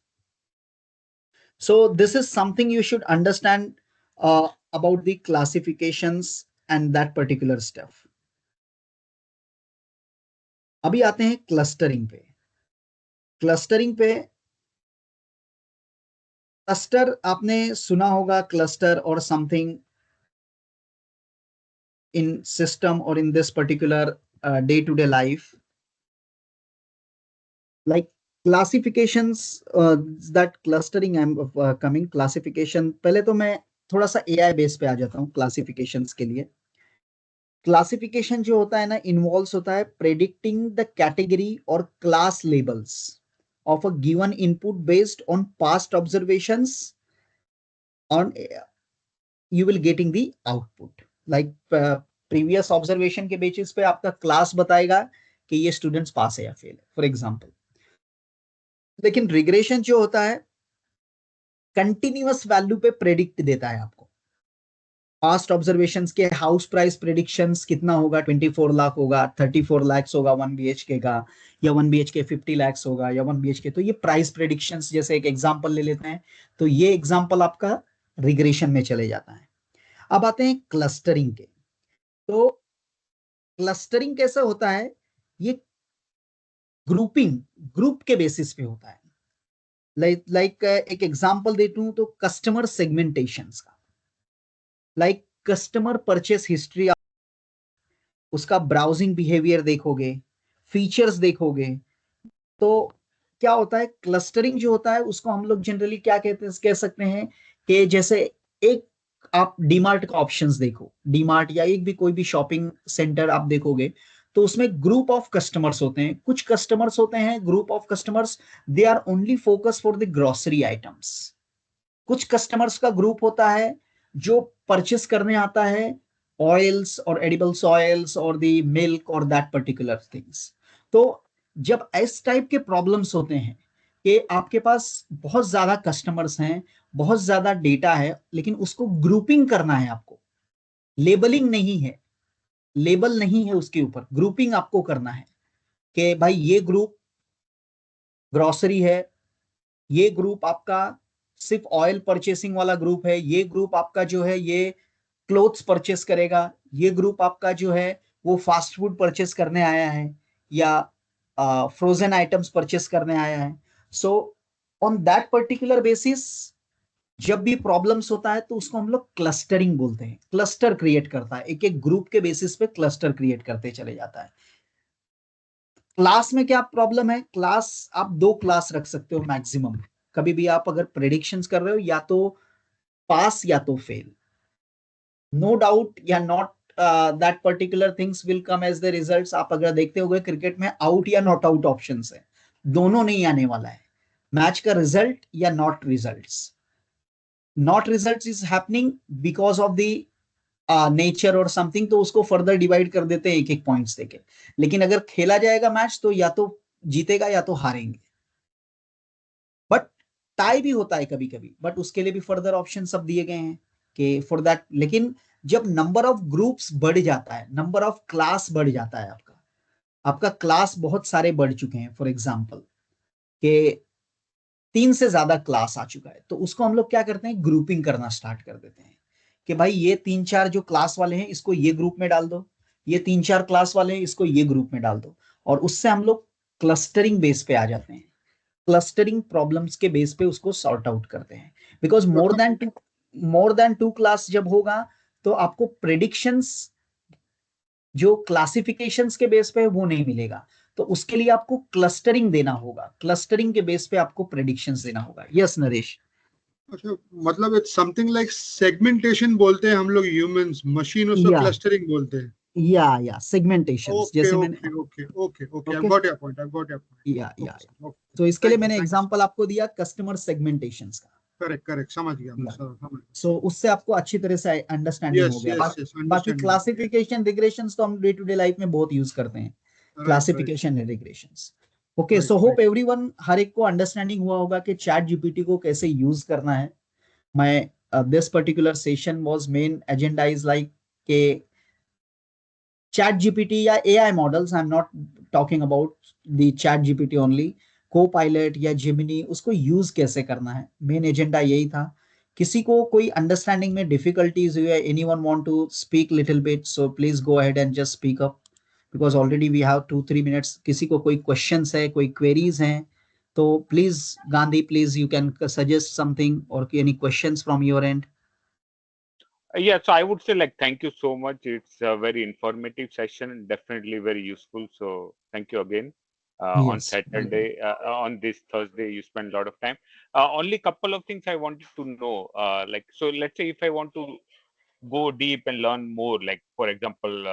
[SPEAKER 1] So this is something you should understand about the classifications and that particular stuff. अभी आते हैं clustering पे clustering पे cluster आपने सुना होगा cluster और something in system और in this particular day to day life like classifications, that clustering I am coming classification. पहले तो मैं थोड़ा सा एआई बेस पे आ जाता हूँ क्लासिफिकेशंस के लिए। क्लासिफिकेशन जो होता है ना, इन्वॉल्व्स होता है प्रेडिक्टिंग द कैटेगरी और class labels of a given input based on past observations on, you will getting the output like previous observation के बेसिस पे आपका क्लास बताएगा कि ये स्टूडेंट्स पास है या फेल है, फॉर एग्जाम्पल। लेकिन रिग्रेशन जो होता है कंटिन्यूअस वैल्यू पे प्रेडिक्ट देता है आपको। पास्ट ऑब्जर्वेशंस के हाउस प्राइस प्रेडिक्शंस कितना होगा, 24 लाख होगा, 34 लाख होगा 1 BHK का, या 1 BHK 50 लाख होगा, या 1 BHK। तो ये प्राइस प्रेडिक्शंस जैसे एक एग्जांपल ले लेते हैं, तो ये एग्जांपल आपका रिग्रेशन में चले जाता है। अब आते हैं क्लस्टरिंग के। तो क्लस्टरिंग कैसे होता है, ये ग्रुपिंग, ग्रुप के बेसिस पे होता है। लाइक एक एग्जांपल देता हूं तो कस्टमर सेगमेंटेशंस का, लाइक कस्टमर परचेस हिस्ट्री, उसका ब्राउजिंग बिहेवियर देखोगे, फीचर्स देखोगे। तो क्या होता है, क्लस्टरिंग जो होता है उसको हम लोग जनरली क्या कहते हैं, कह सकते हैं कि जैसे एक आप डीमार्ट का ऑप्शंस देखो, डीमार्ट या एक भी कोई भी शॉपिंग सेंटर आप देखोगे, तो उसमें ग्रुप ऑफ कस्टमर्स होते हैं। कुछ कस्टमर्स होते हैं, group of customers, they are only focus for the grocery items. कुछ कस्टमर्स का ग्रुप होता है जो परचेस करने आता है ऑयल्स और एडिबल्स ऑयल्स और द मिल्क और दैट पर्टिकुलर थिंग्स। तो जब इस टाइप के प्रॉब्लम्स होते हैं कि आपके पास बहुत ज्यादा कस्टमर्स हैं, बहुत ज्यादा डेटा है, लेकिन उसको ग्रुपिंग करना है आपको, लेबलिंग नहीं है, लेबल नहीं है उसके ऊपर, ग्रुपिंग आपको करना है कि भाई ये ग्रुप ग्रोसरी है, ये ग्रुप आपका सिर्फ ऑयल परचेसिंग वाला ग्रुप है, ये ग्रुप आपका जो है ये क्लोथ्स परचेस करेगा, ये ग्रुप आपका जो है वो फास्ट फूड परचेस करने आया है, या फ्रोजन आइटम्स परचेस करने आया है। So on that particular basis जब भी प्रॉब्लम्स होता है तो उसको हम लोग क्लस्टरिंग बोलते हैं, क्लस्टर क्रिएट करता है, एक एक ग्रुप के बेसिस पे क्लस्टर क्रिएट करते चले जाता है। क्लास में क्या प्रॉब्लम है, क्लास आप दो क्लास रख सकते हो मैक्सिमम। कभी भी आप अगर प्रेडिक्शंस कर रहे हो, या तो पास या तो फेल, नो डाउट या not, that particular things will come as the results. आप अगर देखते हो क्रिकेट में आउट या नॉट आउट ऑप्शंस है, दोनों नहीं आने वाला है। मैच का रिजल्ट या not results, not results is happening because of the nature और समथिंग, तो उसको फर्दर डिवाइड कर देते हैं एक एक पॉइंट्स देके। लेकिन अगर खेला जाएगा मैच तो या तो जीतेगा या तो हारेंगे, बट टाई भी होता है कभी कभी, बट उसके लिए भी फर्दर ऑप्शन सब दिए गए हैं कि फॉर दैट। लेकिन जब नंबर ऑफ ग्रुप्स बढ़ जाता है, नंबर ऑफ क्लास बढ़ जाता है, आपका आपका क्लास बहुत सारे बढ़ चुके हैं, फॉर एग्जाम्पल के 3 से ज्यादा क्लास आ चुका है, तो उसको हम लोग क्या करते हैं, ग्रुपिंग करना स्टार्ट कर देते हैं कि भाई ये 3 4 जो क्लास वाले हैं इसको ये ग्रुप में डाल दो, ये 3 4 क्लास वाले हैं इसको ये ग्रुप में डाल दो। और उससे हम लोग क्लस्टरिंग बेस पे आ जाते हैं, क्लस्टरिंग प्रॉब्लम्स के बेस पे उसको सॉर्ट आउट करते हैं। बिकॉज
[SPEAKER 4] मतलब
[SPEAKER 1] मोर देन टू क्लास जब होगा तो आपको प्रेडिक्शंस जो क्लासिफिकेशंस के बेस पे है वो नहीं मिलेगा। तो उसके लिए आपको क्लस्टरिंग देना होगा, क्लस्टरिंग के बेस पे आपको प्रेडिक्शंस देना होगा। यस नरेश।
[SPEAKER 4] अच्छा, मतलब इट्स समथिंग लाइक सेगमेंटेशन बोलते हैं हम लोग ह्यूमंस, मशीन उसको
[SPEAKER 1] या
[SPEAKER 4] क्लस्टरिंग बोलते हैं।
[SPEAKER 1] या सेगमेंटेशंस
[SPEAKER 4] ओके
[SPEAKER 1] जैसे मैंने,
[SPEAKER 4] okay okay okay okay, I
[SPEAKER 1] okay,
[SPEAKER 4] got your point, I got your point.
[SPEAKER 1] या
[SPEAKER 4] ओके ओके,
[SPEAKER 1] तो इसके लिए
[SPEAKER 4] थैंक
[SPEAKER 1] मैंने
[SPEAKER 4] यू सो
[SPEAKER 1] एग्जांपल आपको दिया कस्टमर सेगमेंटेशंस का।
[SPEAKER 4] करेक्ट करेक्ट, समझ गया मैं
[SPEAKER 1] या
[SPEAKER 4] सर, समझ
[SPEAKER 1] सो उससे आपको अच्छी तरह से अंडरस्टैंडिंग हो
[SPEAKER 4] यस
[SPEAKER 1] गया।
[SPEAKER 4] यस यस,
[SPEAKER 1] बाकी
[SPEAKER 4] अंडरस्टैंडिंग।
[SPEAKER 1] क्लासिफिकेशन रिग्रेशंस तो हम डे टू डे लाइफ में बहुत यूज करते हैं,
[SPEAKER 4] right right
[SPEAKER 1] classification and regressions. Okay,
[SPEAKER 4] right
[SPEAKER 1] so hope
[SPEAKER 4] right.
[SPEAKER 1] Everyone, हर एक को अंडरस्टैंडिंग हुआ होगा कि चैट जीपीटी को कैसे यूज करना है। मैं this particular session was main agenda is like के चैट जीपीटी या AI models, I am not talking about the chat GPT only, को पायलट या जिमिनी, उसको यूज कैसे करना है, मेन एजेंडा यही था। किसी को कोई अंडरस्टैंडिंग में डिफिकल्टीज हुई है, anyone want to speak little bit, so please go ahead and just speak up, because already we have 2 3 minutes. किसी को कोई क्वेश्चंस है, कोई क्वेरीज हैं, तो please Gandhi, please you can suggest something और any questions from your end.
[SPEAKER 2] Yeah, so I would say like thank you so much. It's a very informative session and definitely very useful. So thank you again. on
[SPEAKER 1] Yes, very good.
[SPEAKER 2] Saturday, on this Thursday, you spend a lot of time. Only couple of things I wanted to know. Like, so let's say if I want to go deep and learn more, like for example,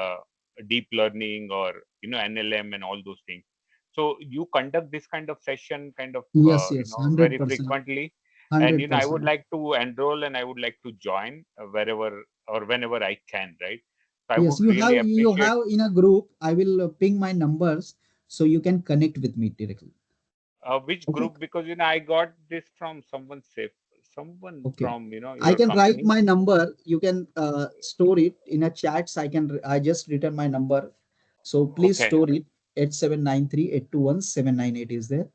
[SPEAKER 2] deep learning or NLM and all those things. So you conduct this kind of session, kind of
[SPEAKER 1] Yes, yes,
[SPEAKER 2] very
[SPEAKER 1] 100%.
[SPEAKER 2] frequently, and I would
[SPEAKER 1] 100%.
[SPEAKER 2] like to enroll and I would like to join wherever or whenever I can, right? So I
[SPEAKER 1] Yes,
[SPEAKER 2] would
[SPEAKER 1] you
[SPEAKER 2] really
[SPEAKER 1] have you
[SPEAKER 2] appreciate.
[SPEAKER 1] have in a group. I will ping my numbers so you can connect with me directly.
[SPEAKER 2] Which
[SPEAKER 1] Okay.
[SPEAKER 2] group? Because I got this from someone safe, someone
[SPEAKER 1] Okay.
[SPEAKER 2] from
[SPEAKER 1] I
[SPEAKER 2] your
[SPEAKER 1] can write
[SPEAKER 2] company.
[SPEAKER 1] my number. You can store it in a chats. I just written my number. So please
[SPEAKER 2] Okay,
[SPEAKER 1] store it. 8793 821 798 is there.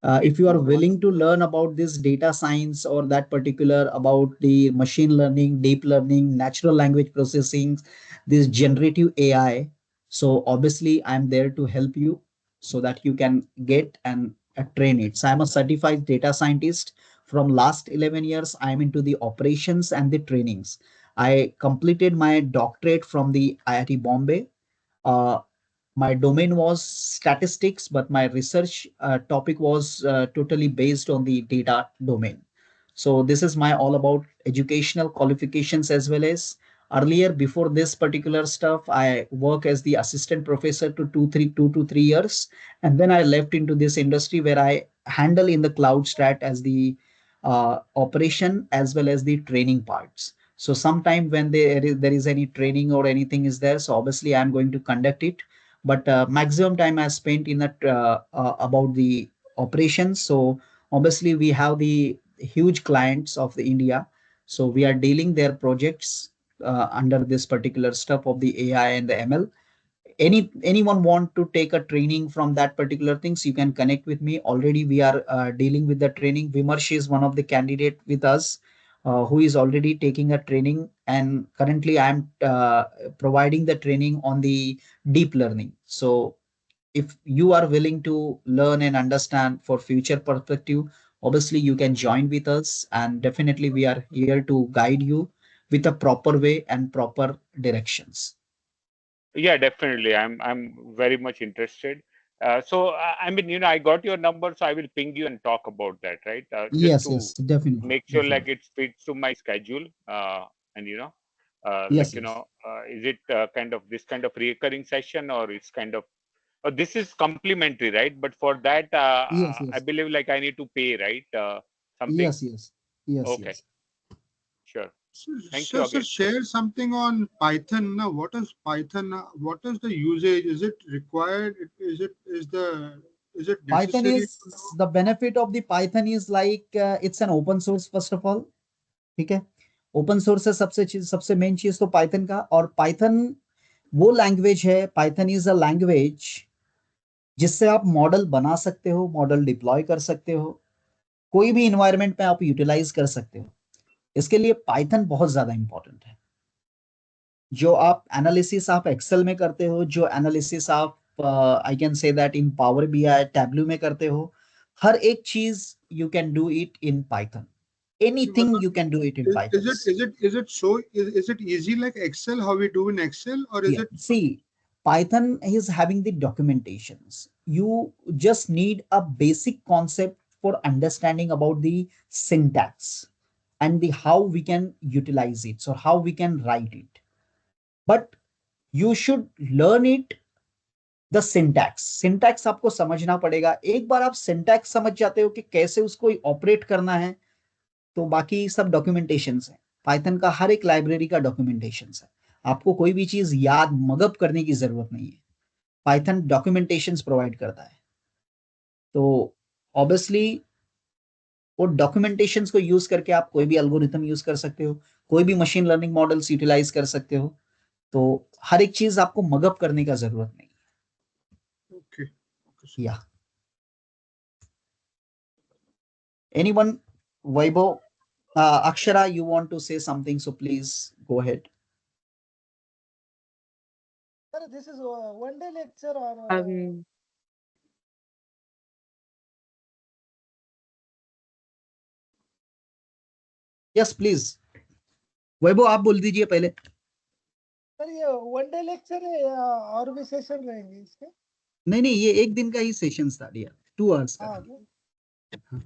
[SPEAKER 2] eight
[SPEAKER 1] If you are
[SPEAKER 2] two one.
[SPEAKER 1] willing to learn about this data science or that particular about the machine learning, deep learning, natural language processing, this generative AI, so obviously I'm there to help you so that you can get and train it. So I'm a certified data scientist. From last 11 years, I'm into the operations and the trainings. I completed my doctorate from the IIT Bombay. Uh, my domain was statistics, but my research topic was totally based on the data domain. So this is my all about educational qualifications as well as earlier before this particular stuff, I work as the assistant professor to 2 to 3 years, and then I left into this industry where I handle in the cloud strat as the operation as well as the training parts. So sometime when there is any training or anything is there, so obviously I'm going to conduct it, but maximum time I spent in that about the operations. So obviously we have the huge clients of the India, so we are dealing their projects under this particular stuff of the AI and the ML. Anyone want to take a training from that particular things, you can connect with me. Already we are dealing with the training. Vimarsh is one of the candidate with us who is already taking a training, and currently I'm providing the training on the deep learning. So if you are willing to learn and understand for future perspective, obviously you can join with us, and definitely we are here to guide you with a proper way and proper directions.
[SPEAKER 2] Yeah, definitely. I'm very much interested. So I mean, I got your number, so I will ping you and talk about that, right? Just
[SPEAKER 1] Yes,
[SPEAKER 2] to
[SPEAKER 1] yes, definitely,
[SPEAKER 2] make sure like
[SPEAKER 1] definitely.
[SPEAKER 2] it fits to my schedule. And
[SPEAKER 1] Yes, yes.
[SPEAKER 2] is it kind of this kind of recurring session, or it's kind of this is complimentary, right? But for that,
[SPEAKER 1] Yes,
[SPEAKER 2] I
[SPEAKER 1] yes.
[SPEAKER 2] believe like I need to pay, right? Something.
[SPEAKER 1] Yes, yes. Yes,
[SPEAKER 2] Okay,
[SPEAKER 1] yes.
[SPEAKER 2] sure.
[SPEAKER 4] So,
[SPEAKER 2] Thank you
[SPEAKER 4] so
[SPEAKER 2] again.
[SPEAKER 4] share something on Python. Now, what is Python? What is the usage? Is it required? Is it
[SPEAKER 1] Python
[SPEAKER 4] necessary
[SPEAKER 1] is
[SPEAKER 4] to know?
[SPEAKER 1] the benefit of the Python is like it's an open source first of all. ठीक है. Open source है सबसे main चीज तो Python का, और Python वो language है. पाइथन इज अ लैंग्वेज जिससे आप मॉडल बना सकते हो, मॉडल डिप्लॉय कर सकते हो, कोई भी इन्वायरमेंट में आप यूटिलाइज कर सकते हो. इसके लिए पाइथन बहुत ज्यादा इंपॉर्टेंट है. जो आप एनालिसिस आप एक्सेल में करते हो, जो एनालिसिस आप I can say that in power BI tableau में करते हो, हर एक चीज you can do it in Python. Anything you can do it in Python.
[SPEAKER 4] Is it easy like Excel? How we do in Excel, or is
[SPEAKER 1] Yeah,
[SPEAKER 4] it?
[SPEAKER 1] see, Python is having the documentations. You just need a basic concept for understanding about the syntax and the how we can utilize it, so how we can write it. But you should learn it the syntax. Syntax आपको समझना पड़ेगा. एक बार आप syntax समझ जाते हो कि कैसे उसको ऑपरेट करना है, तो बाकी सब डॉक्यूमेंटेशन है. पाइथन का हर एक लाइब्रेरी का डॉक्यूमेंटेशन है. आपको कोई भी चीज याद मगअप करने की जरूरत नहीं है. पाइथन डॉक्यूमेंटेशन प्रोवाइड करता है. तो ऑब्वियसली वो डॉक्यूमेंटेशन को यूज करके आप कोई भी एल्गोरिथम यूज कर सकते हो, कोई भी मशीन लर्निंग मॉडल्स यूटिलाइज कर सकते हो. तो हर एक चीज आपको मगअप करने का जरूरत नहीं.
[SPEAKER 4] Okay. Okay.
[SPEAKER 1] या anyone. Vaibhav, Akshara, you want to say something, so please go ahead.
[SPEAKER 5] Sir, this is a one-day lecture or
[SPEAKER 3] Um,
[SPEAKER 1] Yes, please. वैभव आप बोल दीजिए पहले.
[SPEAKER 5] सर ये one-day lecture है या और भी सेशन रहेंगे इसके?
[SPEAKER 1] नहीं नहीं, ये एक दिन का ही सेशंस था डियर, 2 hours का था।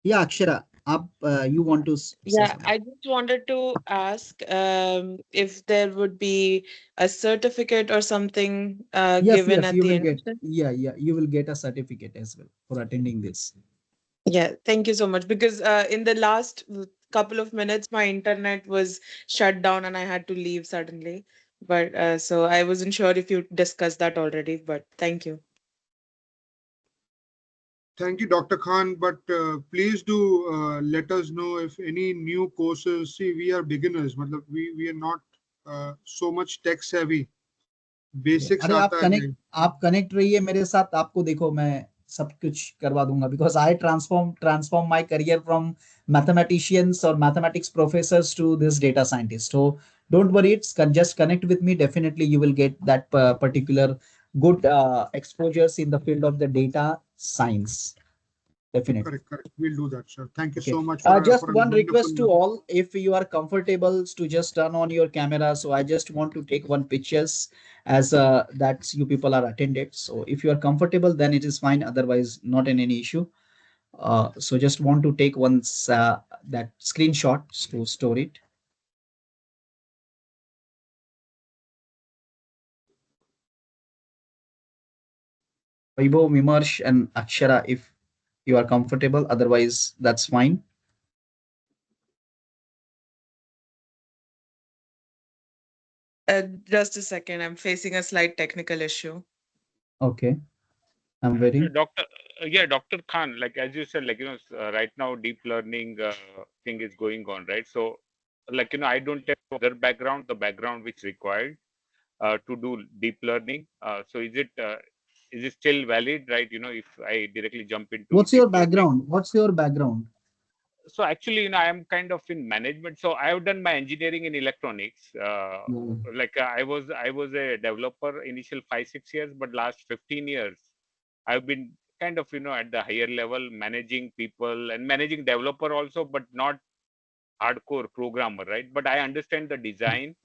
[SPEAKER 1] या अक्षरा, आप यू वांट टू से
[SPEAKER 3] Yeah, I
[SPEAKER 1] something?
[SPEAKER 3] just wanted to ask if there would be a certificate or something
[SPEAKER 1] Yes,
[SPEAKER 3] given
[SPEAKER 1] yes,
[SPEAKER 3] at
[SPEAKER 1] you
[SPEAKER 3] the
[SPEAKER 1] will
[SPEAKER 3] end of
[SPEAKER 1] get,
[SPEAKER 3] it.
[SPEAKER 1] yeah, you will get a certificate as well for attending this.
[SPEAKER 3] Yeah, thank you so much. Because in the last couple of minutes, my internet was shut down and I had to leave suddenly. But so I wasn't sure if you discussed that already, but thank you.
[SPEAKER 4] Thank you, Dr. Khan. But please do let us know if any new courses. See, we are beginners. मतलब we are not so much tech savvy. Basics
[SPEAKER 1] अरे
[SPEAKER 4] आता है.
[SPEAKER 1] आप connect रहिए मेरे साथ, आपको देखो मैं सब कुछ करवा दूंगा, because I transform my career from mathematicians or mathematics professors to this data scientist. So don't worry, it's just connect with me. Definitely you will get that particular good exposures in the field of the data science. Definitely.
[SPEAKER 4] Correct, correct. We'll do that, sir. Thank you
[SPEAKER 1] Okay.
[SPEAKER 4] so much
[SPEAKER 1] Just
[SPEAKER 4] for a
[SPEAKER 1] one request to
[SPEAKER 4] wonderful.
[SPEAKER 1] all, if you are comfortable to just turn on your camera. So I just want to take one pictures as that you people are attended. So if you are comfortable, then it is fine. Otherwise, not in any issue. So just want to take once that screenshot to store it. Vaibhav, Vimarsh, and Akshara, if you are comfortable. Otherwise, that's fine.
[SPEAKER 3] Just a second, I'm facing a slight technical issue.
[SPEAKER 1] Okay, I'm waiting.
[SPEAKER 2] Doctor, yeah, Dr. Khan, like as you said, like right now deep learning thing is going on, right? So, like I don't have other background, the background which required to do deep learning. So is it still valid, right? If I directly jump into
[SPEAKER 1] What's
[SPEAKER 2] deep
[SPEAKER 1] your
[SPEAKER 2] learning.
[SPEAKER 1] background? What's your background?
[SPEAKER 2] So actually, I am kind of in management. So I have done my engineering in electronics.
[SPEAKER 1] Mm.
[SPEAKER 2] Like I was a developer initial 5 6 years, but last 15 years I've been kind of at the higher level managing people and managing developer also, but not hardcore programmer, right? But I understand the design.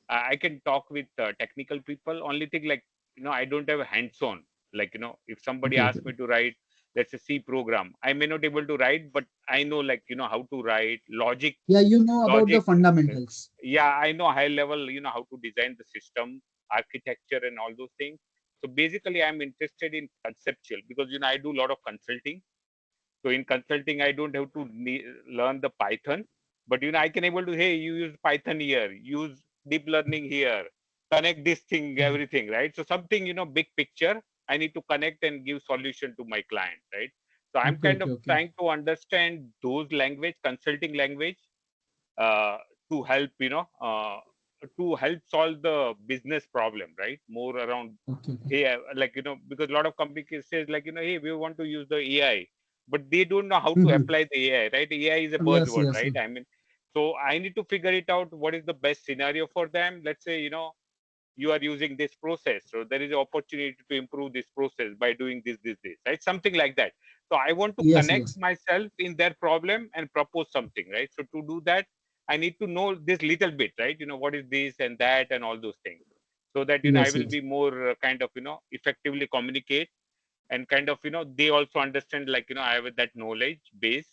[SPEAKER 2] I can talk with technical people. Only thing, like I don't have a hands-on. Like if somebody
[SPEAKER 1] Okay, okay.
[SPEAKER 2] asks me to write, let's say C program, I may not able to write, but I know, like how to write logic.
[SPEAKER 1] Yeah, you know about the
[SPEAKER 2] Logic.
[SPEAKER 1] fundamentals.
[SPEAKER 2] Yeah, I know high level. How to design the system, architecture, and all those things. So basically, I'm interested in conceptual because I do a lot of consulting. So in consulting, I don't have to learn the Python, but I can able to, hey, you use Python here, use deep learning here, connect this thing, everything, right? So something big picture, I need to connect and give solution to my client, right? So I'm
[SPEAKER 1] Okay,
[SPEAKER 2] kind
[SPEAKER 1] okay,
[SPEAKER 2] of
[SPEAKER 1] okay.
[SPEAKER 2] trying to understand those language, consulting language, uh, to help solve the business problem, right? More around,
[SPEAKER 1] Okay, okay.
[SPEAKER 2] hey, like because a lot of companies says, like hey, we want to use the AI, but they don't know how to
[SPEAKER 1] Mhm.
[SPEAKER 2] apply the AI, right? AI is a
[SPEAKER 1] Yes,
[SPEAKER 2] buzzword,
[SPEAKER 1] yes,
[SPEAKER 2] right?
[SPEAKER 1] yes.
[SPEAKER 2] I mean, so I need to figure it out, what is the best scenario for them. Let's say you are using this process, so there is an opportunity to improve this process by doing this, right? Something like that. So I want to
[SPEAKER 1] Yes,
[SPEAKER 2] connect
[SPEAKER 1] yes.
[SPEAKER 2] myself in their problem and propose something, right? So to do that, I need to know this little bit, right? What is this and that and all those things, so that I
[SPEAKER 1] Yes,
[SPEAKER 2] will
[SPEAKER 1] yes.
[SPEAKER 2] be more kind of effectively communicate, and kind of they also understand, like I have that knowledge base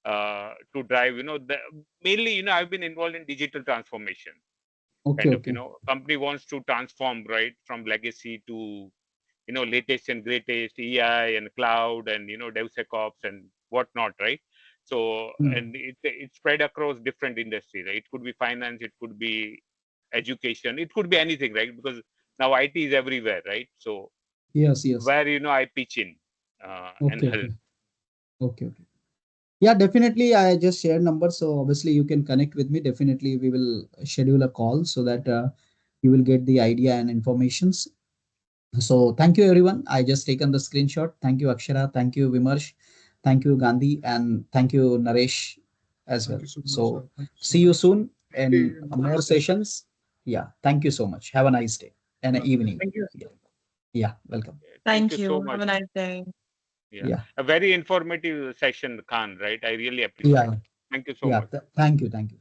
[SPEAKER 2] to drive the mainly I've been involved in digital transformation,
[SPEAKER 1] Okay,
[SPEAKER 2] kind of
[SPEAKER 1] okay.
[SPEAKER 2] company wants to transform, right, from legacy to latest and greatest AI and cloud and DevSecOps and whatnot, right? So,
[SPEAKER 1] Hmm.
[SPEAKER 2] and it's spread across different industries, right? It could be finance, it could be education, it could be anything, right? Because now IT is everywhere, right? So
[SPEAKER 1] Yes, yes.
[SPEAKER 2] where I pitch in and
[SPEAKER 1] Okay,
[SPEAKER 2] help.
[SPEAKER 1] okay. Okay, okay. Yeah, definitely. I just shared numbers, so obviously you can connect with me. Definitely, we will schedule a call so that you will get the idea and informations. So thank you, everyone. I just taken the screenshot. Thank you, Akshara. Thank you, Vimarsh. Thank you, Gandhi, and thank you, Naresh, as
[SPEAKER 4] Thank
[SPEAKER 1] well.
[SPEAKER 4] you so much, sir.
[SPEAKER 1] So
[SPEAKER 4] Thank you so
[SPEAKER 1] see you
[SPEAKER 4] much.
[SPEAKER 1] soon
[SPEAKER 4] Hey,
[SPEAKER 1] in more
[SPEAKER 4] namaste.
[SPEAKER 1] sessions. Yeah, thank you so much. Have a nice day and an
[SPEAKER 4] Namaste.
[SPEAKER 1] evening.
[SPEAKER 5] Thank you.
[SPEAKER 1] Yeah, yeah, welcome.
[SPEAKER 2] Thank you
[SPEAKER 3] Thank
[SPEAKER 2] so
[SPEAKER 3] you. Have
[SPEAKER 2] much.
[SPEAKER 3] a nice day.
[SPEAKER 2] Yeah,
[SPEAKER 1] Yeah,
[SPEAKER 2] a very informative session, Khan, right? I really appreciate
[SPEAKER 1] yeah,
[SPEAKER 2] it. Thank you so
[SPEAKER 1] yeah.
[SPEAKER 2] much.
[SPEAKER 1] Thank you, thank you.